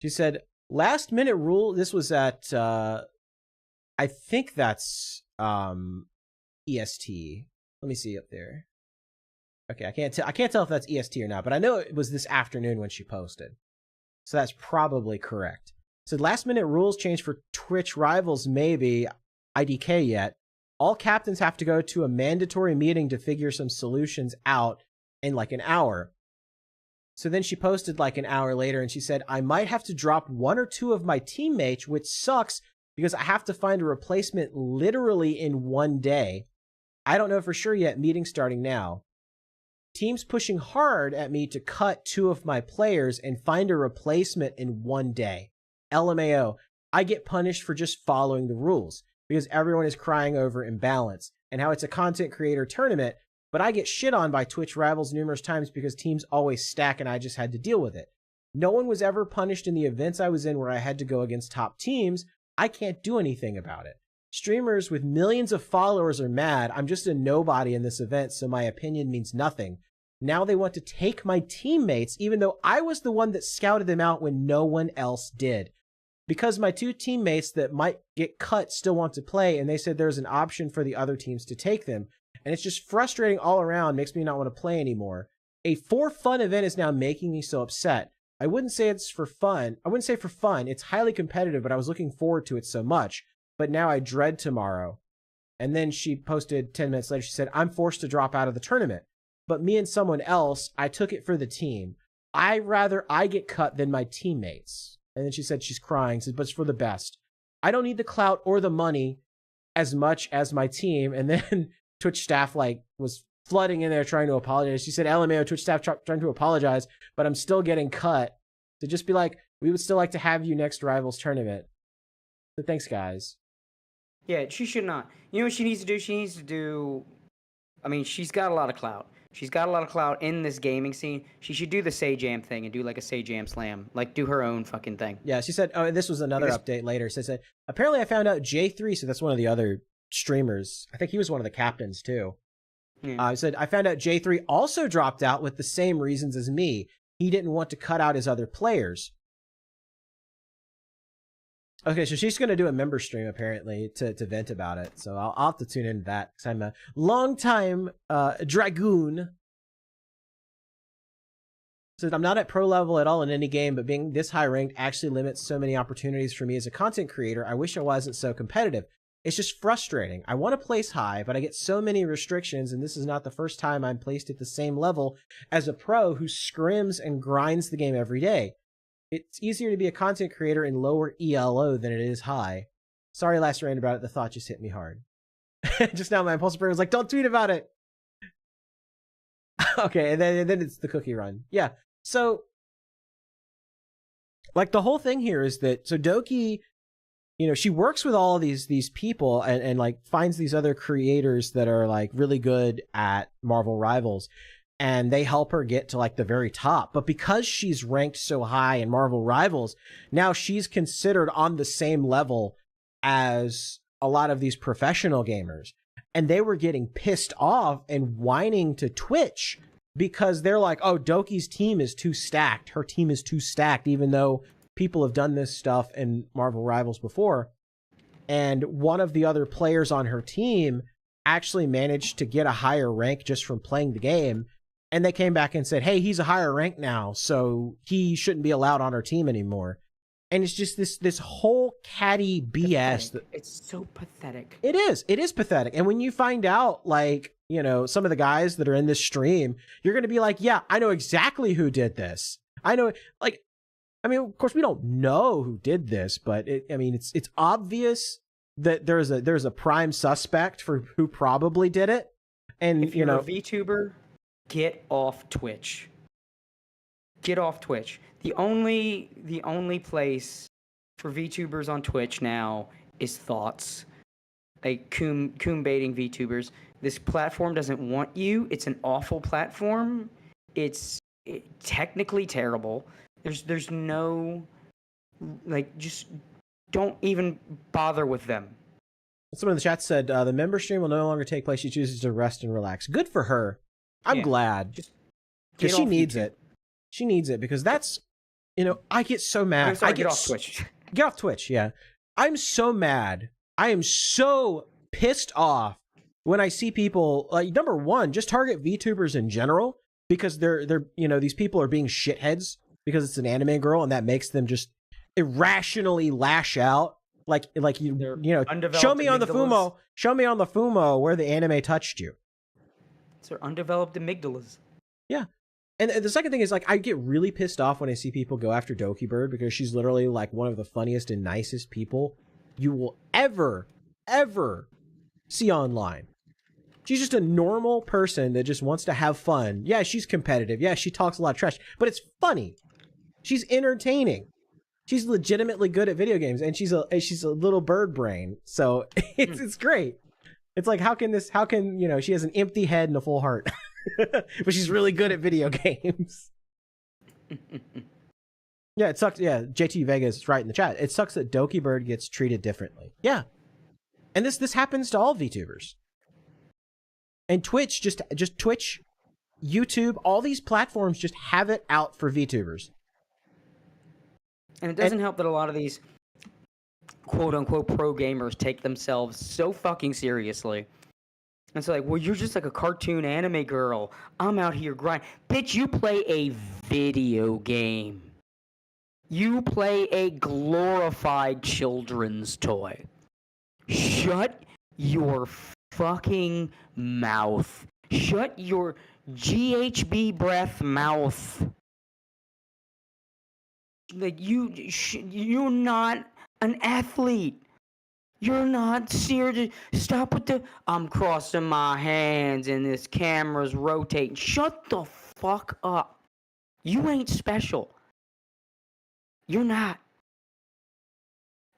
she said, last minute rule. This was at, I think that's EST. Let me see up there. Okay, I can't tell if that's EST or not, but I know it was this afternoon when she posted. So that's probably correct. So last minute rules change for Twitch Rivals, maybe IDK yet. All captains have to go to a mandatory meeting to figure some solutions out in an hour. So then she posted an hour later and she said, I might have to drop 1 or 2 of my teammates, which sucks because I have to find a replacement literally in 1 day. I don't know for sure yet, meeting starting now. Teams pushing hard at me to cut 2 of my players and find a replacement in 1 day. LMAO, I get punished for just following the rules because everyone is crying over imbalance and how it's a content creator tournament, but I get shit on by Twitch Rivals numerous times because teams always stack and I just had to deal with it. No one was ever punished in the events I was in where I had to go against top teams. I can't do anything about it. Streamers with millions of followers are mad. I'm just a nobody in this event, so my opinion means nothing. Now they want to take my teammates, even though I was the one that scouted them out when no one else did. Because my 2 teammates that might get cut still want to play, and they said there's an option for the other teams to take them. And it's just frustrating all around, makes me not want to play anymore. A for fun event is now making me so upset. I wouldn't say it's for fun. I wouldn't say for fun. It's highly competitive, but I was looking forward to it so much. But now I dread tomorrow. And then she posted 10 minutes later, she said, I'm forced to drop out of the tournament. But me and someone else, I took it for the team. I rather I get cut than my teammates. And then she said she's crying, said, but it's for the best. I don't need the clout or the money as much as my team. And then Twitch staff was flooding in there trying to apologize. She said, LMAO, Twitch staff trying to apologize, but I'm still getting cut. To just be like, we would still like to have you next Rivals tournament. So thanks, guys. Yeah, she should not. You know what she needs to do? She needs to do. I mean, she's got a lot of clout. She's got a lot of clout in this gaming scene. She should do the Say Jam thing and do like a Say Jam slam. Like, do her own fucking thing. Yeah, she said, oh, this was another update later. She said, apparently I found out J3, so that's one of the other streamers. I think he was one of the captains, too. Yeah. He said, I found out J3 also dropped out with the same reasons as me. He didn't want to cut out his other players. Okay, so she's going to do a member stream, apparently, to vent about it. So I'll have to tune into that, because I'm a long-time Dragoon. So I'm not at pro level at all in any game, but being this high ranked actually limits so many opportunities for me as a content creator. I wish I wasn't so competitive. It's just frustrating. I want to place high, but I get so many restrictions, and this is not the first time I'm placed at the same level as a pro who scrims and grinds the game every day. It's easier to be a content creator in lower ELO than it is high. Sorry last rant about it, the thought just hit me hard. Just now my impulsive brain was like, don't tweet about it! Okay, and then it's the cookie run. Yeah, so, like, the whole thing here is that, so Doki, you know, she works with all these people and like finds these other creators that are like really good at Marvel Rivals, and they help her get to like the very top. But because she's ranked so high in Marvel Rivals, now she's considered on the same level as a lot of these professional gamers. And they were getting pissed off and whining to Twitch because they're like, oh, Doki's team is too stacked. Her team is too stacked, even though people have done this stuff in Marvel Rivals before. And one of the other players on her team actually managed to get a higher rank just from playing the game. And they came back and said, hey, he's a higher rank now, so he shouldn't be allowed on our team anymore. And it's just this whole catty BS. It's so pathetic. It is. It is pathetic. And when you find out, like, you know, some of the guys that are in this stream, you're going to be like, yeah, I know exactly who did this. I know, like, I mean, of course, we don't know who did this, but it's obvious that there's a prime suspect for who probably did it. And if you're a VTuber, get off Twitch. Get off Twitch. The only place for VTubers on Twitch now is Thoughts. Like coon baiting VTubers. This platform doesn't want you. It's an awful platform. It's technically terrible. There's no, like, just don't even bother with them. Someone in the chat said the member stream will no longer take place. She chooses to rest and relax. Good for her. I'm glad. Because she needs it. She needs it because that's, you know, I get so mad. Get off Twitch. Get off Twitch, yeah. I'm so mad. I am so pissed off when I see people, like, number one, just target VTubers in general because they're you know, these people are being shitheads because it's an anime girl and that makes them just irrationally lash out. Like you know, show me on the Fumo where the anime touched you. It's their undeveloped amygdalas. Yeah. And the second thing is, like, I get really pissed off when I see people go after Doki Bird because she's literally like one of the funniest and nicest people you will ever see online. She's just a normal person that just wants to have fun. Yeah, she's competitive. Yeah, she talks a lot of trash, but it's funny. She's entertaining. She's legitimately good at video games, and she's a little bird brain. So it's great. It's like, how can you know, she has an empty head and a full heart, but she's really good at video games. Yeah, it sucks. Yeah, JT Vegas is right in the chat. It sucks that Doki Bird gets treated differently. Yeah, and this happens to all VTubers. And Twitch, just Twitch, YouTube, all these platforms just have it out for VTubers. And it doesn't help that a lot of these quote-unquote pro gamers take themselves so fucking seriously. And so, like, well, you're just like a cartoon anime girl. I'm out here grinding. Bitch, you play a video game. You play a glorified children's toy. Shut your fucking mouth. Shut your GHB breath mouth. Like, you're not an athlete. You're not serious. Stop with the, I'm crossing my hands and this camera's rotating. Shut the fuck up. You ain't special. You're not.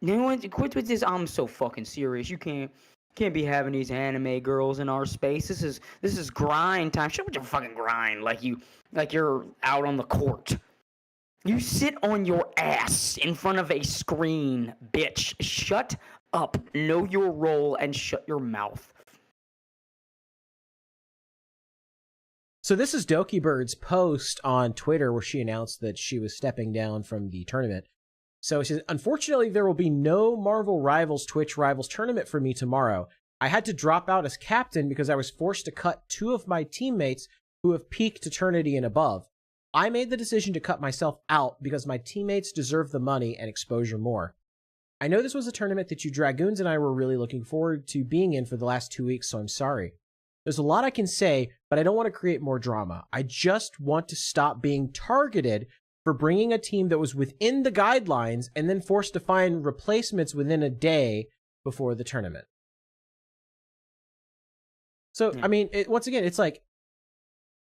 You know what? Quit with this. I'm so fucking serious. You can't be having these anime girls in our space. This is grind time. Shut up with your fucking grind. Like you're out on the court. You sit on your ass in front of a screen, bitch. Shut up. Know your role and shut your mouth. So this is Dokibird's post on Twitter where she announced that she was stepping down from the tournament. So she says, unfortunately, there will be no Marvel Rivals Twitch Rivals tournament for me tomorrow. I had to drop out as captain because I was forced to cut 2 of my teammates who have peaked eternity and above. I made the decision to cut myself out because my teammates deserve the money and exposure more. I know this was a tournament that you Dragoons and I were really looking forward to being in for the last 2 weeks, so I'm sorry. There's a lot I can say, but I don't want to create more drama. I just want to stop being targeted for bringing a team that was within the guidelines and then forced to find replacements within a day before the tournament. So, I mean, once again, it's like,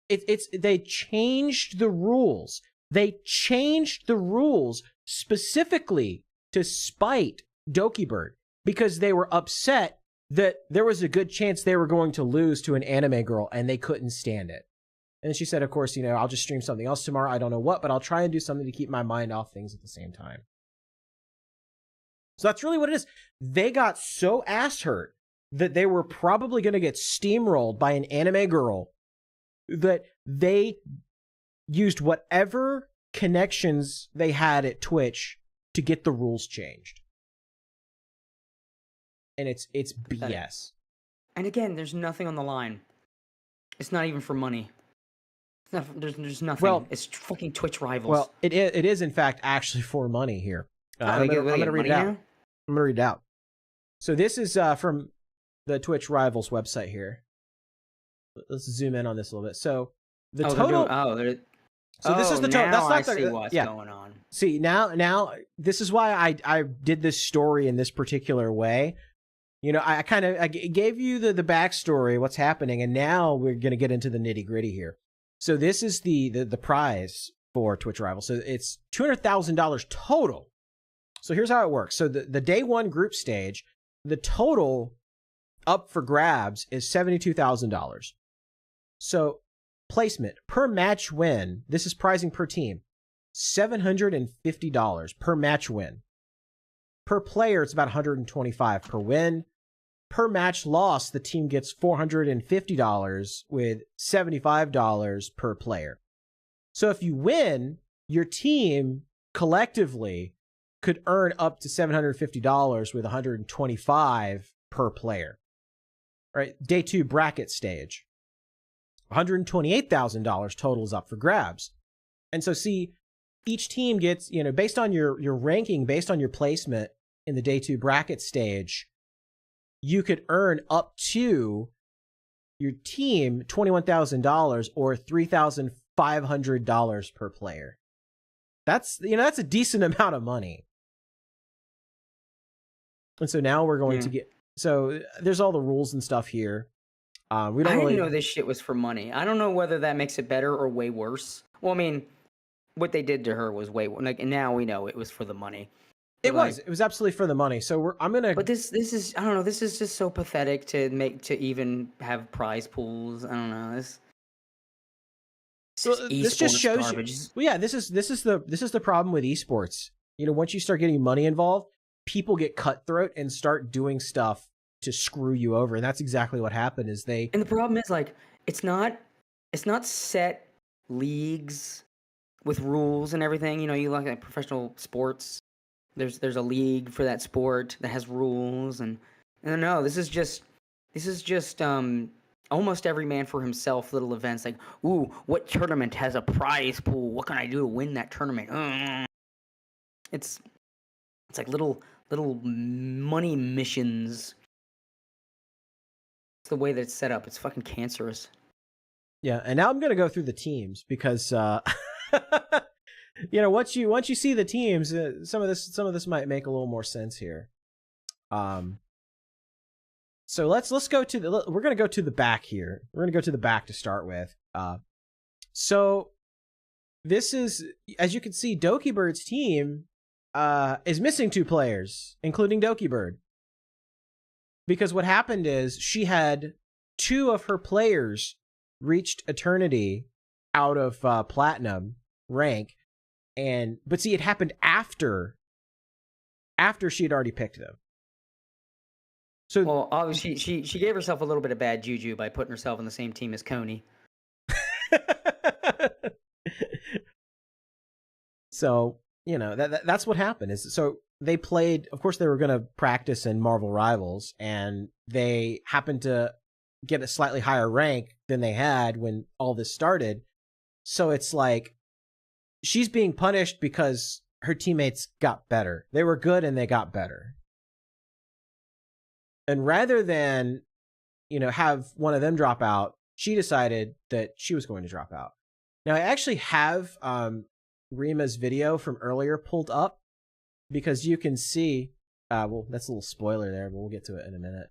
they changed the rules. They changed the rules specifically to spite Dokibird because they were upset that there was a good chance they were going to lose to an anime girl and they couldn't stand it. And then she said, of course, I'll just stream something else tomorrow. I don't know what, but I'll try and do something to keep my mind off things at the same time. So that's really what it is. They got so ass hurt that they were probably going to get steamrolled by an anime girl that they used whatever connections they had at Twitch to get the rules changed. And it's BS. And again, there's nothing on the line. It's not even for money. There's nothing. Well, it's fucking Twitch Rivals. Well, it is in fact actually for money here. I'm going to read it out. I'm going to read it out. So this is from the Twitch Rivals website here. Let's zoom in on this a little bit. So the total. This is the total. That's not I see what's going on. See now this is why I did this story in this particular way. I gave you the backstory, what's happening, and now we're gonna get into the nitty gritty here. So this is the prize for Twitch Rivals. So it's $200,000 total. So here's how it works. So the day 1 group stage, the total up for grabs is $72,000. So placement per match win, this is pricing per team, $750 per match win. Per player, it's about $125 per win. Per match loss, the team gets $450 with $75 per player. So if you win, your team collectively could earn up to $750 with $125 per player. All right, day 2 bracket stage. $128,000 total is up for grabs. And so see, each team gets, based on your ranking, based on your placement in the day 2 bracket stage, you could earn up to your team $21,000 or $3,500 per player. That's a decent amount of money. And so now we're going to get, so there's all the rules and stuff here. I didn't know this shit was for money. I don't know whether that makes it better or way worse. Well, I mean, what they did to her was way worse. Like, now we know it was for the money. It was absolutely for the money. So But this is, I don't know. This is just so pathetic to even have prize pools. I don't know. This just shows garbage. Well, yeah, this is the problem with esports. Once you start getting money involved, people get cutthroat and start doing stuff to screw you over, and that's exactly what happened. And the problem is, like, it's not set leagues with rules and everything. You look at professional sports. There's a league for that sport that has rules, and no, this is just almost every man for himself little events. Like, ooh, what tournament has a prize pool? What can I do to win that tournament? It's like little money missions. It's the way that it's set up. It's fucking cancerous. Yeah, and now I'm gonna go through the teams because once you see the teams, some of this might make a little more sense here. So let's go to we're gonna go to the back here. We're gonna go to the back to start with. So this is, as you can see, Dokibird's team is missing 2 players, including Dokibird. Because what happened is she had 2 of her players reached eternity out of platinum rank, but see, it happened after she had already picked them. So, well, obviously, she gave herself a little bit of bad juju by putting herself on the same team as Coney. So, you know, that's what happened. So they played, of course, they were going to practice in Marvel Rivals, and they happened to get a slightly higher rank than they had when all this started. So it's like she's being punished because her teammates got better. They were good and they got better. And rather than, you know, have one of them drop out, she decided that she was going to drop out. Now, I actually have Rima's video from earlier pulled up because you can see, well, that's a little spoiler there, but we'll get to it in a minute.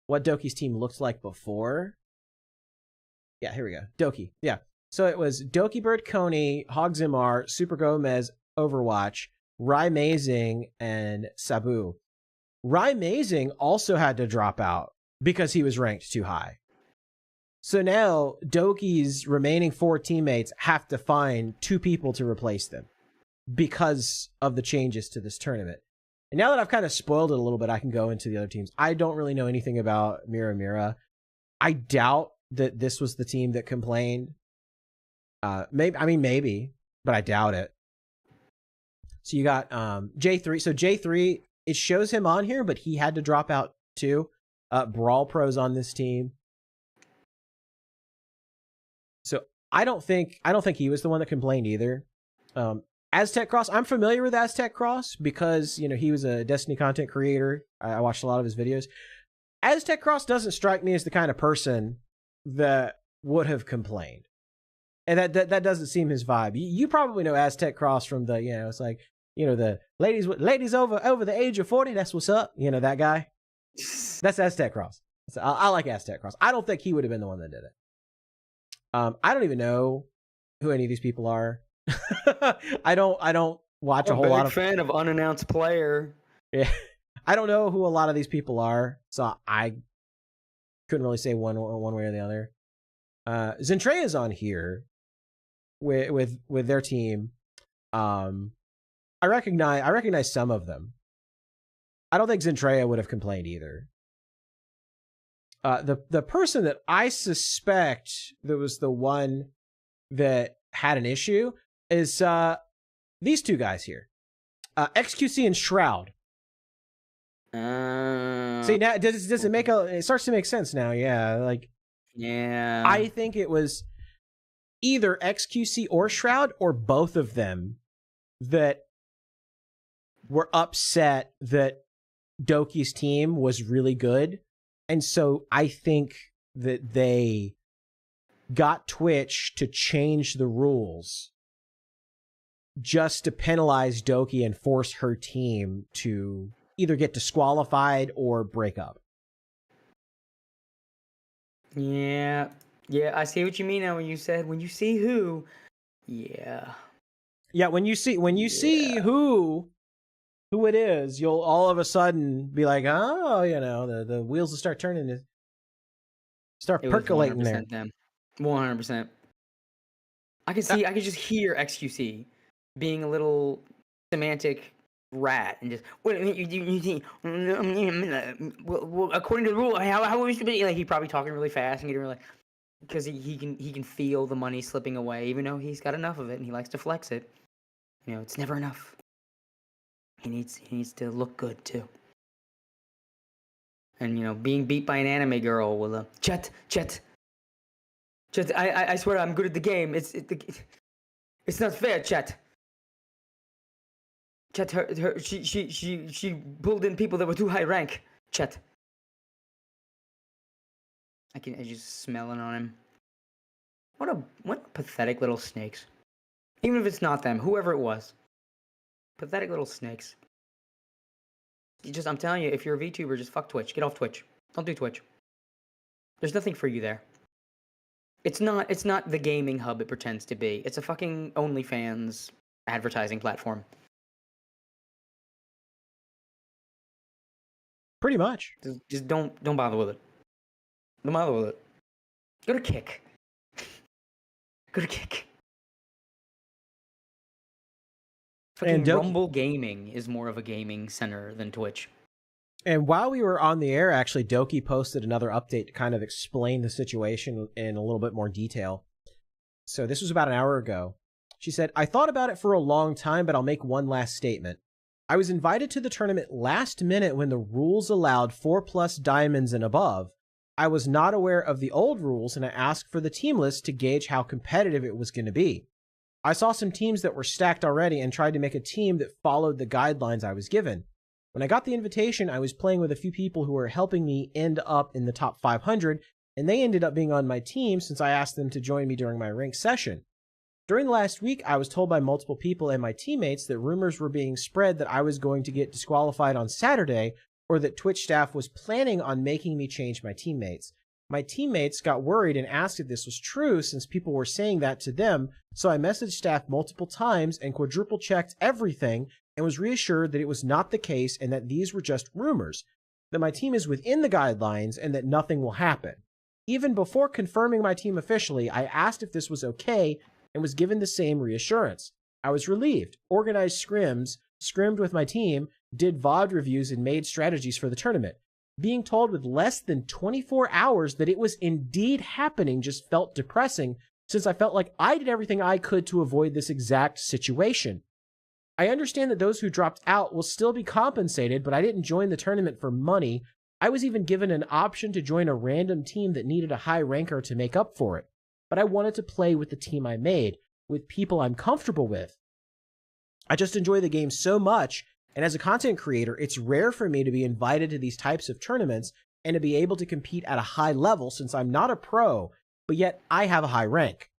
What Doki's team looked like before. Yeah, here we go. Doki. Yeah. So it was Dokibird, Coney, Hogzimar, Super Gomez, Overwatch, Rymazing, and Sabu. Rymazing also had to drop out because he was ranked too high. So now Doki's remaining 4 teammates have to find 2 people to replace them because of the changes to this tournament. And now that I've kind of spoiled it a little bit, I can go into the other teams. I don't really know anything about Mira. I doubt that this was the team that complained. Maybe, but I doubt it. So you got J3. So J3, it shows him on here, but he had to drop out too. Brawl Pro's on this team. So I don't think he was the one that complained either. Aztec Cross, I'm familiar with Aztec Cross because, you know, he was a Destiny content creator. I watched a lot of his videos. Aztec Cross doesn't strike me as the kind of person that would have complained. And that doesn't seem his vibe. You probably know Aztec Cross from the, you know, it's like, you know, the ladies over the age of 40, that's what's up. You know, that guy. That's Aztec Cross. So I like Aztec Cross. I don't think he would have been the one that did it. I don't even know who any of these people are. I don't watch a whole lot of fan of unannounced player. Yeah. I don't know who a lot of these people are, so I couldn't really say one way or the other. Zentrea's on here with their team. I recognize some of them. I don't think Zentrea would have complained either. The person that I suspect that was the one that had an issue is these 2 guys here, XQC and Shroud. See, now does it make it starts to make sense now? Yeah, like, yeah. I think it was either XQC or Shroud or both of them that were upset that Doki's team was really good. And so I think that they got Twitch to change the rules just to penalize Doki and force her team to either get disqualified or break up. Yeah, I see what you mean now when you see who. Yeah, when you see who it is, you'll all of a sudden be like, oh, you know, the wheels will start turning, start percolating there. 100%. I can just hear XQC being a little semantic rat and just well, according to the rule, how we should be, like, he's probably talking really fast and getting really, because he can feel the money slipping away, even though he's got enough of it and he likes to flex it. You know, it's never enough. He needs to look good too. And, you know, being beat by an anime girl with a Chet, I swear I'm good at the game. It's not fair, Chet. Chet, she pulled in people that were too high rank. Chet. I just smell it on him. What pathetic little snakes. Even if it's not them, whoever it was. Pathetic little snakes. I'm telling you, if you're a VTuber, just fuck Twitch. Get off Twitch. Don't do Twitch. There's nothing for you there. It's not the gaming hub it pretends to be. It's a fucking OnlyFans advertising platform. Pretty much. Just don't bother with it. Don't bother with it. Go to Kick. Go to Kick. Fucking Rumble Gaming is more of a gaming center than Twitch. And while we were on the air, actually, Doki posted another update to kind of explain the situation in a little bit more detail. So this was about an hour ago. She said, I thought about it for a long time, but I'll make one last statement. I was invited to the tournament last minute when the rules allowed 4+ diamonds and above. I was not aware of the old rules, and I asked for the team list to gauge how competitive it was going to be. I saw some teams that were stacked already and tried to make a team that followed the guidelines I was given. When I got the invitation, I was playing with a few people who were helping me end up in the top 500, and they ended up being on my team since I asked them to join me during my ranked session. During the last week, I was told by multiple people and my teammates that rumors were being spread that I was going to get disqualified on Saturday, or that Twitch staff was planning on making me change my teammates. My teammates got worried and asked if this was true since people were saying that to them, so I messaged staff multiple times and quadruple checked everything and was reassured that it was not the case and that these were just rumors, that my team is within the guidelines and that nothing will happen. Even before confirming my team officially, I asked if this was okay and was given the same reassurance. I was relieved, organized scrimmed with my team, did VOD reviews and made strategies for the tournament. Being told with less than 24 hours that it was indeed happening just felt depressing, since I felt like I did everything I could to avoid this exact situation. I understand that those who dropped out will still be compensated, but I didn't join the tournament for money. I was even given an option to join a random team that needed a high ranker to make up for it. But I wanted to play with the team I made, with people I'm comfortable with. I just enjoy the game so much, and as a content creator, it's rare for me to be invited to these types of tournaments and to be able to compete at a high level since I'm not a pro, but yet I have a high rank.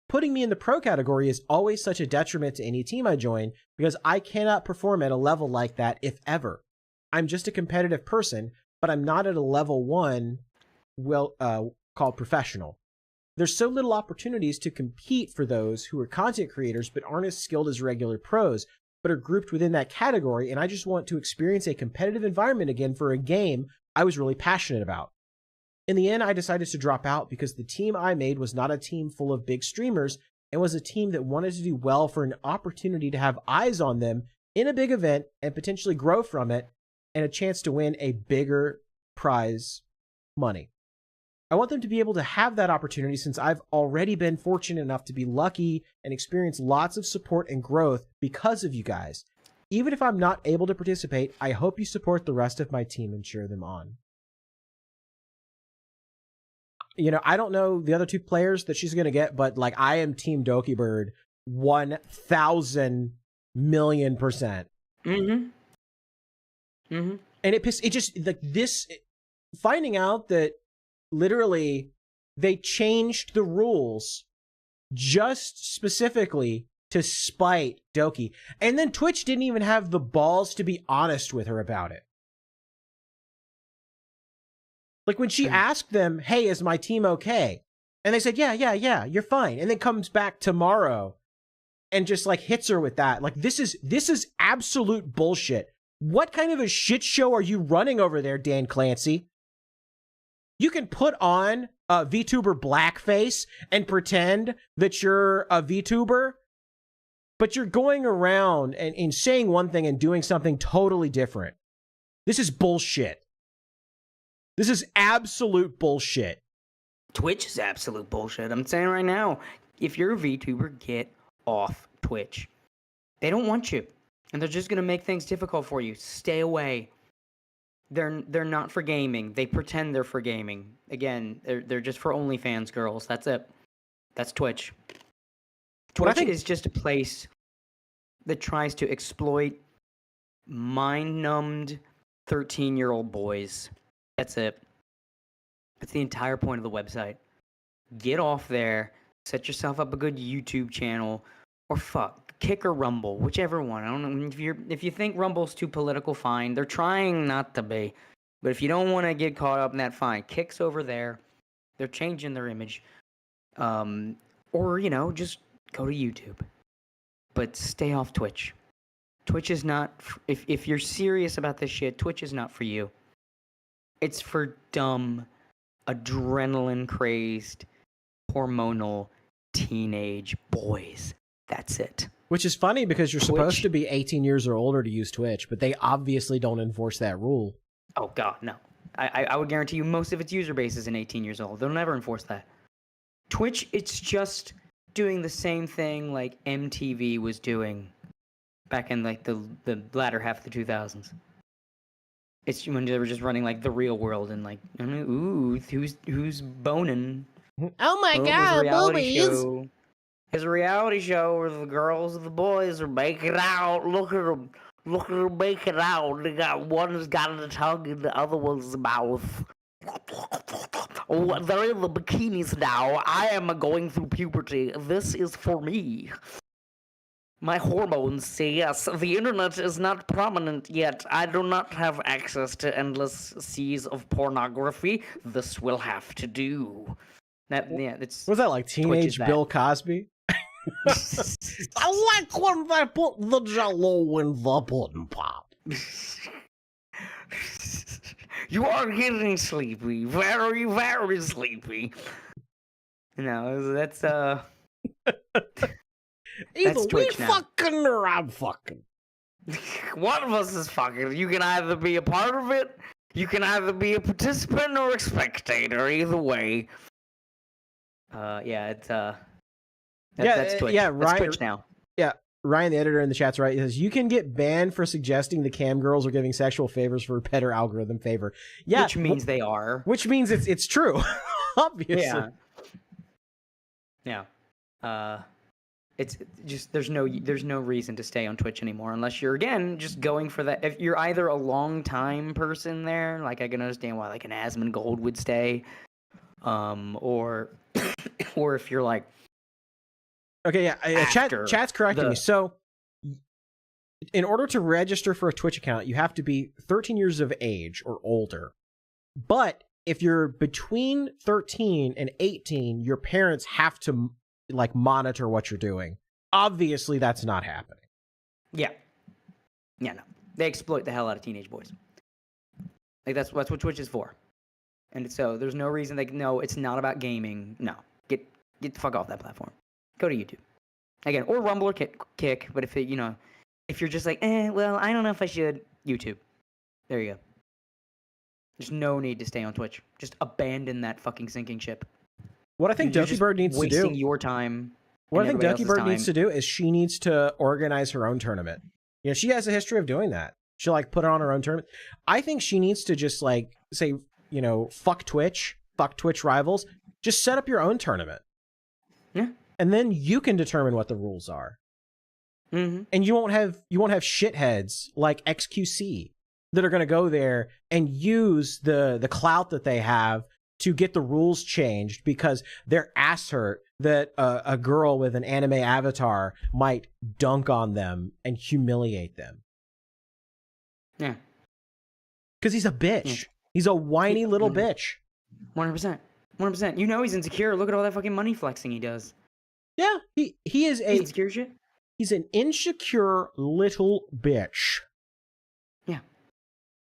Putting me in the pro category is always such a detriment to any team I join because I cannot perform at a level like that, if ever. I'm just a competitive person, but I'm not at a level 1 called professional. There's so little opportunities to compete for those who are content creators but aren't as skilled as regular pros, but are grouped within that category, and I just want to experience a competitive environment again for a game I was really passionate about. In the end, I decided to drop out because the team I made was not a team full of big streamers and was a team that wanted to do well for an opportunity to have eyes on them in a big event and potentially grow from it and a chance to win a bigger prize money. I want them to be able to have that opportunity since I've already been fortunate enough to be lucky and experience lots of support and growth because of you guys. Even if I'm not able to participate, I hope you support the rest of my team and cheer them on. You know, I don't know the other two players that she's going to get, but like I am Team Dokibird 1,000 million %. And it just like this finding out that literally they changed the rules just specifically to spite Doki. And then Twitch didn't even have the balls to be honest with her about it. Like when she asked them, hey, is my team okay? And they said, yeah, you're fine. And then comes back tomorrow and just like hits her with that. Like this is absolute bullshit. What kind of a shit show are you running over there, Dan Clancy? You can put on a Vtuber blackface and pretend that you're a Vtuber, but you're going around and saying one thing and doing something totally different. This is bullshit. This is absolute bullshit. Twitch is absolute bullshit. I'm saying right now, if you're a VTuber, get off Twitch. They don't want you, and they're just gonna make things difficult for you. Stay away. They're not for gaming. They pretend they're for gaming. Again, they're just for OnlyFans girls. That's it. That's Twitch. Twitch is just a place that tries to exploit mind-numbed 13-year-old boys. That's it. That's the entire point of the website. Get off there. Set yourself up a good YouTube channel, or Kick or Rumble, whichever one. I don't know if you think Rumble's too political, fine. They're trying not to be, but if you don't want to get caught up in that, fine. Kick's over there. They're changing their image, or just go to YouTube, but stay off Twitch. Twitch is not. If you're serious about this shit, Twitch is not for you. It's for dumb, adrenaline-crazed, hormonal teenage boys. That's it. Which is funny because you're supposed to be 18 years or older to use Twitch, but they obviously don't enforce that rule. Oh, God, no. I would guarantee you most of its user base isn't 18 years old. They'll never enforce that. Twitch, it's just doing the same thing like MTV was doing back in like the latter half of the 2000s. It's when they were just running like The Real World and like, ooh, who's boning? Oh my God, boobies! It's a reality show where the girls and the boys are making out. Look at them making out. They got one's got a tongue in the other one's mouth. Oh, they're in the bikinis now. I am going through puberty. This is for me. My hormones say yes. The internet is not prominent yet. I do not have access to endless seas of pornography. This will have to do. Was that like teenage Bill Cosby? I like when they put the Jell-O in the pudding pop. You are getting sleepy. Very, very sleepy. No, that's Either that's Twitch we now. fucking or I'm fucking. One of us is fucking. You can either be a part of it, you can either be a participant or a spectator. Either way. It's that's Twitch. Yeah, that's Ryan, Twitch now. Yeah, Ryan, the editor in the chat's right. He says you can get banned for suggesting the cam girls are giving sexual favors for a better algorithm favor. Yeah, which means they are. Which means it's true, obviously. Yeah. It's just there's no reason to stay on Twitch anymore unless you're again just going for that. If you're either a long time person there, like I can understand why like an ArmzGurl would stay, or if you're like. Okay, yeah. Chat's correcting me. So, in order to register for a Twitch account, you have to be 13 years of age or older. But if you're between 13 and 18, your parents have to like monitor what you're doing. Obviously, that's not happening. Yeah, no. They exploit the hell out of teenage boys. Like that's what Twitch is for. And so there's no reason no, it's not about gaming. No, get the fuck off that platform. Go to YouTube. Again, or Rumble or Kick, but if you're just like, well, I don't know if I should, YouTube. There you go. There's no need to stay on Twitch. Just abandon that fucking sinking ship. What I think Dokibird needs to do... wasting your time. What I think Dokibird needs to do is she needs to organize her own tournament. You know, she has a history of doing that. She'll, like, put on her own tournament. I think she needs to just, like, say, fuck Twitch rivals. Just set up your own tournament. Yeah. And then you can determine what the rules are. Mm-hmm. And you won't have shitheads like XQC that are going to go there and use the clout that they have to get the rules changed because they're ass hurt that a girl with an anime avatar might dunk on them and humiliate them. Yeah. Because he's a bitch. Yeah. He's a whiny little bitch. 100%. 100%. You know he's insecure. Look at all that fucking money flexing he does. Yeah, he is a insecure shit. He's an insecure little bitch. Yeah,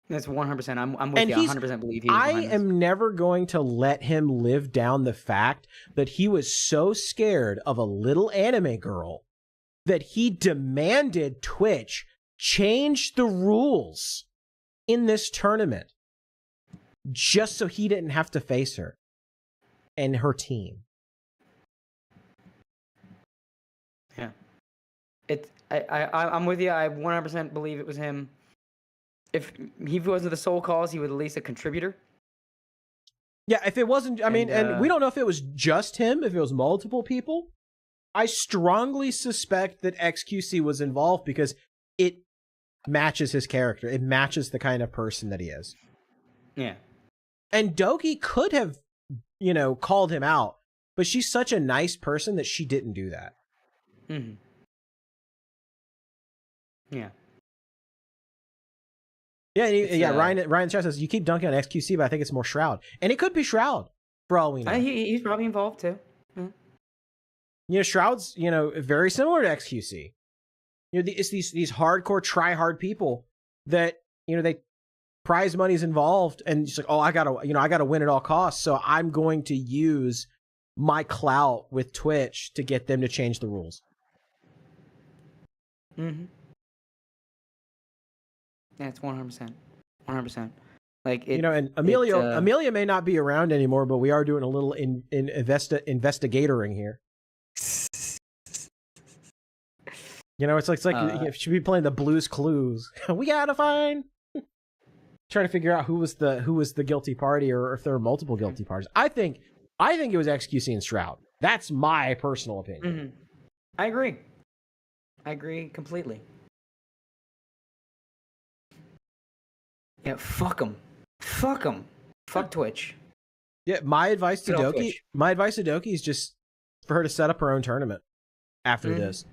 that's 100%. I'm with you. 100% believe he. I am never going to let him live down the fact that he was so scared of a little anime girl that he demanded Twitch change the rules in this tournament just so he didn't have to face her and her team. I'm with you. I 100% believe it was him. If he wasn't the sole cause, he was at least a contributor. Yeah, if it wasn't, I mean, and we don't know if it was just him, if it was multiple people. I strongly suspect that XQC was involved because it matches his character. It matches the kind of person that he is. Yeah. And Doki could have, called him out, but she's such a nice person that she didn't do that. Mm-hmm. Yeah. Yeah, Ryan Chat says, you keep dunking on XQC, but I think it's more Shroud. And it could be Shroud, for all we know. He's probably involved, too. Mm-hmm. Shroud's, very similar to XQC. It's these hardcore, try-hard people that, they prize money's involved, and she's like, oh, I gotta win at all costs, so I'm going to use my clout with Twitch to get them to change the rules. Mm-hmm. That's 100%. 100%. Like it, and Amelia may not be around anymore, but we are doing a little investigatoring here. It's like you should be playing the Blue's Clues. We gotta find, trying to figure out who was the guilty party, or if there were multiple guilty parties. I think it was XQC and Shroud. That's my personal opinion. Mm-hmm. I agree completely. Yeah, fuck them. Fuck Twitch. Yeah, my advice to Doki is just for her to set up her own tournament after this.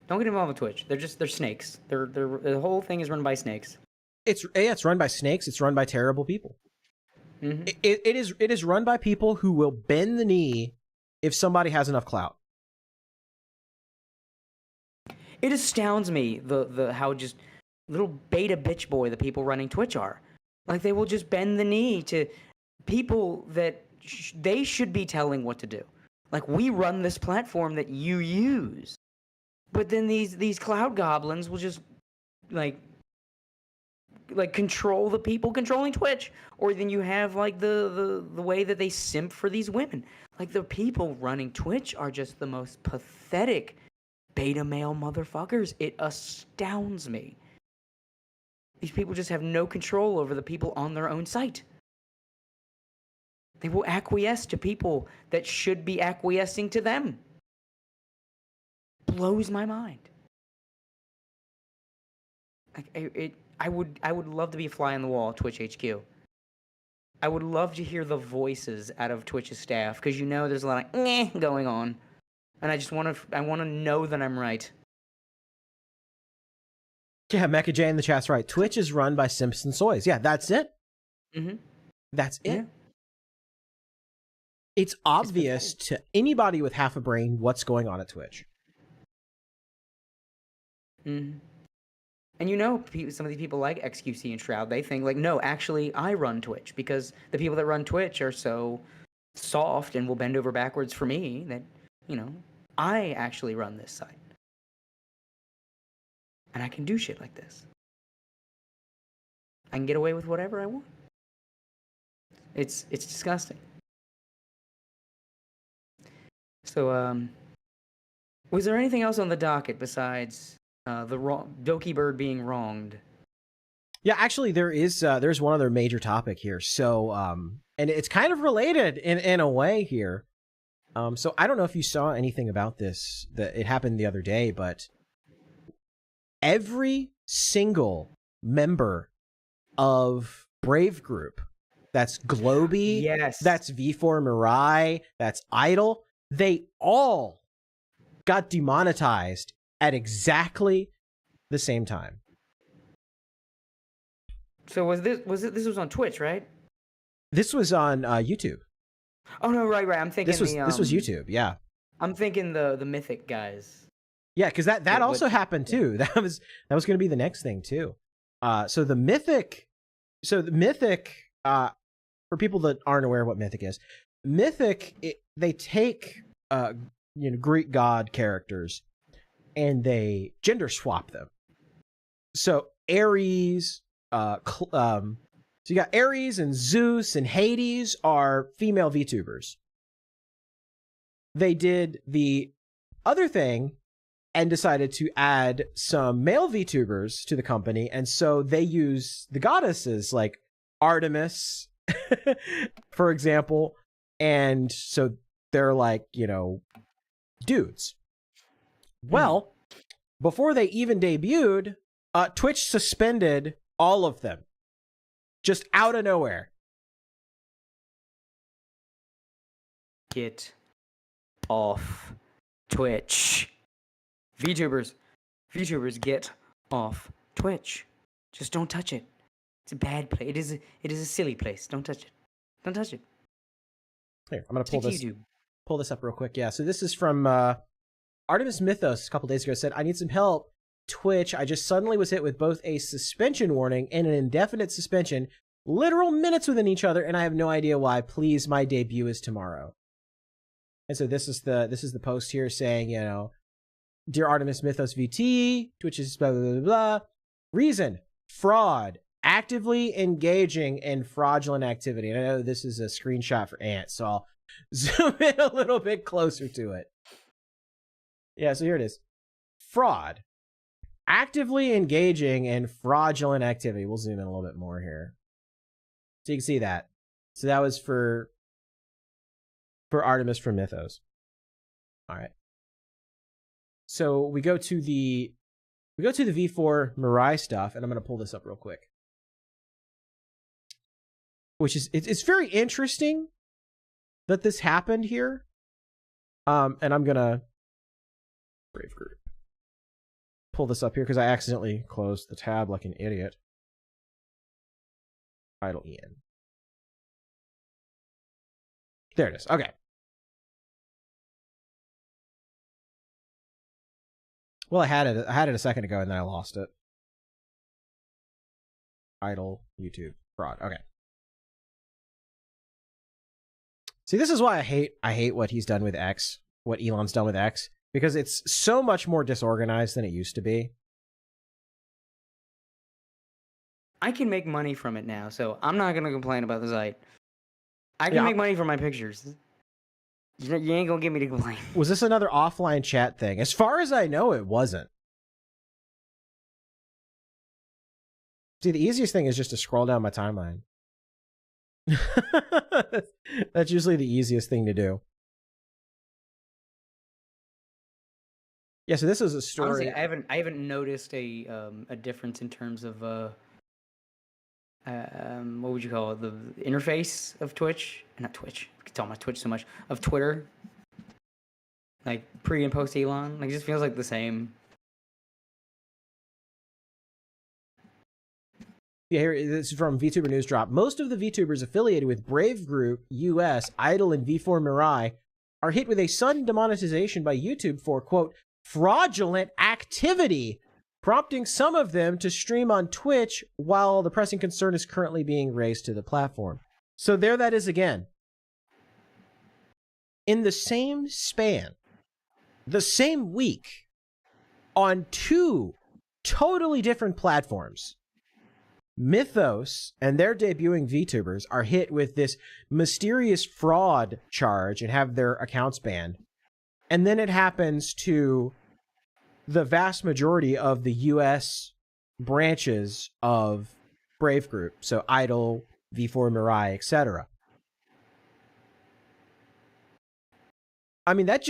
Don't get involved with Twitch. They're snakes. The whole thing is run by snakes. It's run by snakes. It's run by terrible people. Mm-hmm. It is run by people who will bend the knee if somebody has enough clout. It astounds me the how just little beta bitch boy the people running Twitch are. Like, they will just bend the knee to people that they should be telling what to do. Like, we run this platform that you use. But then these cloud goblins will just like control the people controlling Twitch. Or then you have like the way that they simp for these women. Like, the people running Twitch are just the most pathetic beta male motherfuckers. It astounds me. These people just have no control over the people on their own site. They will acquiesce to people that should be acquiescing to them. Blows my mind. Like, I would love to be a fly on the wall at Twitch HQ. I would love to hear the voices out of Twitch's staff, because there's a lot of going on, and I want to know that I'm right. Yeah, Mecha J in the chat's right. Twitch is run by Simpson Soys. Yeah, that's it. Mm-hmm. That's it. Yeah. It's obvious to anybody with half a brain what's going on at Twitch. Mm-hmm. And some of these people like XQC and Shroud, they think like, no, actually, I run Twitch, because the people that run Twitch are so soft and will bend over backwards for me that, I actually run this site. And I can do shit like this. I can get away with whatever I want. It's disgusting. So, was there anything else on the docket besides Doki Bird being wronged? Yeah, actually, there's one other major topic here. So, and it's kind of related in a way here. So I don't know if you saw anything about this. That it happened the other day, but every single member of Brave Group, that's Globy, yes, that's V4 Mirai, that's Idol, they all got demonetized at exactly the same time. So this was on Twitch, right? This was on YouTube. Oh no, right. I'm thinking this was YouTube. Yeah, I'm thinking the Mythic guys. Yeah, because that also happened too. That was going to be the next thing too. So the Mythic, for people that aren't aware of what Mythic is, they take Greek god characters and they gender swap them. So Ares, so you got Ares and Zeus and Hades are female VTubers. They did the other thing and decided to add some male VTubers to the company, and so they use the goddesses like Artemis, for example, and so they're like, dudes. Well, before they even debuted, Twitch suspended all of them. Just out of nowhere. Get off Twitch. VTubers, get off Twitch. Just don't touch it. It's a bad place. It is a silly place. Don't touch it. Don't touch it. Here, I'm gonna pull this up real quick. Yeah, so this is from Artemis Mythos a couple days ago. Said, I need some help Twitch, I just suddenly was hit with both a suspension warning and an indefinite suspension, literal minutes within each other, and I have no idea why. Please, my debut is tomorrow. And so this is the post here saying, you know, Dear Artemis Mythos VT, Twitch is blah, blah, blah, blah. Reason, fraud, actively engaging in fraudulent activity. And I know this is a screenshot for Ant, so I'll zoom in a little bit closer to it. Yeah, so here it is. Fraud. Actively engaging in fraudulent activity. We'll zoom in a little bit more here. So you can see that. So that was for Artemis from Mythos. All right. So we go to the V4 Mirai stuff, and I'm going to pull this up real quick. Which is it's very interesting that this happened here. And I'm going to Brave Group. Pull this up here because I accidentally closed the tab like an idiot. Idle Ian. There it is. Okay. Well, I had it a second ago and then I lost it. Idle YouTube fraud. Okay. See, this is why I hate what he's done with X, what Elon's done with X, because it's so much more disorganized than it used to be. I can make money from it now, so I'm not gonna complain about the site. I can make money from my pictures. You ain't gonna get me to complain. Was this another offline chat thing? As far as I know, it wasn't. See, the easiest thing is just to scroll down my timeline. That's usually the easiest thing to do. Yeah, so this is a story. Honestly, I haven't noticed a difference in terms of what would you call it? The interface of Twitch? Not Twitch. I can tell my Twitch so much. Of Twitter. Like pre and post Elon. Like it just feels like the same. Yeah, here this is from VTuber News Drop. Most of the VTubers affiliated with Brave Group, US, Idol, and V4 Mirai are hit with a sudden demonetization by YouTube for, quote, fraudulent activity, prompting some of them to stream on Twitch while the pressing concern is currently being raised to the platform. So there that is again. In the same span, the same week, on two totally different platforms, Mythos and their debuting VTubers are hit with this mysterious fraud charge and have their accounts banned. And then it happens to the vast majority of the US branches of Brave Group. So Idol, V4 Mirai, etc. I mean, that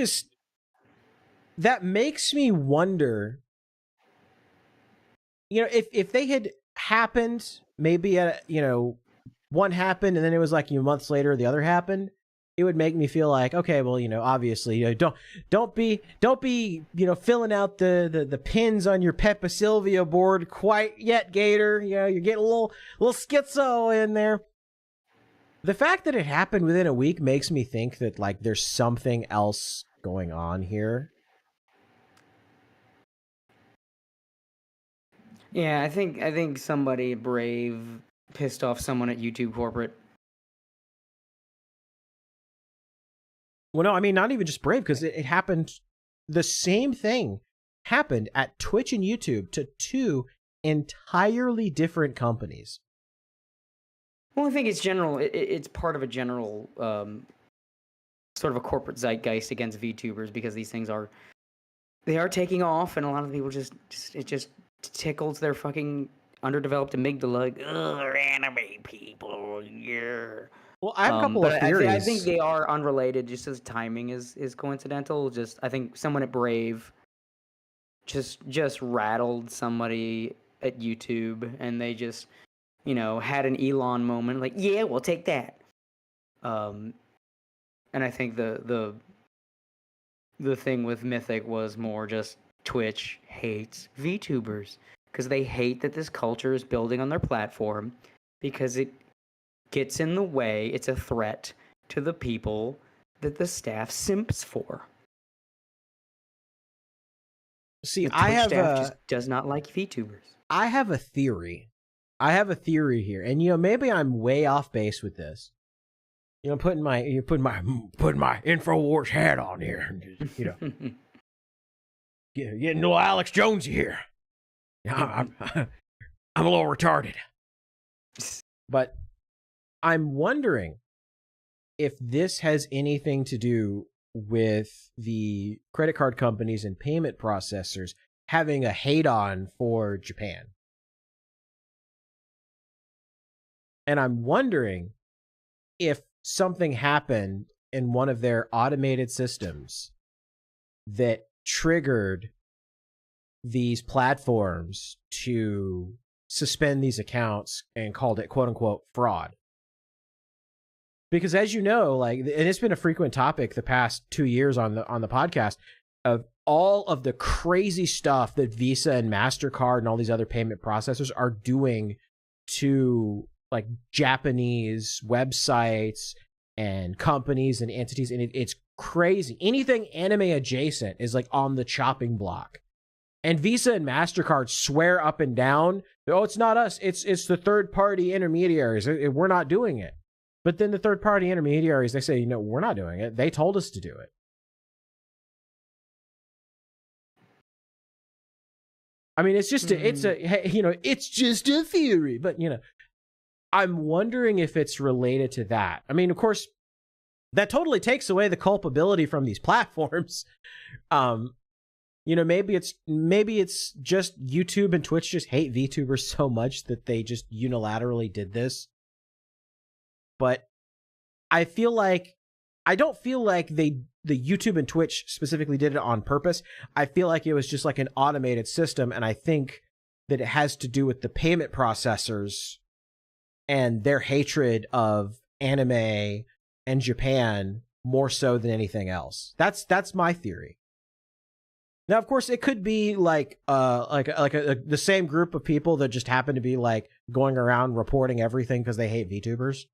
makes me wonder, you know, if they had happened, maybe one happened and then it was like months later the other happened, it would make me feel like, okay, well, obviously, don't be filling out the pins on your Peppa Sylvia board quite yet, Gator. You're getting a little schizo in there. The fact that it happened within a week makes me think that like there's something else going on here. Yeah, I think somebody brave pissed off someone at YouTube corporate. Well, no, I mean, not even just Brave, because it happened, the same thing happened at Twitch and YouTube to two entirely different companies. Well, I think it's general. It's part of a general sort of a corporate zeitgeist against VTubers because these things are taking off, and a lot of people it just tickles their fucking underdeveloped amygdala. Like, ugh, anime people, yeah. Well, I have a couple of theories. I think they are unrelated, just as timing is coincidental. Just I think someone at Brave just rattled somebody at YouTube, and they just had an Elon moment, like, yeah, we'll take that. And I think the thing with Mythic was more just Twitch hates VTubers because they hate that this culture is building on their platform because it gets in the way. It's a threat to the people that the staff simps for. See, The I Twitch have staff a just does not like Vtubers. I have a theory. I have a theory here, and maybe I'm way off base with this. Putting my InfoWars hat on here, and just, getting little Alex Jonesy here. I'm a little retarded, but I'm wondering if this has anything to do with the credit card companies and payment processors having a hate on for Japan. And I'm wondering if something happened in one of their automated systems that triggered these platforms to suspend these accounts and called it quote unquote fraud. Because as you know, and it's been a frequent topic the past 2 years on the podcast of all of the crazy stuff that Visa and MasterCard and all these other payment processors are doing to like Japanese websites and companies and entities, and it's crazy. Anything anime adjacent is like on the chopping block. And Visa and MasterCard swear up and down, oh, it's not us, it's the third-party intermediaries. We're not doing it. But then the third-party intermediaries, they say, we're not doing it. They told us to do it. I mean, it's just it's just a theory, but I'm wondering if it's related to that. I mean, of course, that totally takes away the culpability from these platforms. Maybe it's just YouTube and Twitch just hate VTubers so much that they just unilaterally did this. But I don't feel like the YouTube and Twitch specifically did it on purpose. I feel like it was just like an automated system, and I think that it has to do with the payment processors and their hatred of anime and Japan more so than anything else. That's my theory. Now, of course, it could be the same group of people that just happen to be like going around reporting everything because they hate VTubers.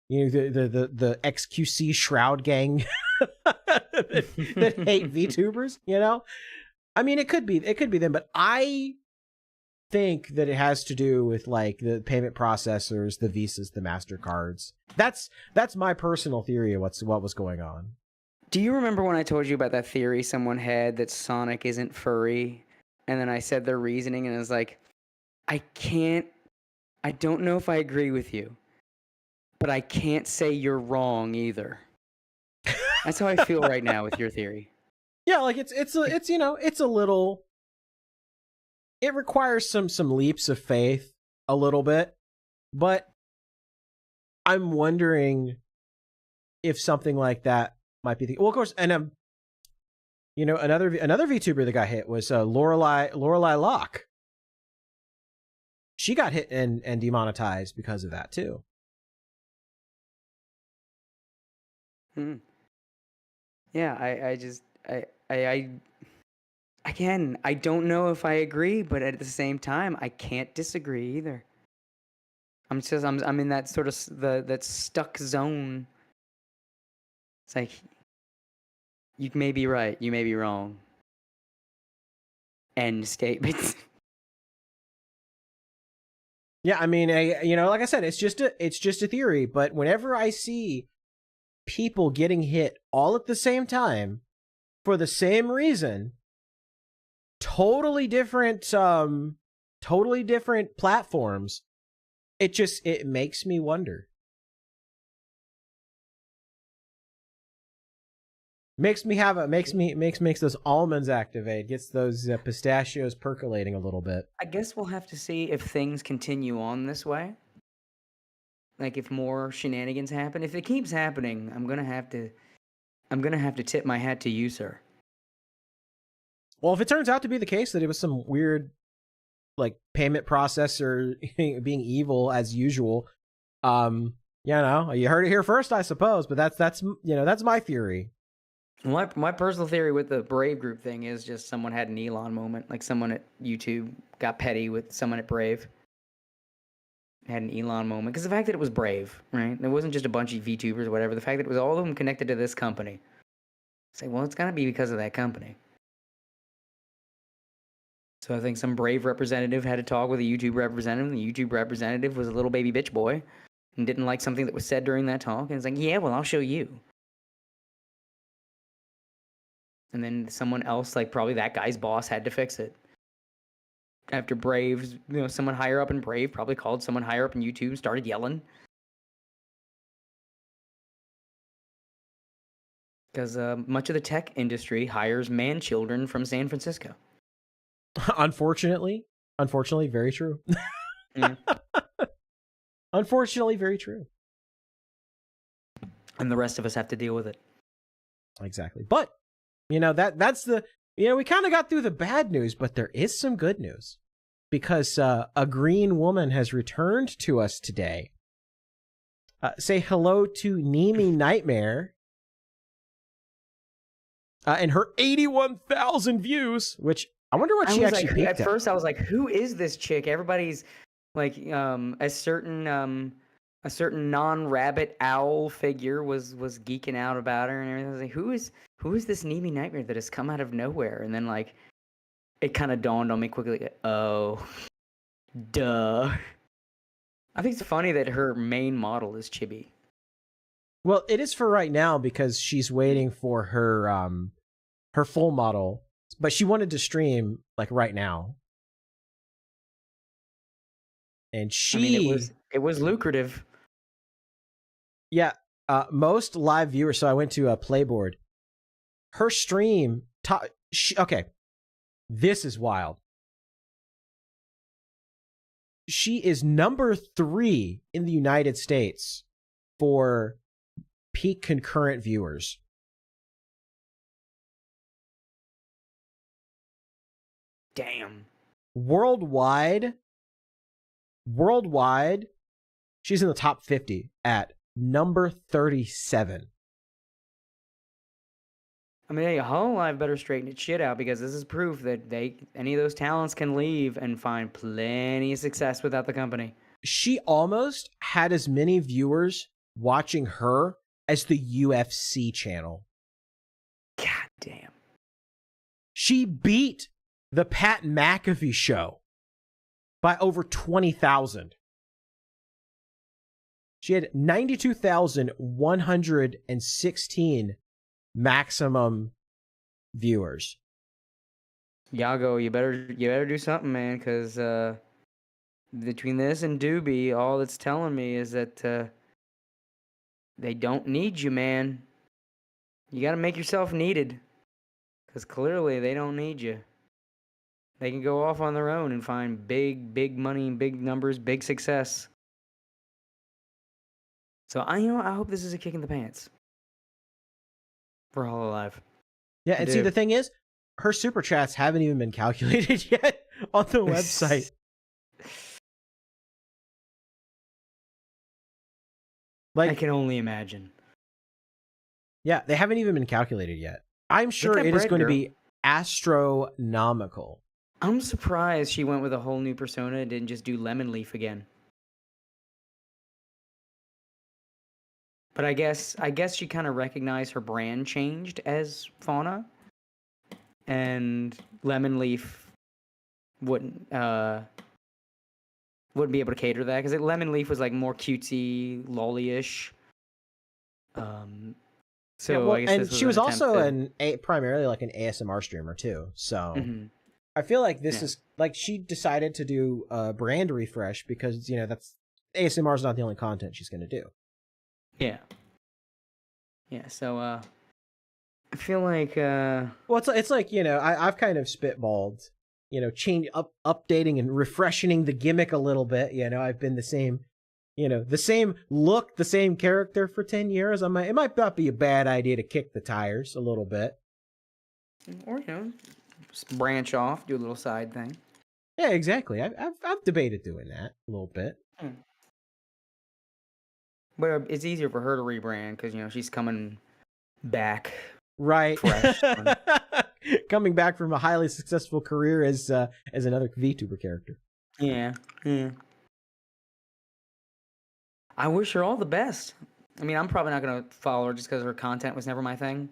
The XQC Shroud gang that hate VTubers. I mean, it could be them, but I think that it has to do with like the payment processors, the Visas, the MasterCards. That's my personal theory of what was going on. Do you remember when I told you about that theory someone had that Sonic isn't furry? And then I said their reasoning, and I was like, I don't know if I agree with you, but I can't say you're wrong either. That's how I feel right now with your theory. Yeah, like it's a little. It requires some leaps of faith a little bit, but I'm wondering if something like that might be well, of course, and another VTuber that got hit was Lorelei Locke. She got hit and demonetized because of that too. Yeah, again, I don't know if I agree, but at the same time, I can't disagree either. I'm in that sort of that stuck zone. It's like, you may be right, you may be wrong. End statement. Yeah, I mean, like I said, it's just a theory. But whenever I see people getting hit all at the same time for the same reason, totally different platforms, it makes me wonder. Makes those almonds activate, gets those pistachios percolating a little bit. I guess we'll have to see if things continue on this way. Like if more shenanigans happen. If it keeps happening, I'm gonna have to tip my hat to you, sir. Well, if it turns out to be the case that it was some weird, like, payment processor being evil as usual, you heard it here first, I suppose. But that's my theory. My personal theory with the Brave group thing is just someone had an Elon moment. Like someone at YouTube got petty with someone at Brave. Had an Elon moment. Because the fact that it was Brave, right? It wasn't just a bunch of VTubers or whatever. The fact that it was all of them connected to this company. It's like, well, it's got to be because of that company. So I think some brave representative had a talk with a YouTube representative, and the YouTube representative was a little baby bitch boy and didn't like something that was said during that talk, and it's like, yeah, well, I'll show you. And then someone else, like probably that guy's boss, had to fix it. After Brave, someone higher up in Brave probably called someone higher up in YouTube and started yelling. Because much of the tech industry hires man children from San Francisco. Unfortunately, very true. Unfortunately, very true. And the rest of us have to deal with it. Exactly. But, that's the, we kind of got through the bad news, but there is some good news. Because a green woman has returned to us today. Say hello to Nemi Nightmare. And her 81,000 views, which I wonder what she actually peaked at. At first, I was like, who is this chick? Everybody's like, a certain non-rabbit owl figure was geeking out about her and everything. I was like, who is this Nemi Nightmare that has come out of nowhere? And then like, it kind of dawned on me quickly. Oh, duh. I think it's funny that her main model is Chibi. Well, it is for right now because she's waiting for her full model, but she wanted to stream like right now. And it was lucrative. Yeah, most live viewers. So I went to Playboard. Her stream. Okay, this is wild. She is number 3 in the United States for peak concurrent viewers. Damn. Worldwide, she's in the top 50 at number 37. I mean, Hollow Live better straighten its shit out because this is proof that any of those talents can leave and find plenty of success without the company. She almost had as many viewers watching her as the UFC channel. God damn. She beat the Pat McAfee show by over 20,000. She had 92,116 maximum viewers. Yago, you better do something, man, because between this and Doobie, all it's telling me is that they don't need you, man. You got to make yourself needed, because clearly they don't need you. They can go off on their own and find big money, big numbers, big success. So I hope this is a kick in the pants for Hollow Live. Yeah, and see, the thing is, her super chats haven't even been calculated yet on the website. Like, I can only imagine. Yeah, they haven't even been calculated yet. I'm sure it is going to be astronomical. I'm surprised she went with a whole new persona and didn't just do Lemon Leaf again. But I guess she kind of recognized her brand changed as Fauna, and Lemon Leaf wouldn't be able to cater to that because Lemon Leaf was like more cutesy, lolly-ish. So yeah, well, I guess and this was she was also to... primarily like an ASMR streamer too. So I feel like this is like she decided to do a brand refresh because that's ASMR is not the only content she's going to do. Yeah. So I feel like well, it's like I've kind of spitballed, updating and refreshing the gimmick a little bit. I've been the same look, the same character for 10 years. It might not be a bad idea to kick the tires a little bit, or just branch off, do a little side thing. Yeah, exactly. I've debated doing that a little bit. But it's easier for her to rebrand because she's coming back, right? Fresh, coming back from a highly successful career as another VTuber character. Yeah. I wish her all the best. I mean, I'm probably not gonna follow her just because her content was never my thing.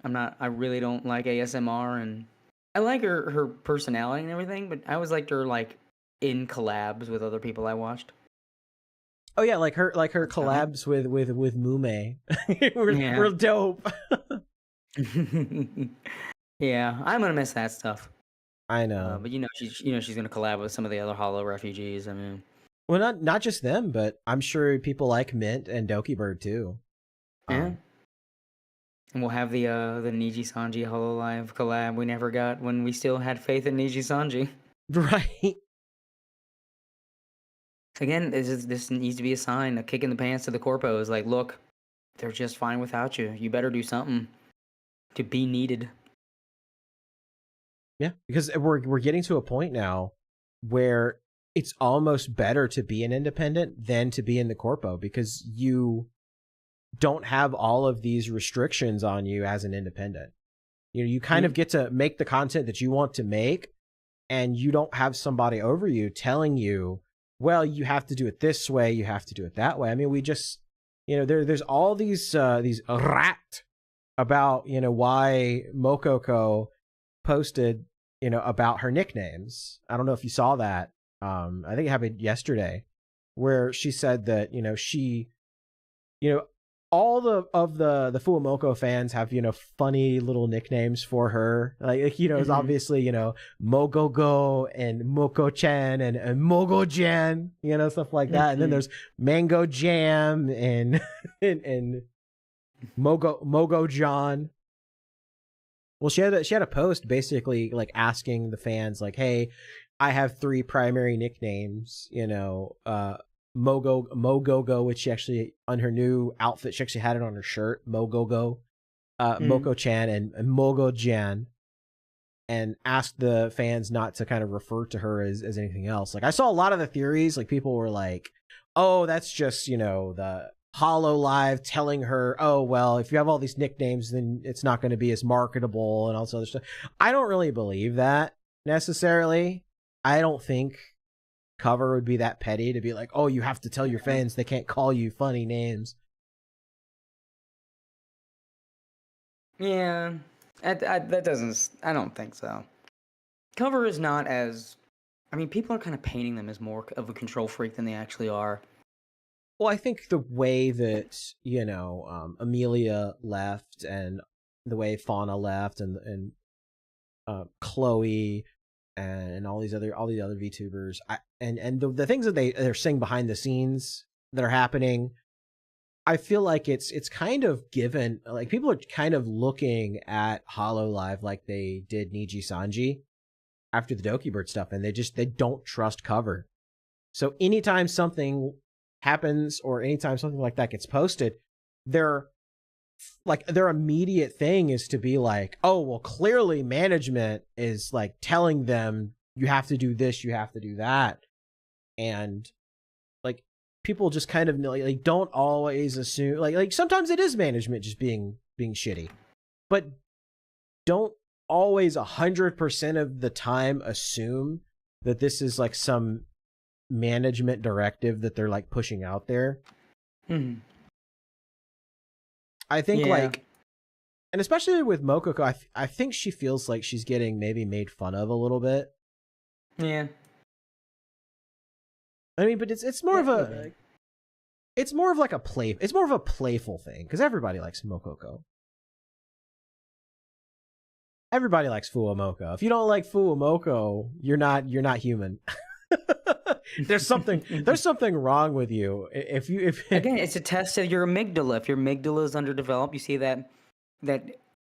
I really don't like ASMR, and I like her personality and everything, but I always liked her like in collabs with other people I watched. Oh yeah, like her That's funny. collabs with Mume Yeah. were dope. Yeah, I'm gonna miss that stuff. I know. But she's gonna collab with some of the other Hollow refugees. I mean, Well, not just them, but I'm sure people like Mint and Dokibird too. yeah. And we'll have the Niji Sanji Hololive collab we never got when we still had faith in Niji Sanji. Right. Again, this needs to be a sign, a kick in the pants to the corpos. Like, look, they're just fine without you. You better do something to be needed. Yeah, because we're getting to a point now where it's almost better to be an independent than to be in the corpo, because you don't have all of these restrictions on you as an independent. You know, you kind of get to make the content that you want to make, and you don't have somebody over you telling you, well, you have to do it this way, you have to do it that way. I mean, we just, there's all these rat about, why Mokoko posted, about her nicknames. I don't know if you saw that. I think it happened yesterday, where she said that, she, all of the Fuamoko fans have, funny little nicknames for her. Like, it's obviously, Mogogo and Moko-chan and Mogo-jan, stuff like that. And then there's Mango Jam and and Mogo-john. Well, she had a post basically like asking the fans like, hey, I have 3 primary nicknames, Mogogo, which she actually, on her new outfit, she actually had it on her shirt, Mogogo, Moko-chan, and Mogo-jan, and asked the fans not to kind of refer to her as anything else. Like, I saw a lot of the theories, like people were like, oh, that's just, the Hollow Live telling her, oh, well, if you have all these nicknames, then it's not going to be as marketable and all this other stuff. I don't really believe that necessarily. I don't think Cover would be that petty to be like, oh, you have to tell your fans they can't call you funny names. Yeah, that doesn't. I don't think so. Cover is not as. I mean, people are kind of painting them as more of a control freak than they actually are. Well, I think the way that, Amelia left, and the way Fauna left, and Chloe and all the other VTubers, and the things that they're saying behind the scenes that are happening, I feel like it's kind of given, like, people are kind of looking at Hollow Live like they did Niji Sanji after the Dokibird stuff, and they don't trust Cover. So anytime something happens or anytime something like that gets posted, their immediate thing is to be like, oh, well, clearly management is like telling them you have to do this, you have to do that. And like, people just kind of like don't always assume, like sometimes it is management just being shitty, but don't always 100% of the time assume that this is like some management directive that they're like pushing out there. I think like, and especially with Mokoko, I think she feels like she's getting maybe made fun of a little bit. Yeah. I mean, but it's more of a, it's more of like a it's more of a playful thing, because everybody likes Mokoko. Everybody likes Fuamoko. If you don't like Fuamoko, you're not human. There's something wrong with you. If Again, it's a test of your amygdala. If your amygdala is underdeveloped, you see that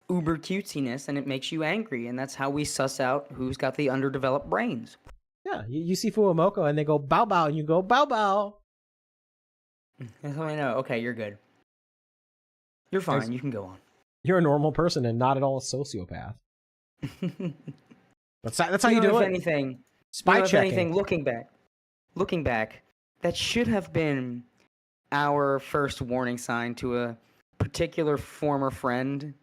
uber cutesiness, and it makes you angry, and that's how we suss out who's got the underdeveloped brains. Yeah, you see Fuamoko and they go bow bow, and you go bow bow. That's how I know. Okay, you're good. You're fine. You can go on. You're a normal person and not at all a sociopath. That's how you do it. Anything, Spy checking. anything, looking back, that should have been our first warning sign to a particular former friend,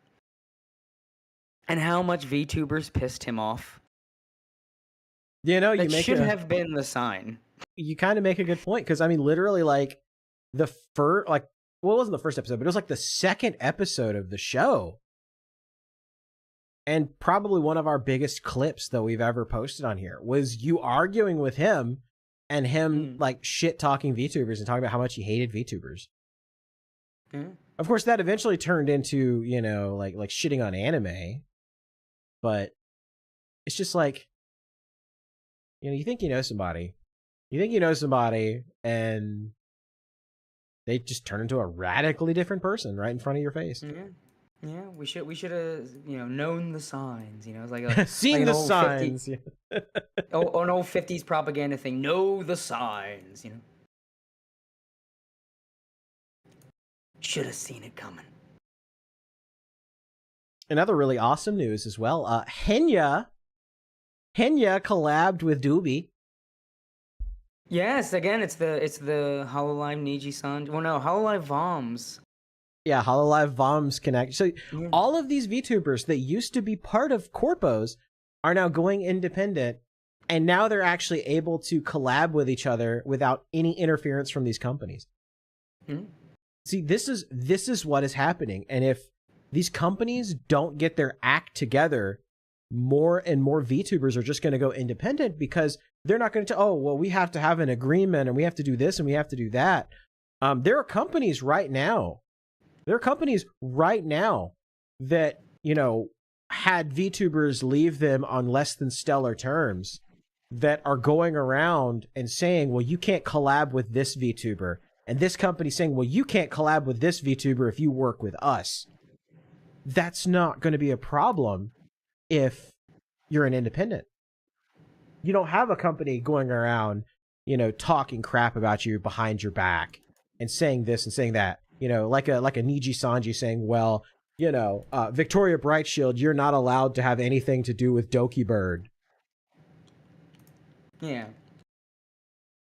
and how much VTubers pissed him off. That should have been the sign. You kind of make a good point, because I mean, literally, like the first, like, well, it wasn't the first episode, but it was like the second episode of the show. and probably one of our biggest clips that we've ever posted on here was you arguing with him and him like shit talking VTubers and talking about how much he hated VTubers. Of course, that eventually turned into, you know, like shitting on anime, but it's just like, you know, you think you know somebody, and they just turn into a radically different person right in front of your face. Yeah, we should have, you know, known the signs. You know, it's like seen like the signs. An old 50s propaganda thing. Know the signs. You know, should have seen it coming. Another really awesome news as well. Henya collabed with Doobie. Yes, again, it's the Hololive Niji-san. Well, no, Hololive Voms. Yeah, Hololive Voms connect. So all of these VTubers that used to be part of Corpos are now going independent, and now they're actually able to collab with each other without any interference from these companies. See, this is what is happening, and if these companies don't get their act together, more and more VTubers are just going to go independent because they're not going to, oh, well, we have to have an agreement and we have to do this and we have to do that. There are companies right now that, you know, had VTubers leave them on less than stellar terms that are going around and saying, well, you can't collab with this VTuber. And this company saying, well, you can't collab with this VTuber if you work with us. That's not going to be a problem if you're an independent. You don't have a company going around, you know, talking crap about you behind your back and saying this and saying that. You know, like a Niji Sanji saying, well, you know, Victoria Brightshield, you're not allowed to have anything to do with Doki Bird. Yeah.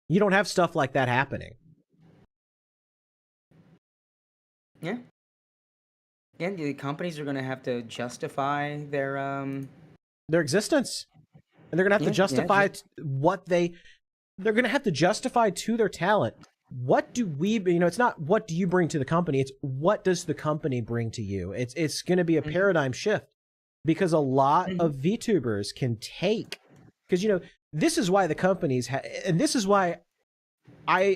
You don't have stuff like that happening. Yeah. Yeah, the companies are going to have to justify their existence. And they're going to have to justify they're going to have to justify to their talent. What do we, you know, it's not what do you bring to the company, it's what does the company bring to you. It's going to be a paradigm shift because a lot of VTubers can take, because, you know, this is why the companies and this is why I'm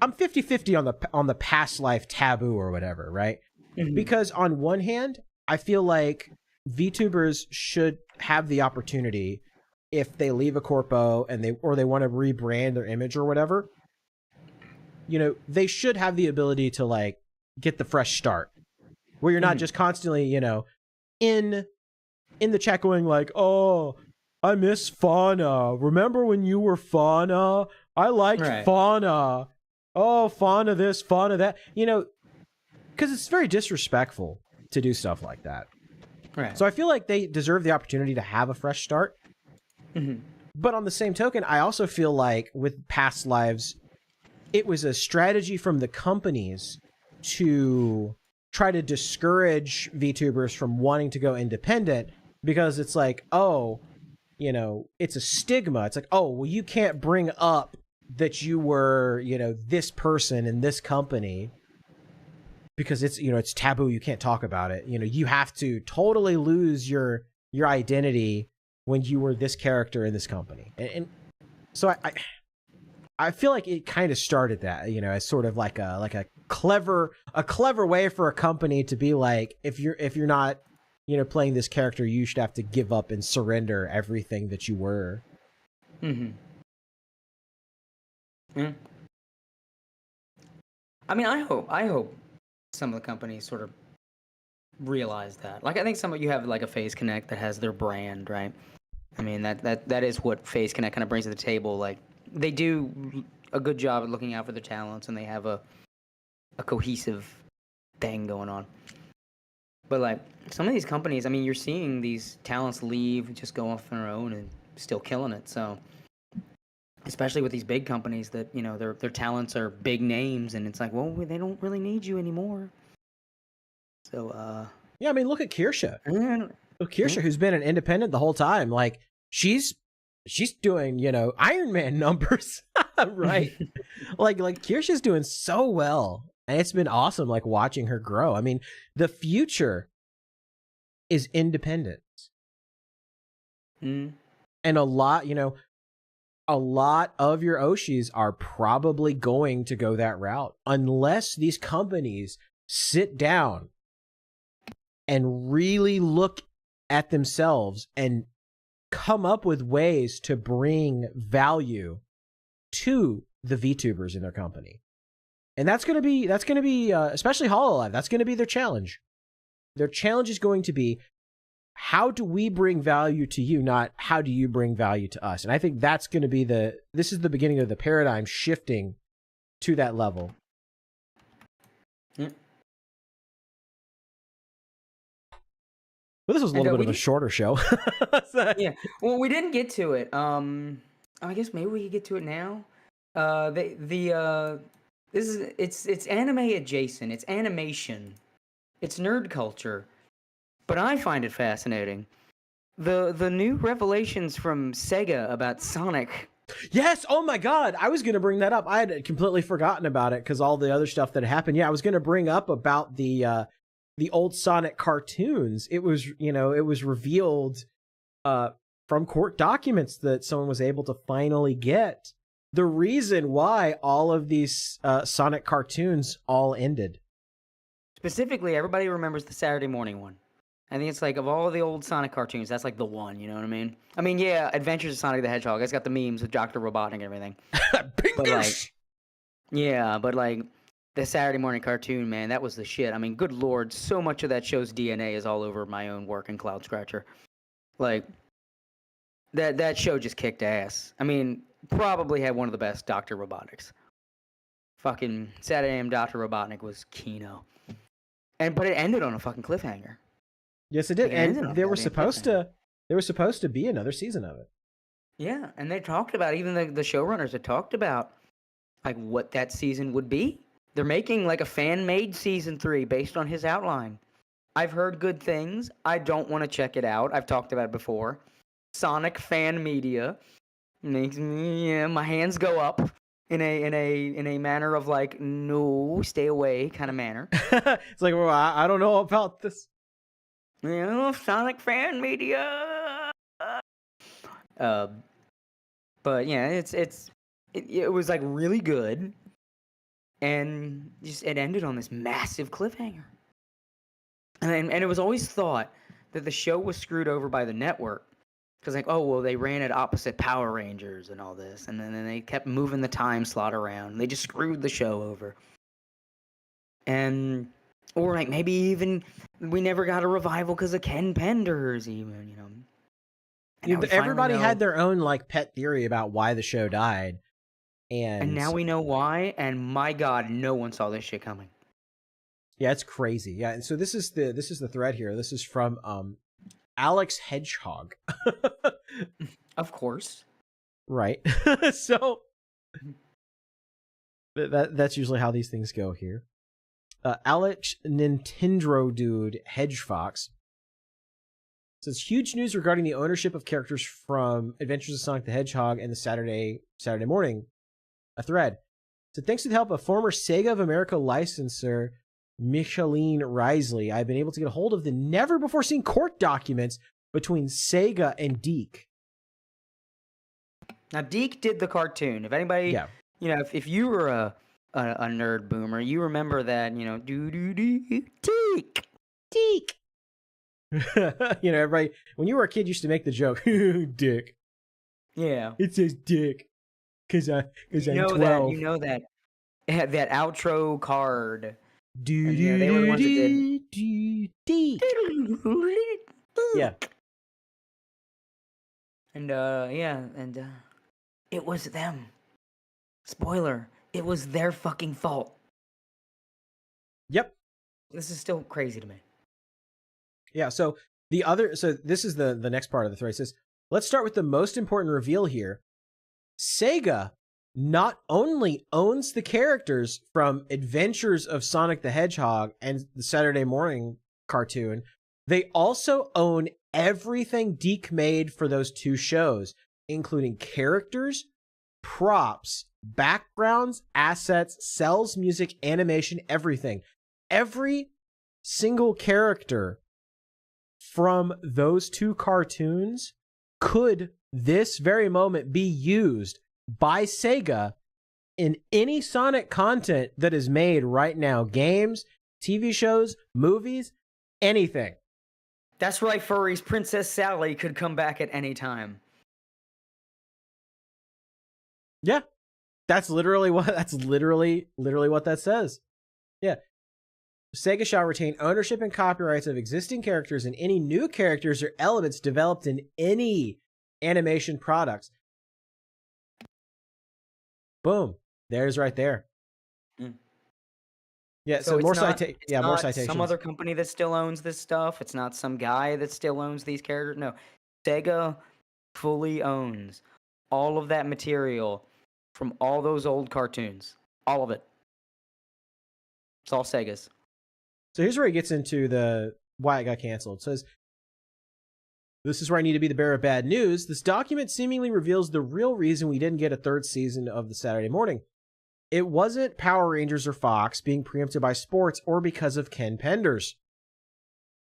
50-50 on the past life taboo or whatever, right? Because on one hand, I feel like VTubers should have the opportunity, if they leave a corpo and they want to rebrand their image or whatever, you know, they should have the ability to like get the fresh start where you're not just constantly, you know, in the chat going like, oh, I miss Fauna. Remember when you were Fauna? I liked Fauna. Oh, Fauna this, Fauna that, you know, because it's very disrespectful to do stuff like that. Right. So I feel like they deserve the opportunity to have a fresh start. But on the same token, I also feel like with past lives, it was a strategy from the companies to try to discourage VTubers from wanting to go independent because it's like, oh, you know, it's a stigma. It's like, oh, well, you can't bring up that you were, you know, this person in this company because it's, you know, it's taboo. You can't talk about it. You know, you have to totally lose your identity when you were this character in this company. And so I feel like it kind of started that, you know, as sort of like a clever way for a company to be like, if you're not, you know, playing this character, you should have to give up and surrender everything that you were. Yeah. I mean, I hope some of the companies sort of realize that. Like, I think some of you have like a Phase Connect that has their brand, right? I mean, that is what Phase Connect kind of brings to the table. Like, they do a good job at looking out for their talents, and they have a cohesive thing going on. But like some of these companies, I mean, you're seeing these talents leave, just go off on their own, and still killing it. So, especially with these big companies that, you know, their talents are big names, and it's like, well, they don't really need you anymore. So, yeah, I mean, look at Kirsha. Look, Kirsha, who's been an independent the whole time. Like, she's doing, you know, Iron Man numbers, right? like Kirsha's doing so well, and it's been awesome, like watching her grow. I mean, the future is independence. Mm. And a lot of your Oshis are probably going to go that route unless these companies sit down and really look at themselves and come up with ways to bring value to the VTubers in their company. And that's going to be especially Hololive, that's going to be their challenge. Their challenge is going to be, how do we bring value to you, not how do you bring value to us? And I think that's going to be this is the beginning of the paradigm shifting to that level. Mm. Well, this was a little bit of a shorter show. Yeah. Well, we didn't get to it. I guess maybe we could get to it now. It's anime adjacent. It's animation. It's nerd culture. But I find it fascinating. The new revelations from Sega about Sonic. Yes! Oh my god! I was going to bring that up. I had completely forgotten about it because all the other stuff that happened. Yeah, I was going to bring up about the old Sonic cartoons. It was, it was revealed from court documents that someone was able to finally get the reason why all of these Sonic cartoons all ended. Specifically, everybody remembers the Saturday morning one. I think it's like, of all the old Sonic cartoons, that's like the one, you know what I mean? I mean, yeah, Adventures of Sonic the Hedgehog, it's got the memes with Dr. Robotnik and everything. But like, yeah, but like, the Saturday morning cartoon, man, that was the shit. I mean, good lord, so much of that show's DNA is all over my own work in Cloud Scratcher. Like, that show just kicked ass. I mean, probably had one of the best Dr. Robotniks. Fucking Saturday AM Dr. Robotnik was Kino. But it ended on a fucking cliffhanger. Yes, it did. And there was supposed to be another season of it. Yeah, and they talked about, even the showrunners had talked about like what that season would be. They're making like a fan-made season 3 based on his outline. I've heard good things. I don't want to check it out. I've talked about it before. Sonic fan media makes me, my hands go up in a manner of like, no, stay away kind of manner. It's like, well, I don't know about this. Sonic fan media. But yeah, it was like really good, and just it ended on this massive cliffhanger. And it was always thought that the show was screwed over by the network, because like, oh well, they ran it opposite Power Rangers and all this, and then they kept moving the time slot around. They just screwed the show over. Or like maybe even we never got a revival because of Ken Penders, even, everybody had their own like pet theory about why the show died, and now we know why. And my God, no one saw this shit coming. Yeah, it's crazy. Yeah, and so this is the thread here. This is from Alex Hedgehog. Of course. Right. So that's usually how these things go here. Alex Nintendo Dude Hedgefox says, huge news regarding the ownership of characters from Adventures of Sonic the Hedgehog and the Saturday morning. A thread. So thanks to the help of former Sega of America licensor Micheline Risley, I've been able to get a hold of the never before seen court documents between Sega and Deke. Now Deke did the cartoon. If anybody, if you were a nerd boomer, you remember that, Deke. Everybody, when you were a kid, used to make the joke, Dick. Yeah. It says Dick, because I'm 12. That outro card. They were the ones that did. Yeah. And, it was them. Spoiler. It was their fucking fault. Yep. This is still crazy to me. Yeah, so this is the next part of the thread. It says, let's start with the most important reveal here. Sega not only owns the characters from Adventures of Sonic the Hedgehog and the Saturday morning cartoon, they also own everything Deke made for those two shows, including characters, props, backgrounds, assets, cells, music, animation, everything. Every single character from those two cartoons could this very moment be used by Sega in any Sonic content that is made right now. Games, TV shows, movies, anything. That's right, furries. Princess Sally could come back at any time. Yeah. That's literally what what that says. Yeah. Sega shall retain ownership and copyrights of existing characters and any new characters or elements developed in any animation products. Boom. There's right there. Mm. Yeah, so more citations. Some other company that still owns this stuff. It's not some guy that still owns these characters. No. Sega fully owns all of that material from all those old cartoons. All of it. It's all Sega's. So here's where he gets into why it got canceled. It says, this is where I need to be the bearer of bad news. This document seemingly reveals the real reason we didn't get a third season of the Saturday Morning. It wasn't Power Rangers or Fox being preempted by sports or because of Ken Penders.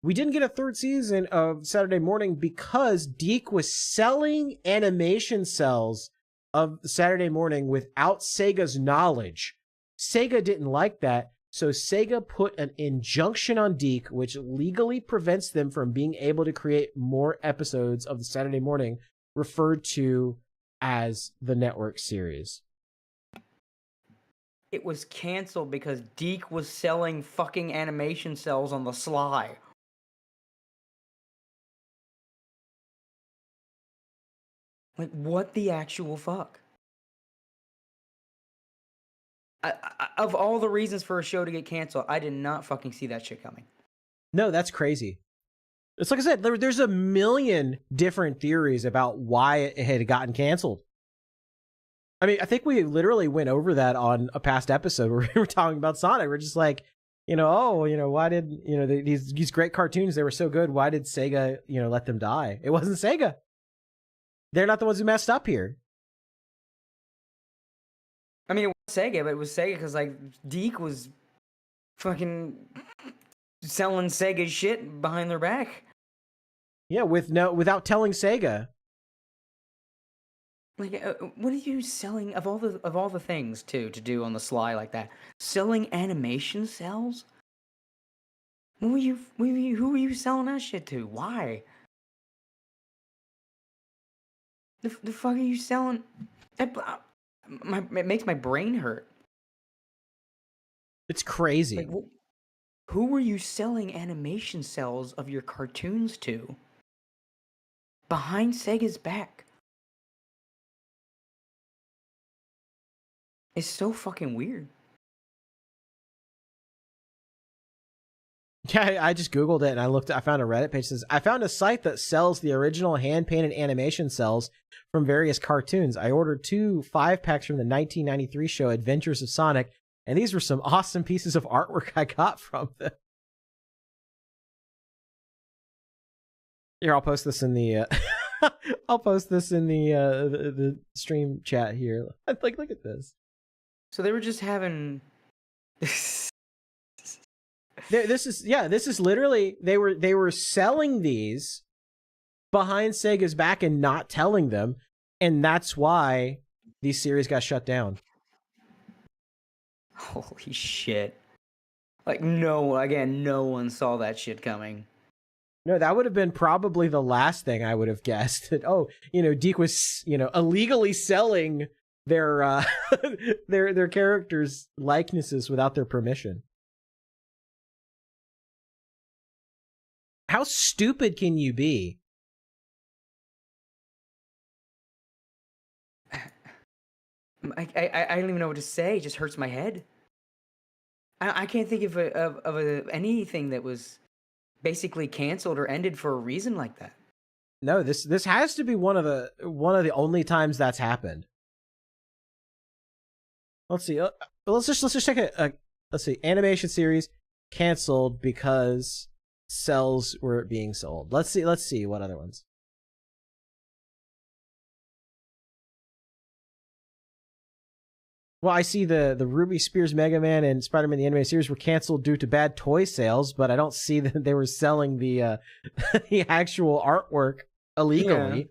We didn't get a third season of Saturday Morning because Deke was selling animation cells of Saturday Morning without Sega's knowledge. Sega didn't like that. So Sega put an injunction on Deke, which legally prevents them from being able to create more episodes of the Saturday Morning, referred to as the network series. It was canceled because Deke was selling fucking animation cells on the sly. Like, what the actual fuck? Of all the reasons for a show to get canceled, I did not fucking see that shit coming. No, that's crazy. It's like I said, there's a million different theories about why it had gotten canceled. I mean, I think we literally went over that on a past episode where we were talking about Sonic. We're just like, why did, these great cartoons, they were so good. Why did Sega, let them die? It wasn't Sega. They're not the ones who messed up here. I mean, it was Sega, but it was Sega because, like, Deke was fucking selling Sega shit behind their back. Yeah, without telling Sega. Like, what are you selling of all the things to do on the sly like that? Selling animation cells? Who are you selling that shit to? Why? The fuck are you selling? It makes my brain hurt. It's crazy. Like, who were you selling animation cells of your cartoons to? Behind Sega's back. It's so fucking weird. Yeah, I just Googled it and I found a Reddit page that says, I found a site that sells the original hand-painted animation cells from various cartoons. I ordered 2 5-packs from the 1993 show Adventures of Sonic, and these were some awesome pieces of artwork I got from them. Here, I'll post this in the the stream chat here. Like, look at this. So they were just having This is literally they were selling these behind Sega's back and not telling them, and that's why these series got shut down. Holy shit. Like, no one saw that shit coming. No, that would have been probably the last thing I would have guessed. That, Deke was, illegally selling their their characters' likenesses without their permission. How stupid can you be? I don't even know what to say. It just hurts my head. I can't think of anything that was basically canceled or ended for a reason like that. No, this has to be one of the only times that's happened. Let's see. Let's just check it. Let's see. Animation series canceled because cells were being sold. Let's see what other ones. Well, I see the Ruby Spears Mega Man and Spider-Man the Animated Series were canceled due to bad toy sales, but I don't see that they were selling the the actual artwork illegally. Yeah.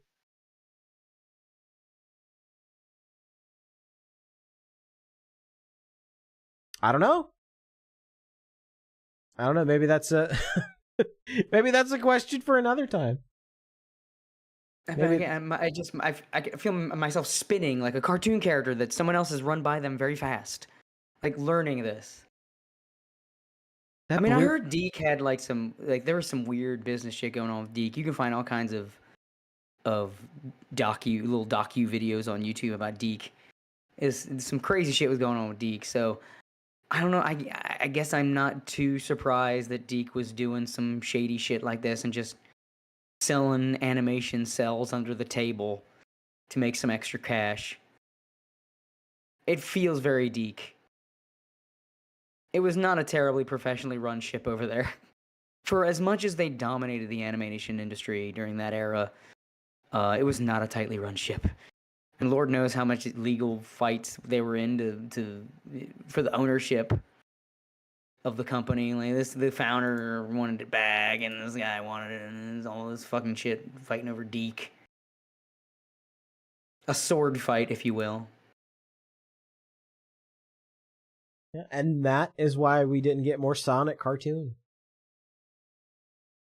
I don't know. Maybe that's a maybe that's a question for another time. Maybe- I feel myself spinning like a cartoon character that someone else has run by them very fast, like learning this. That I mean, I blue- heard Deke had like there was some weird business shit going on with Deke. You can find all kinds of little docu videos on YouTube about Deke. Is some crazy shit was going on with Deke. So I don't know. I guess I'm not too surprised that Deke was doing some shady shit like this and just selling animation cells under the table to make some extra cash. It feels very Deke. It was not a terribly professionally run ship over there. For as much as they dominated the animation industry during that era, it was not a tightly run ship. And Lord knows how much legal fights they were in for the ownership of the company. Like the founder wanted it back, and this guy wanted it, and there's all this fucking shit fighting over Deke. A sword fight, if you will. Yeah, and that is why we didn't get more Sonic cartoon.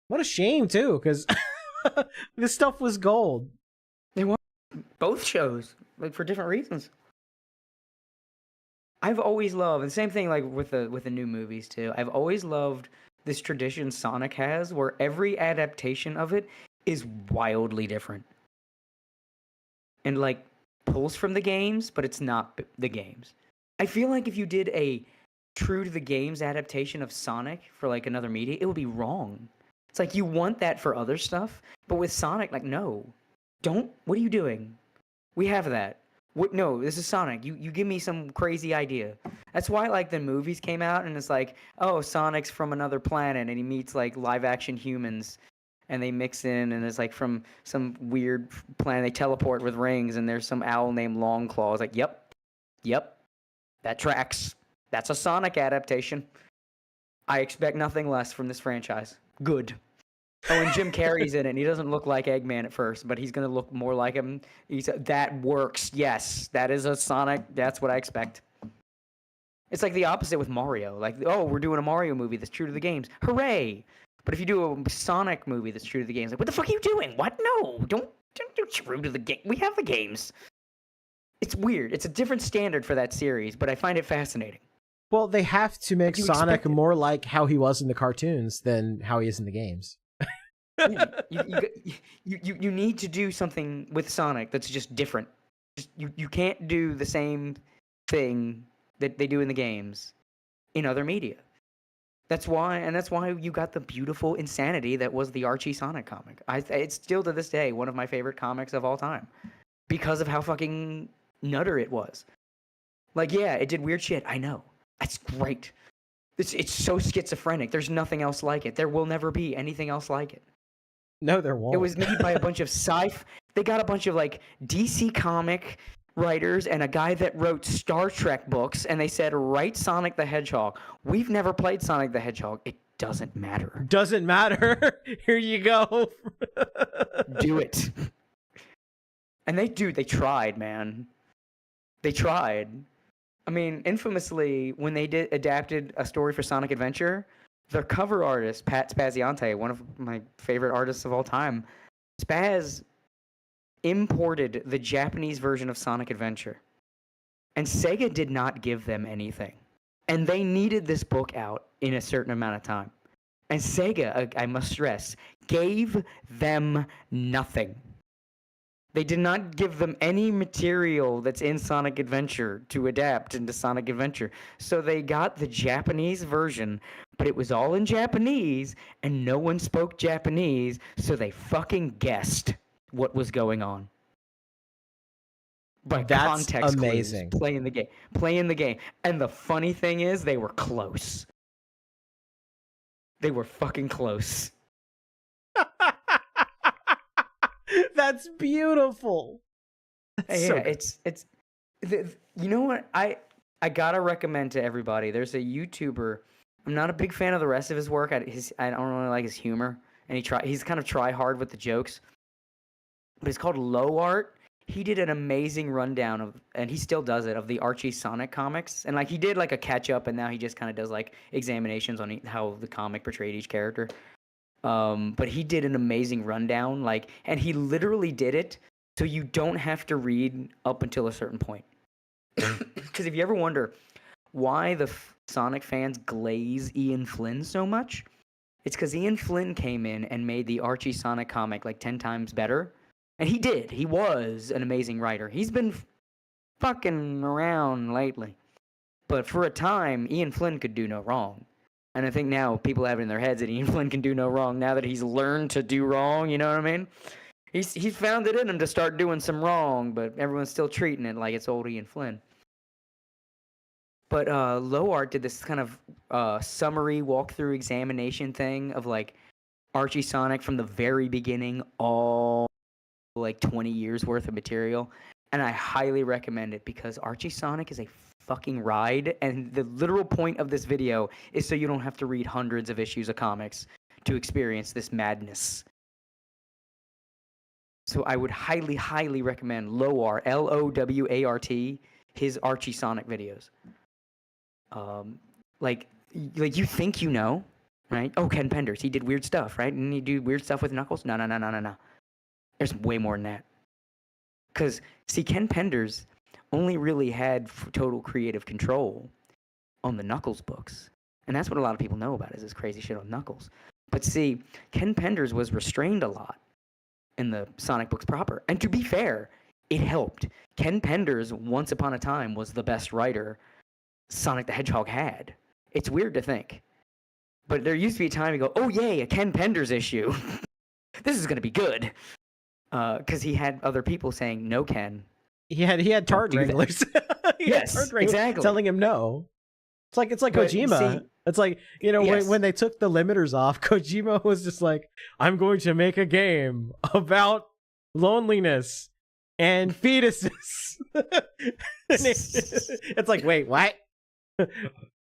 What a shame too, because this stuff was gold. They won both shows, like for different reasons. I've always loved, and the same thing like with the new movies too. I've always loved this tradition Sonic has, where every adaptation of it is wildly different, and like pulls from the games, but it's not the games. I feel like if you did a true to the games adaptation of Sonic for like another media, it would be wrong. It's like you want that for other stuff, but with Sonic, like no, don't. What are you doing? We have that. What? No, this is Sonic. You give me some crazy idea. That's why like the movies came out and it's like, oh, Sonic's from another planet and he meets like live action humans and they mix in and it's like from some weird planet they teleport with rings and there's some owl named Longclaw. It's like, yep, that tracks. That's a Sonic adaptation. I expect nothing less from this franchise. Good. Oh, and Jim Carrey's in it, and he doesn't look like Eggman at first, but he's going to look more like him. That works. Yes, that is a Sonic. That's what I expect. It's like the opposite with Mario. Like, oh, we're doing a Mario movie that's true to the games. Hooray! But if you do a Sonic movie that's true to the games, like, what the fuck are you doing? What? No, don't do true to the game. We have the games. It's weird. It's a different standard for that series, but I find it fascinating. Well, they have to make You Sonic expect it. more like how he was in the cartoons than how he is in the games. Yeah, you need to do something with Sonic that's just different. You can't do the same thing that they do in the games in other media. That's why you got the beautiful insanity that was the Archie Sonic comic. It's still to this day one of my favorite comics of all time because of how fucking nutter it was. Like, yeah, it did weird shit. I know. That's great. It's so schizophrenic. There's nothing else like it. There will never be anything else like it. No, there won't. It was made by a bunch of They got a bunch of like DC comic writers and a guy that wrote Star Trek books, and they said, write Sonic the Hedgehog. We've never played Sonic the Hedgehog. It doesn't matter. Doesn't matter. Here you go. Do it. And they tried, man. They tried. I mean, infamously, when they adapted a story for Sonic Adventure, their cover artist, Pat Spaziante, one of my favorite artists of all time, Spaz imported the Japanese version of Sonic Adventure. And Sega did not give them anything. And they needed this book out in a certain amount of time. And Sega, I must stress, gave them nothing. They did not give them any material that's in Sonic Adventure to adapt into Sonic Adventure. So they got the Japanese version, but it was all in Japanese, and no one spoke Japanese, so they fucking guessed what was going on. But That's context amazing. clues, playing the game. And the funny thing is, they were close. They were fucking close. That's beautiful. That's Yeah, so good. it's you know what I gotta recommend to everybody. There's a YouTuber. I'm not a big fan of the rest of his work. I don't really like his humor, and he's kind of try hard with the jokes. But it's called Low Art. He did an amazing rundown of, and he still does it, of the Archie Sonic comics. And like he did like a catch up, and now he just kind of does like examinations on how the comic portrayed each character. But he did an amazing rundown, like, and he literally did it so you don't have to read up until a certain point. Because if you ever wonder why the Sonic fans glaze Ian Flynn so much, it's because Ian Flynn came in and made the Archie Sonic comic like 10 times better. And he did. He was an amazing writer. He's been fucking around lately. But for a time, Ian Flynn could do no wrong. And I think now people have it in their heads that Ian Flynn can do no wrong now that he's learned to do wrong, you know what I mean? He's found it in him to start doing some wrong, but everyone's still treating it like it's old Ian Flynn. But Low Art did this kind of summary walkthrough examination thing of like Archie Sonic from the very beginning, all like 20 years worth of material, and I highly recommend it because Archie Sonic is a fucking ride, and the literal point of this video is so you don't have to read hundreds of issues of comics to experience this madness. So I would highly, highly recommend Lowart, Lowart, his Archie Sonic videos. Like you think you know, right? Oh, Ken Penders, he did weird stuff, right? Didn't he do weird stuff with Knuckles? No. There's way more than that. Because, see, Ken Penders only really had total creative control on the Knuckles books. And that's what a lot of people know about is this crazy shit on Knuckles. But see, Ken Penders was restrained a lot in the Sonic books proper. And to be fair, it helped. Ken Penders, once upon a time, was the best writer Sonic the Hedgehog had. It's weird to think. But there used to be a time you go, oh yay, a Ken Penders issue. This is going to be good. Because he had other people saying, no, Ken. He had tart wranglers. Yes, exactly. Telling him no. It's like Kojima. See, it's like, you know, yes. when they took the limiters off, Kojima was just like, I'm going to make a game about loneliness and fetuses. It's like, wait, what?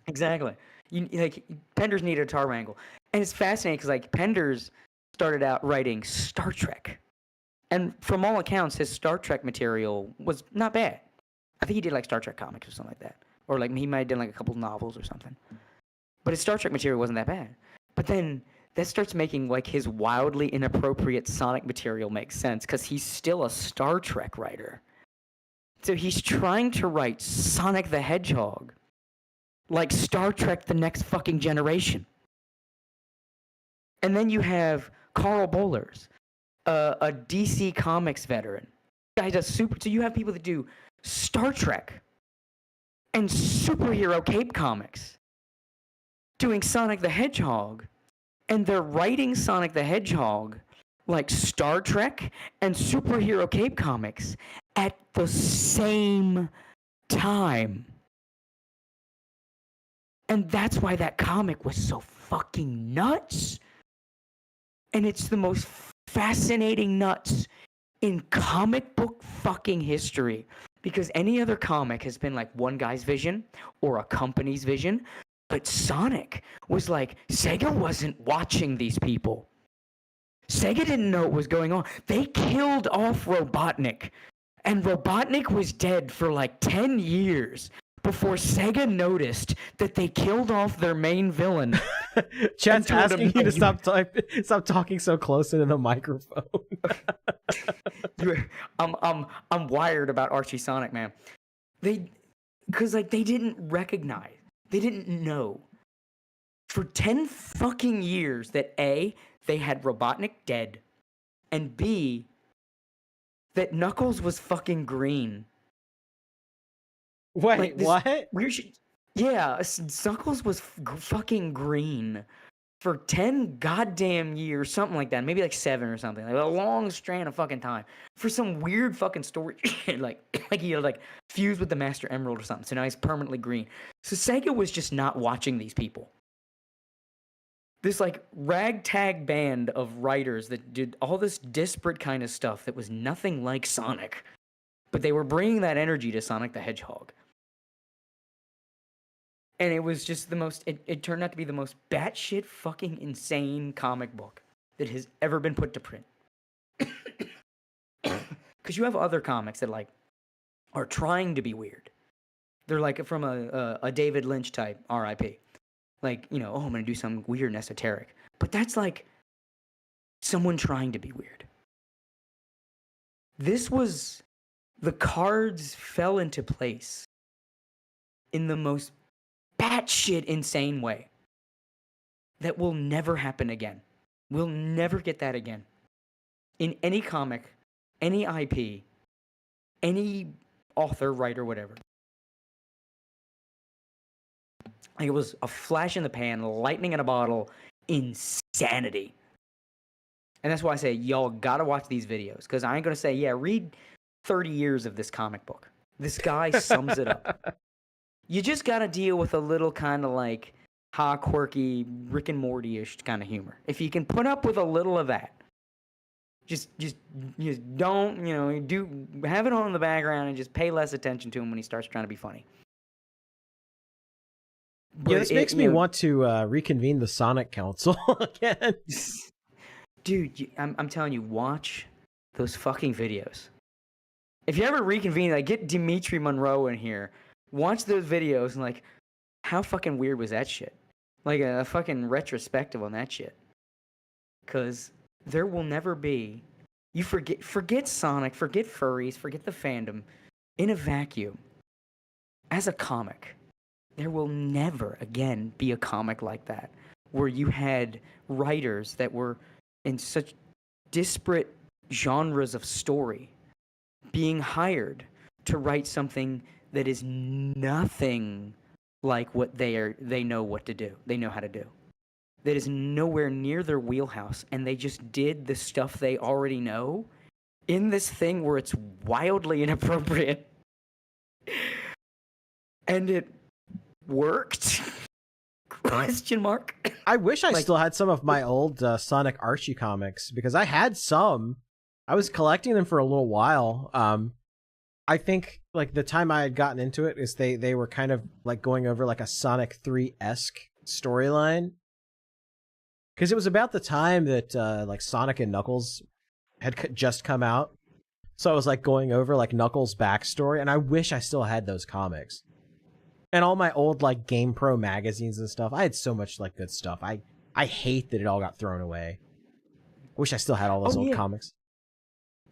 Exactly. Like Penders needed a tar wrangle. And it's fascinating because like Penders started out writing Star Trek. And from all accounts, his Star Trek material was not bad. I think he did like Star Trek comics or something like that. Or like he might have done like a couple novels or something. But his Star Trek material wasn't that bad. But then that starts making like his wildly inappropriate Sonic material make sense because he's still a Star Trek writer. So he's trying to write Sonic the Hedgehog like Star Trek The Next Fucking Generation. And then you have Carl Bollers, a DC Comics veteran. Guy does so you have people that do Star Trek and superhero cape comics doing Sonic the Hedgehog, and they're writing Sonic the Hedgehog like Star Trek and superhero cape comics at the same time. And that's why that comic was so fucking nuts. And it's the most fascinating nuts in comic book fucking history. Because any other comic has been like one guy's vision or a company's vision. But Sonic was like, Sega wasn't watching these people. Sega didn't know what was going on. They killed off Robotnik. And Robotnik was dead for like 10 years before Sega noticed that they killed off their main villain. Chat's asking you to stop talking so close into the microphone. I'm wired about Archie Sonic, man. Because like they didn't recognize, they didn't know for 10 fucking years that A, they had Robotnik dead, and B, that Knuckles was fucking green. Wait, like what? Weird shit. Yeah, Knuckles was fucking green for 10 goddamn years, something like that. Maybe like 7 or something. Like a long strand of fucking time. For some weird fucking story. like he like fused with the Master Emerald or something. So now he's permanently green. So Sega was just not watching these people. This like ragtag band of writers that did all this disparate kind of stuff that was nothing like Sonic. But they were bringing that energy to Sonic the Hedgehog. And it was just the most, it turned out to be the most batshit fucking insane comic book that has ever been put to print. Because you have other comics that, like, are trying to be weird. They're like from a David Lynch type, R.I.P. Like, you know, oh, I'm going to do something weird and esoteric. But that's like someone trying to be weird. This was, the cards fell into place in the most batshit insane way that will never happen again. We'll never get that again. In any comic, any IP, any author, writer, whatever. It was a flash in the pan, lightning in a bottle, insanity. And that's why I say, y'all gotta watch these videos. Because I ain't gonna say, yeah, read 30 years of this comic book. This guy sums it up. You just gotta deal with a little kind of like quirky, Rick and Morty-ish kind of humor. If you can put up with a little of that, just don't, you know, have it on in the background and just pay less attention to him when he starts trying to be funny. Yeah, this makes me want to reconvene the Sonic Council again. Dude, I'm telling you, watch those fucking videos. If you ever reconvene, like, get Dimitri Monroe in here, watch those videos, and, like, how fucking weird was that shit? Like, a fucking retrospective on that shit. Because there will never be... You forget Sonic, forget furries, forget the fandom. In a vacuum, as a comic, there will never again be a comic like that, where you had writers that were in such disparate genres of story being hired to write something that is nothing like what they know what to do. They know how to do. That is nowhere near their wheelhouse, and they just did the stuff they already know in this thing where it's wildly inappropriate. And it worked? Question mark. I wish I still had some of my old Sonic Archie comics, because I had some. I was collecting them for a little while. I think like the time I had gotten into it is they were kind of like going over like a Sonic 3-esque storyline. Because it was about the time that like Sonic and Knuckles had just come out. So I was like going over like Knuckles' backstory, and I wish I still had those comics. And all my old like Game Pro magazines and stuff. I had so much like good stuff. I hate that it all got thrown away. I wish I still had all those old comics.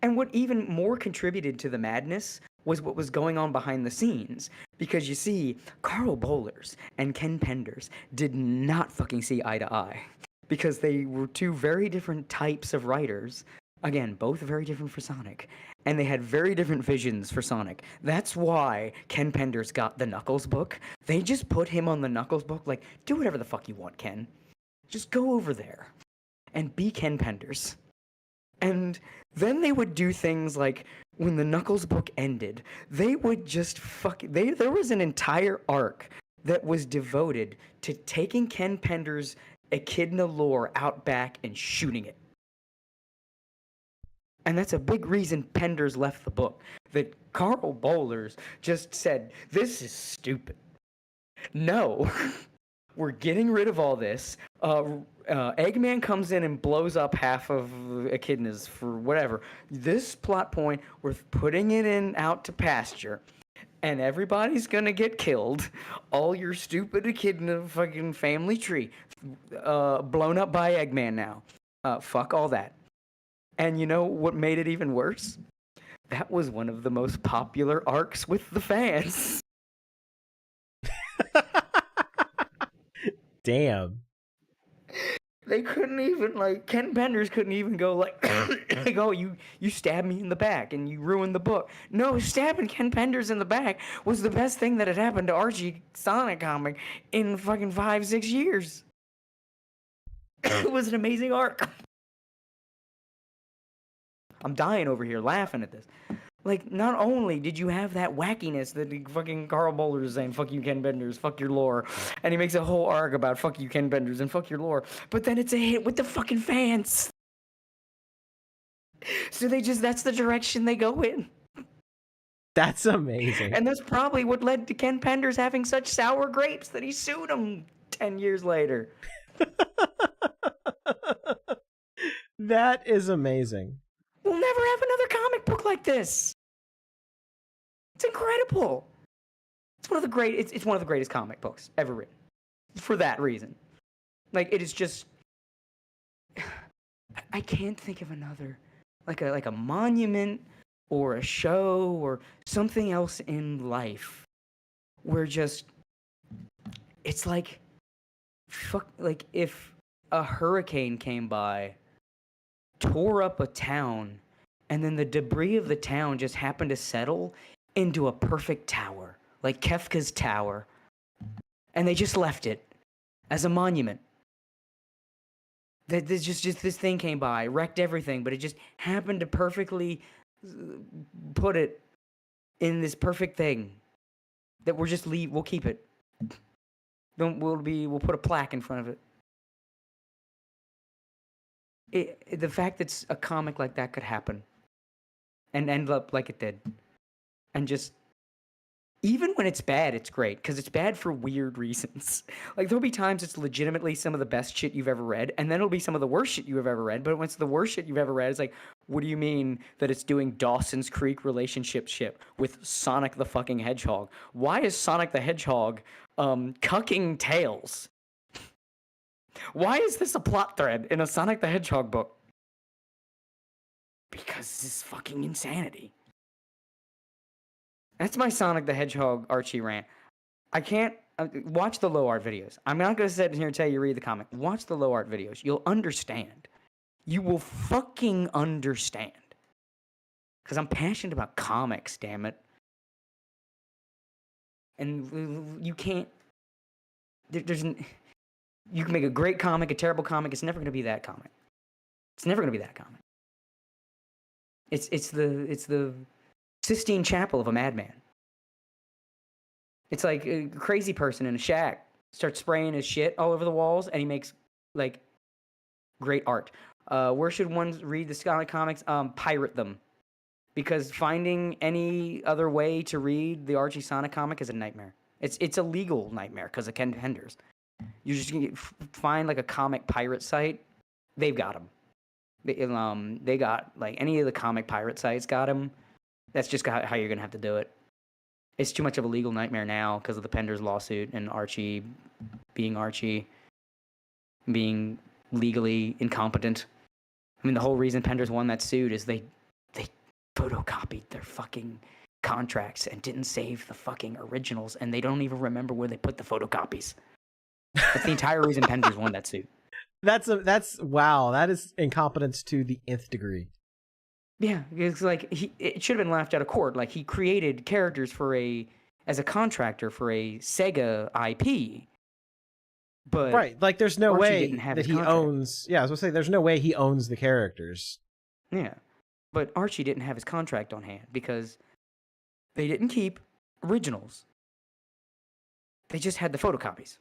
And what even more contributed to the madness was what was going on behind the scenes. Because you see, Carl Bollers and Ken Penders did not fucking see eye to eye. Because they were two very different types of writers. Again, both very different for Sonic. And they had very different visions for Sonic. That's why Ken Penders got the Knuckles book. They just put him on the Knuckles book, like, do whatever the fuck you want, Ken. Just go over there and be Ken Penders. And then they would do things like, when the Knuckles book ended, they would just there was an entire arc that was devoted to taking Ken Penders' Echidna lore out back and shooting it. And that's a big reason Penders left the book. That Carl Bollers just said, this is stupid. No, we're getting rid of all this. Eggman comes in and blows up half of Echidnas for whatever. This plot point, we're putting it out to pasture. And everybody's gonna get killed. All your stupid Echidna fucking family tree. Blown up by Eggman now. Fuck all that. And you know what made it even worse? That was one of the most popular arcs with the fans. Damn. They couldn't even, like, Ken Penders couldn't even go, like, oh, you stabbed me in the back and you ruined the book. No, stabbing Ken Penders in the back was the best thing that had happened to Archie Sonic comic in fucking 5-6 years. It was an amazing arc. I'm dying over here laughing at this. Like, not only did you have that wackiness that fucking Carl Bollers is saying, fuck you, Ken Penders, fuck your lore, and he makes a whole arc about fuck you, Ken Penders, and fuck your lore, but then it's a hit with the fucking fans. So that's the direction they go in. That's amazing. And that's probably what led to Ken Penders having such sour grapes that he sued him 10 years later. That is amazing. We'll never have another comic book like this. It's incredible. It's one of the greatest comic books ever written. For that reason. Like, it is just, I can't think of another, like a monument or a show or something else in life where just, it's like, like if a hurricane came by, tore up a town, and then the debris of the town just happened to settle into a perfect tower, like Kefka's tower, and they just left it as a monument. That this just this thing came by, wrecked everything, but it just happened to perfectly put it in this perfect thing that we'll keep it. We'll put a plaque in front of it. The fact that a comic like that could happen and end up like it did, and just, even when it's bad, it's great, because it's bad for weird reasons. Like, there'll be times it's legitimately some of the best shit you've ever read, and then it'll be some of the worst shit you've ever read, but when it's the worst shit you've ever read, it's like, what do you mean that it's doing Dawson's Creek relationship with Sonic the fucking Hedgehog? Why is Sonic the Hedgehog cucking Tails? Why is this a plot thread in a Sonic the Hedgehog book? Because this is fucking insanity. That's my Sonic the Hedgehog Archie rant. I can't watch the low art videos. I'm not going to sit here and tell you read the comic. Watch the low art videos. You'll understand. You will fucking understand. Because I'm passionate about comics, damn it. And you can't. You can make a great comic, a terrible comic. It's never going to be that comic. It's never going to be that comic. It's the Sistine Chapel of a madman. It's like a crazy person in a shack starts spraying his shit all over the walls, and he makes, like, great art. Where should one read the Sonic comics? Pirate them. Because finding any other way to read the Archie Sonic comic is a nightmare. It's a legal nightmare because of Ken Penders. You just find, like, a comic pirate site. They've got them. They got, like, any of the comic pirate sites got them. That's just how you're going to have to do it. It's too much of a legal nightmare now because of the Penders lawsuit and Archie being legally incompetent. I mean, the whole reason Penders won that suit is they photocopied their fucking contracts and didn't save the fucking originals, and they don't even remember where they put the photocopies. That's the entire reason Penders won that suit. That's wow. That is incompetence to the nth degree. Yeah, it's like it should have been laughed out of court. Like, he created characters as a contractor for a Sega IP. But right, like, there's no Archie way didn't have that his he contract. owns. Yeah, I was gonna say there's no way he owns the characters. Yeah, but Archie didn't have his contract on hand because they didn't keep originals. They just had the photocopies.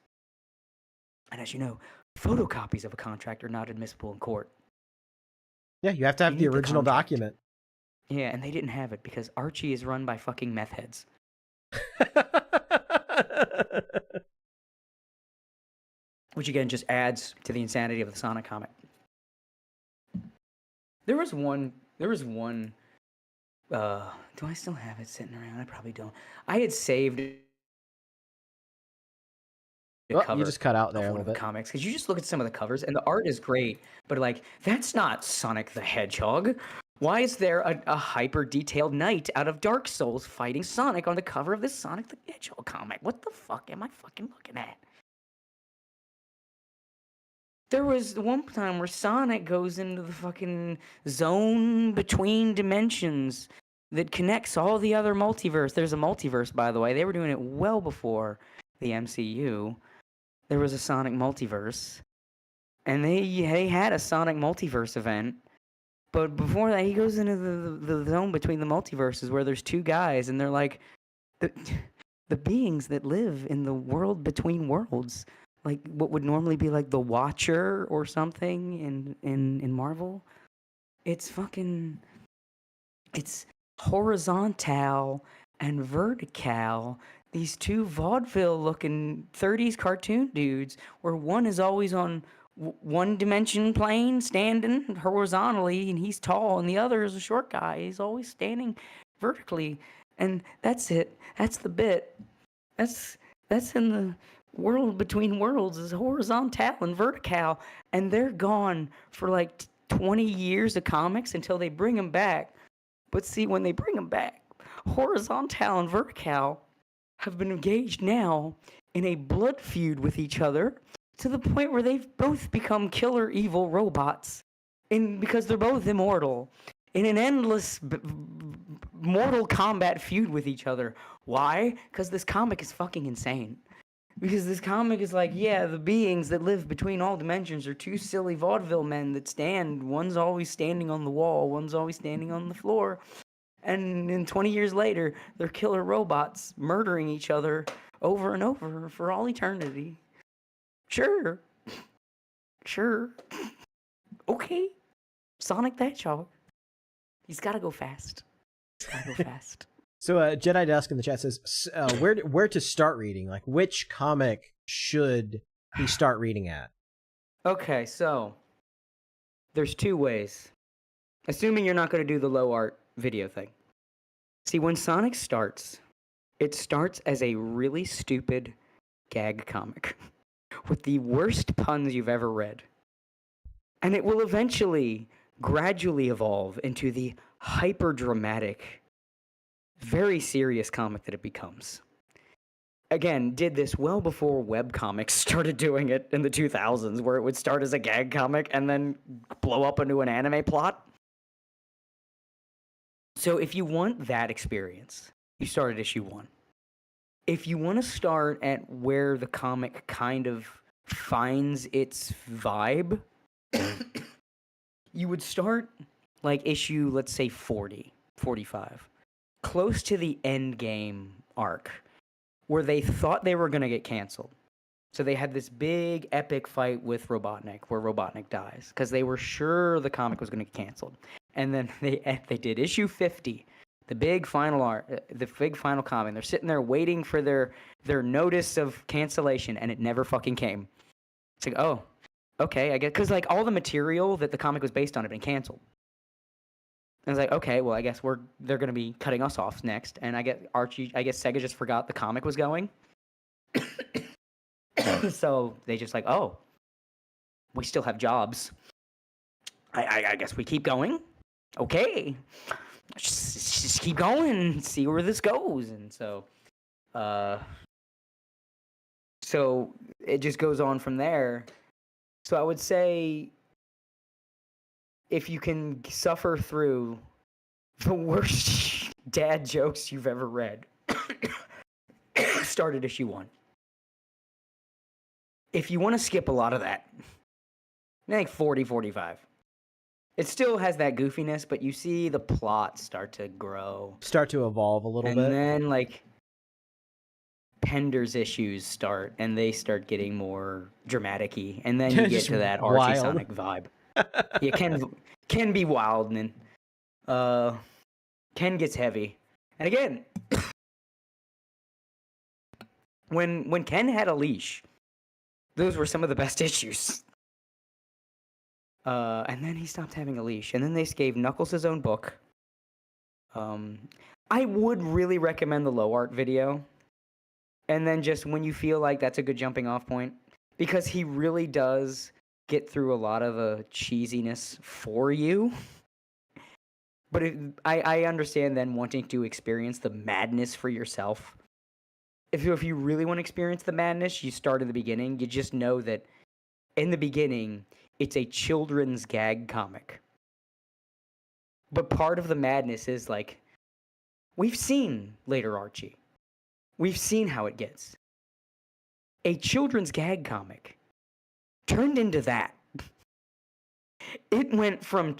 And as you know, photocopies of a contract are not admissible in court. Yeah, you have to have You the need the original contract. document. Yeah, and they didn't have it because Archie is run by fucking meth heads. Which again just adds to the insanity of the Sonic comic. There was one. Do I still have it sitting around? I probably don't. I had saved Oh, cover you just cut out there a of one little of the bit. comics because you just look at some of the covers and the art is great, but like, that's not Sonic the Hedgehog. Why is there a hyper detailed knight out of Dark Souls fighting Sonic on the cover of this Sonic the Hedgehog comic? What the fuck am I fucking looking at? There was one time where Sonic goes into the fucking zone between dimensions that connects all the other multiverse. There's a multiverse, by the way. They were doing it well before the MCU. There was a Sonic multiverse. And they had a Sonic multiverse event. But before that, he goes into the zone between the multiverses where there's two guys, and they're like the beings that live in the world between worlds. Like what would normally be like the Watcher or something in Marvel. It's horizontal and Vertical, these two vaudeville-looking 30s cartoon dudes, where one is always on one dimension plane, standing horizontally, and he's tall, and the other is a short guy. He's always standing vertically, and that's it. That's the bit. That's in the world between worlds is horizontal and vertical, and they're gone for like 20 years of comics until they bring them back. But see, when they bring them back, horizontal and vertical have been engaged now in a blood feud with each other to the point where they've both become killer evil robots, because they're both immortal, in an endless Mortal Kombat feud with each other. Why? Because this comic is fucking insane. Because this comic is like, yeah, the beings that live between all dimensions are two silly vaudeville men that stand. One's always standing on the wall, one's always standing on the floor. And then 20 years later, they're killer robots murdering each other over and over for all eternity. Sure. Okay. Sonic the Hedgehog. He's got to go fast. So Jedi Dusk in the chat says, where to start reading? Like, which comic should he start reading at? Okay, so there's two ways. Assuming you're not going to do the low art video thing. See, when Sonic starts, it starts as a really stupid gag comic with the worst puns you've ever read. And it will eventually gradually evolve into the hyper-dramatic, very serious comic that it becomes. Again, did this well before webcomics started doing it in the 2000s, where it would start as a gag comic and then blow up into an anime plot. So if you want that experience, you start at issue 1. If you want to start at where the comic kind of finds its vibe, you would start like issue, let's say 40, 45, close to the end game arc, where they thought they were going to get canceled. So they had this big epic fight with Robotnik, where Robotnik dies, because they were sure the comic was going to get canceled. And then they did issue 50, the big final comic. They're sitting there waiting for their notice of cancellation, and it never fucking came. It's like, oh, okay, I guess, because like all the material that the comic was based on had been canceled. And I was like, okay, well, I guess they're going to be cutting us off next. And I guess Sega just forgot the comic was going. So they just like, oh, we still have jobs. I guess we keep going. Okay. Just keep going and see where this goes. And so it just goes on from there. So I would say, if you can suffer through the worst dad jokes you've ever read, start at issue 1. If you want to skip a lot of that, I think 40, 45. It still has that goofiness, but you see the plot start to grow. Start to evolve a little bit. And then, like, Pender's issues start, and they start getting more dramatic-y. And then you get to that Archie Sonic vibe. Yeah, Ken be wild, and Ken gets heavy. And again, when Ken had a leash, those were some of the best issues. And then he stopped having a leash, and then they gave Knuckles his own book. I would really recommend the low art video, and then just when you feel like that's a good jumping off point, because he really does get through a lot of the cheesiness for you. But I understand then wanting to experience the madness for yourself. If you really want to experience the madness, you start in the beginning. You just know that in the beginning, it's a children's gag comic. But part of the madness is like, we've seen later Archie. We've seen how it gets. A children's gag comic turned into that. It went from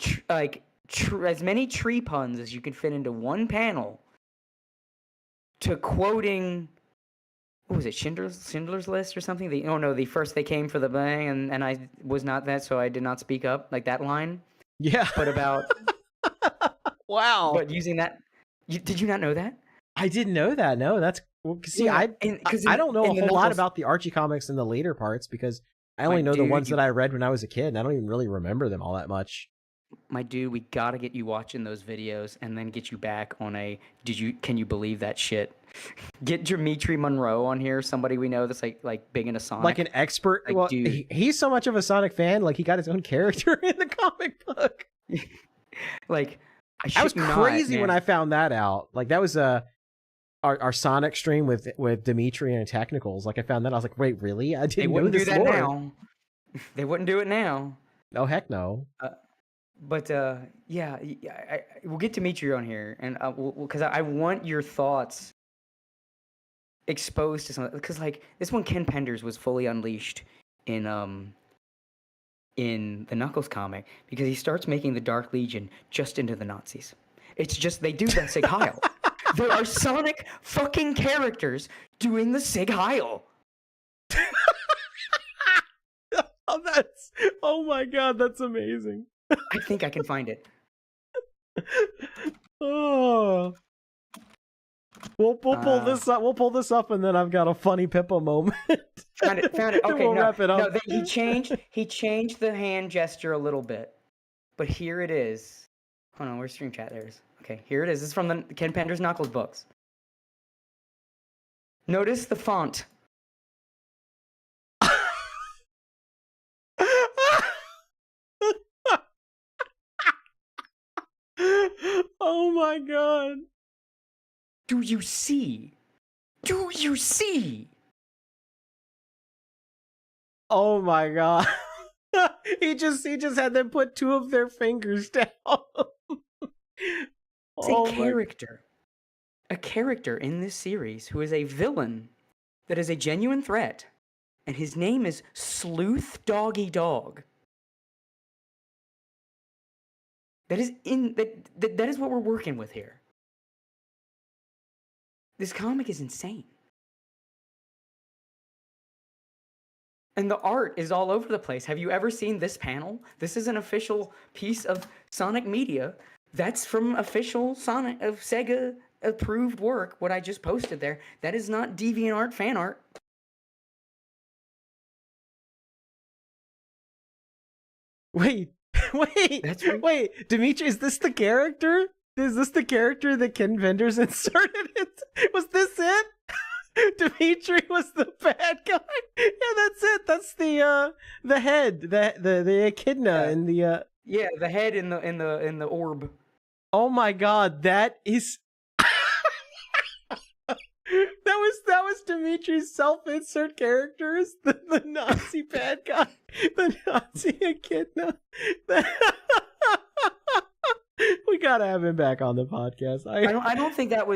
as many tree puns as you could fit into one panel to quoting, what was it, Schindler's List or something? The first they came for the bang, and I was not that, so I did not speak up, like that line. Yeah. But about... Wow. But using that... Did you not know that? I didn't know that. No, that's see, Yeah, I don't know a in the whole lot Knuckles- about the Archie comics in the later parts because I only know the dude, ones that I read when I was a kid, and I don't even really remember them all that much. My dude, we gotta get you watching those videos and then get you back on a. Can you believe that shit? Get Dimitri Monroe on here, somebody we know that's like big into Sonic. Like an expert. Like, well, dude. he's so much of a Sonic fan. Like he got his own character in the comic book. Like I was shit you not, crazy when man. I found that out. Like that was our Sonic stream with Dimitri and Technicals. Like I found that I was like, wait, really? I They didn't know wouldn't do this that lore. now. They wouldn't do it now. No, heck no. But yeah, we'll get Dimitri on here, and because I want your thoughts exposed to some, because like this one, Ken Penders was fully unleashed in the Knuckles comic because he starts making the Dark Legion just into the Nazis. It's just they do that Sig Heil. There are Sonic fucking characters doing the Sig Heil. Oh my god, that's amazing. I think I can find it. Oh, we'll pull this up. We'll pull this up, and then I've got a funny Pippa moment. Found it. And Okay, we'll no, wrap it up. no. He changed the hand gesture a little bit, but here it is. Hold on, where's stream chat? There's. Okay, here it is. This is from the Ken Penders Knuckles books. Notice the font. Oh my god. Do you see? Do you see? Oh my god. he just had them put two of their fingers down. It's a character. A character in this series who is a villain that is a genuine threat, and his name is Sleuth Doggy Dog. That is that is what we're working with here. This comic is insane. And the art is all over the place. Have you ever seen this panel? This is an official piece of Sonic media. That's from official Sonic of Sega approved work, what I just posted there. That is not DeviantArt fan art. Wait, wait, Dimitri, is this the character? Is this the character that Ken Penders inserted? Was this it? Dimitri was the bad guy. Yeah, that's it. That's the head, the echidna in the Yeah, the head in the orb. Oh my god, that is that was Dimitri's self-insert characters, the Nazi bad guy, the Nazi echidna. We gotta have him back on the podcast. I don't think that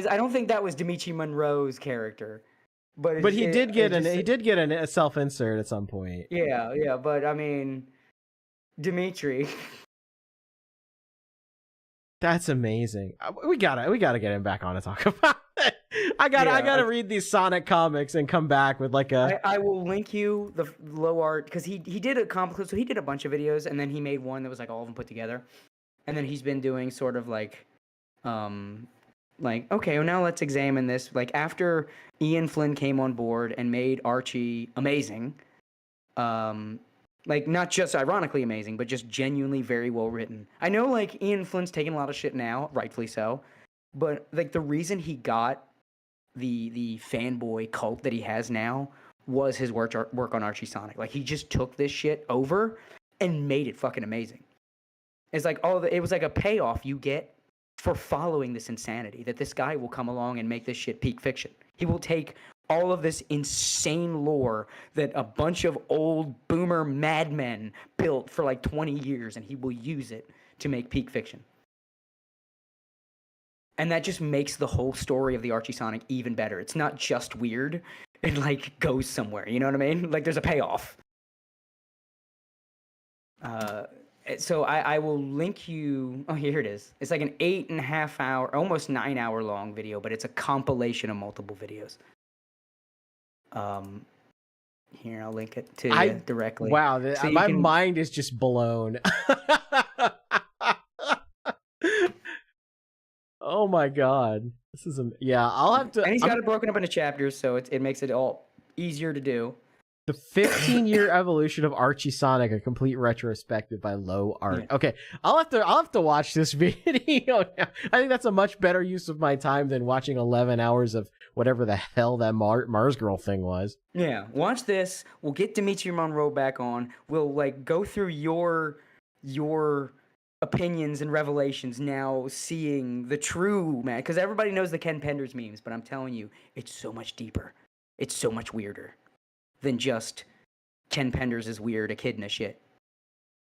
was Dimitri Monroe's character, but he did get a self-insert at some point. Yeah, but I mean, Dimitri. That's amazing. We gotta get him back on to talk about it. I gotta read these Sonic comics and come back with like a. I will link you the low art because he did a comic, so he did a bunch of videos and then he made one that was like all of them put together, and then he's been doing sort of like okay, well now let's examine this. Like after Ian Flynn came on board and made Archie amazing, like not just ironically amazing, but just genuinely very well written. I know like Ian Flynn's taking a lot of shit now, rightfully so, but like the reason he got the fanboy cult that he has now was his work on Archie Sonic. Like he just took this shit over and made it fucking amazing. It's like it was like a payoff you get for following this insanity, that this guy will come along and make this shit peak fiction. He will take all of this insane lore that a bunch of old boomer madmen built for like 20 years, and he will use it to make peak fiction. And that just makes the whole story of the Archie Sonic even better. It's not just weird. It like goes somewhere, you know what I mean? Like there's a payoff. So I will link you. Oh, here it is. It's like an 8.5 hour, almost 9 hour long video, but it's a compilation of multiple videos. Here, I'll link it to you directly. Wow, So my mind is just blown. Oh my god. This is yeah, I'll have to. And he's got it broken up into chapters, so it makes it all easier to do. The 15-year evolution of Archie Sonic, a complete retrospective by Low Art. Yeah. Okay, I'll have to watch this video now. I think that's a much better use of my time than watching 11 hours of whatever the hell that ArmzGurl thing was. Yeah, watch this. We'll get Dimitri Monroe back on. We'll like go through your opinions and revelations now, seeing the true man. Because everybody knows the Ken Penders memes, but I'm telling you, it's so much deeper. It's so much weirder than just Ken Penders is weird echidna shit.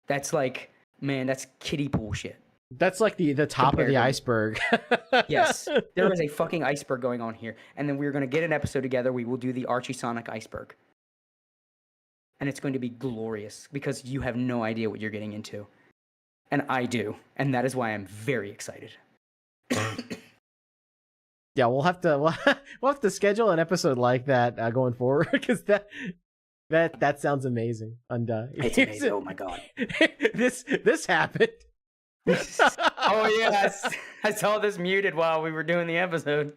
That's like, man, that's kiddie pool shit. That's like the top of the iceberg. Yes, there is a fucking iceberg going on here. And then we're going to get an episode together. We will do the Archie Sonic iceberg. And it's going to be glorious because you have no idea what you're getting into. And I do. And that is why I'm very excited. Yeah, we'll have to schedule an episode like that going forward because that sounds amazing. And It's amazing. Oh my god. this happened. Oh yes, I saw this muted while we were doing the episode.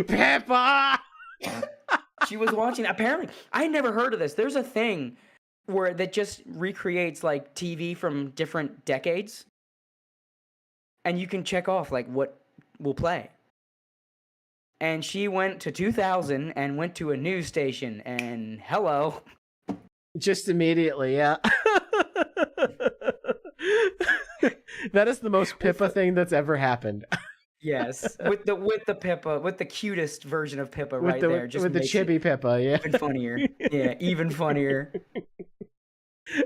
Peppa. She was watching. Apparently, I had never heard of this. There's a thing where that just recreates like TV from different decades, and you can check off like what will play. And she went to 2000 and went to a news station, and hello. Just immediately, yeah. That is the most Pippa thing that's ever happened. Yes, with the Pippa, with the cutest version of Pippa right the, there, just with the chibi Pippa, yeah. even funnier. Yeah, even funnier.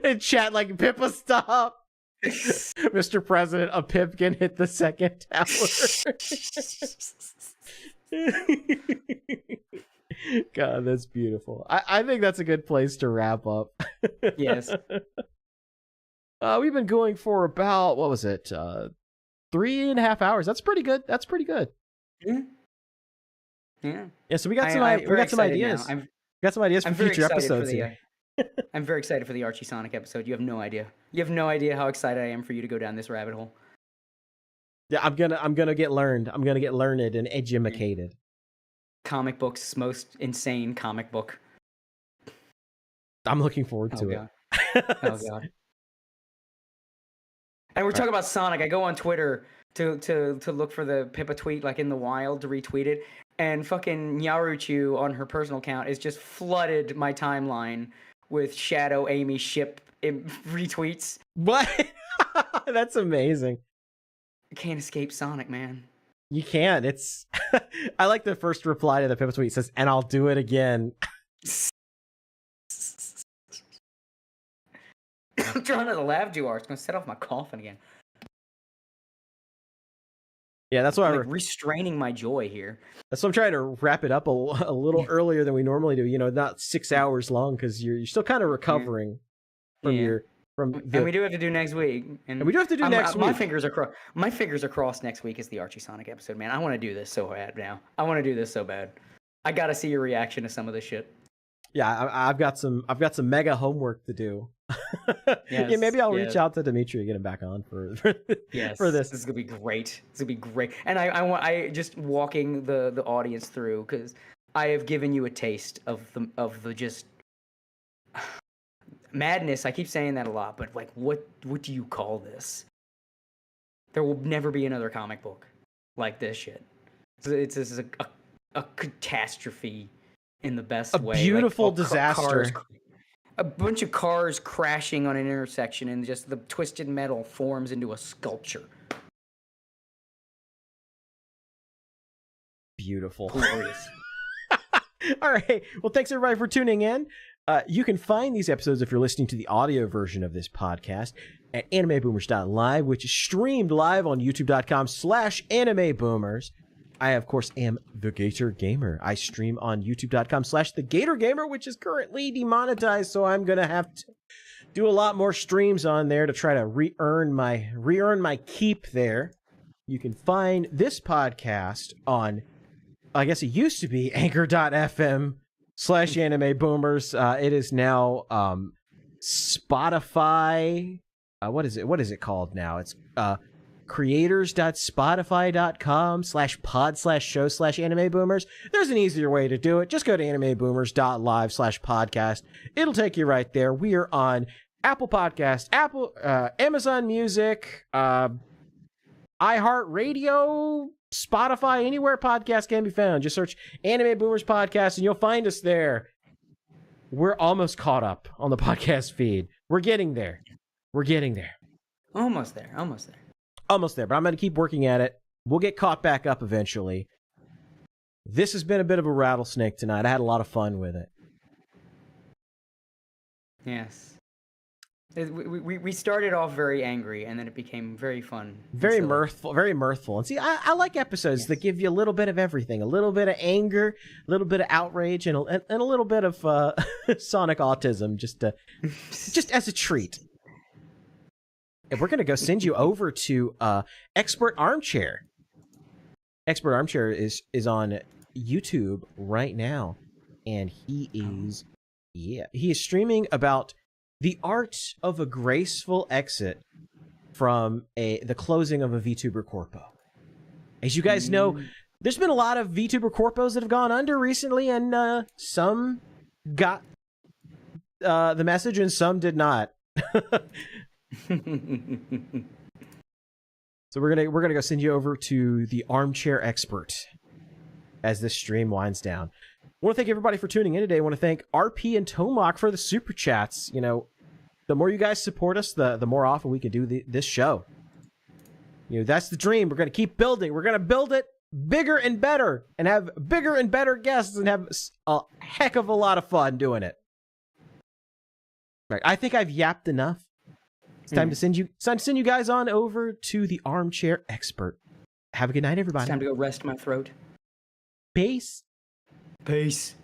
And chat like, Pippa, stop. Mr. President, a Pipkin hit the second tower. God, that's beautiful. I think that's a good place to wrap up. Yes. We've been going for about, what was it? 3.5 hours. That's pretty good. Yeah. Yeah. Yeah, so we got some ideas. Got some ideas for future episodes here. I'm very excited for the Archie Sonic episode. You have no idea. You have no idea how excited I am for you to go down this rabbit hole. Yeah, I'm gonna get learned. I'm gonna get learned and educated. Comic books, most insane comic book. I'm looking forward to it. Oh god. And we're talking about Sonic. I go on Twitter to look for the Pippa tweet, like in the wild, to retweet it. And fucking Nyaruchu on her personal account is just flooded my timeline with Shadow Amy ship retweets. What? That's amazing. I can't escape Sonic, man. You can't. It's. I like the first reply to the Pippa tweet. It says, "And I'll do it again." I'm trying not to laugh too hard. It's gonna set off my coughing again. Yeah, that's why I'm restraining my joy here. That's why I'm trying to wrap it up a little earlier than we normally do. You know, not 6 hours long because you're still kind of recovering from and we do have to do next week. And we do have to do next week. My fingers are crossed. Next week is the Archie Sonic episode, man. I want to do this so bad now. I want to do this so bad. I gotta see your reaction to some of this shit. Yeah, I've got some mega homework to do. Yes, yeah, maybe I'll reach out to Dimitri and get him back on for yes, for this. This is gonna be great. This is gonna be great. And I just walking the audience through because I have given you a taste of the just madness. I keep saying that a lot, but like, what do you call this? There will never be another comic book like this shit. It's a catastrophe in the best way. A beautiful disaster. A bunch of cars crashing on an intersection, and just the twisted metal forms into a sculpture. Beautiful. Glorious. All right. Well, thanks everybody for tuning in. You can find these episodes if you're listening to the audio version of this podcast at animeboomers.live, which is streamed live on youtube.com/animeboomers. I, of course, am the Gator Gamer. I stream on youtube.com/thegatorgamer, which is currently demonetized, so I'm going to have to do a lot more streams on there to try to re-earn my keep there. You can find this podcast on, I guess it used to be, anchor.fm/animeboomers. It is now Spotify, what is it called now? It's creators.spotify.com/pod/show/anime-boomers. There's an easier way to do it. Just go to animeboomers.live/podcast. It'll take you right there. We are on Apple Podcast, Amazon Music, iHeartRadio, Spotify, anywhere podcasts can be found. Just search Anime Boomers Podcast and you'll find us there. We're almost caught up on the podcast feed. We're getting there. Almost there. But I'm going to keep working at it. We'll get caught back up eventually. This has been a bit of a rattlesnake tonight. I had a lot of fun with it. Yes. We started off very angry, and then it became very fun. Very mirthful. And see, I like episodes that give you a little bit of everything. A little bit of anger, a little bit of outrage, and a little bit of Sonic autism, just as a treat. And we're going to go send you over to Expert Armchair. Expert Armchair is on YouTube right now, and he is streaming about the art of a graceful exit from the closing of a VTuber corpo. As you guys know, there's been a lot of VTuber corpos that have gone under recently, and some got the message and some did not. So we're gonna go send you over to the Armchair Expert as this stream winds down. I want to thank everybody for tuning in today. I want to thank RP and Tomac for the super chats. You know, the more you guys support us, the more often we can do this show. You know, that's the dream. We're going to keep building. We're going to build it bigger and better and have bigger and better guests and have a heck of a lot of fun doing it. Right. I think I've yapped enough. It's time to send you guys on over to the Armchair Expert. Have a good night, everybody. It's time to go rest my throat. Peace. Peace.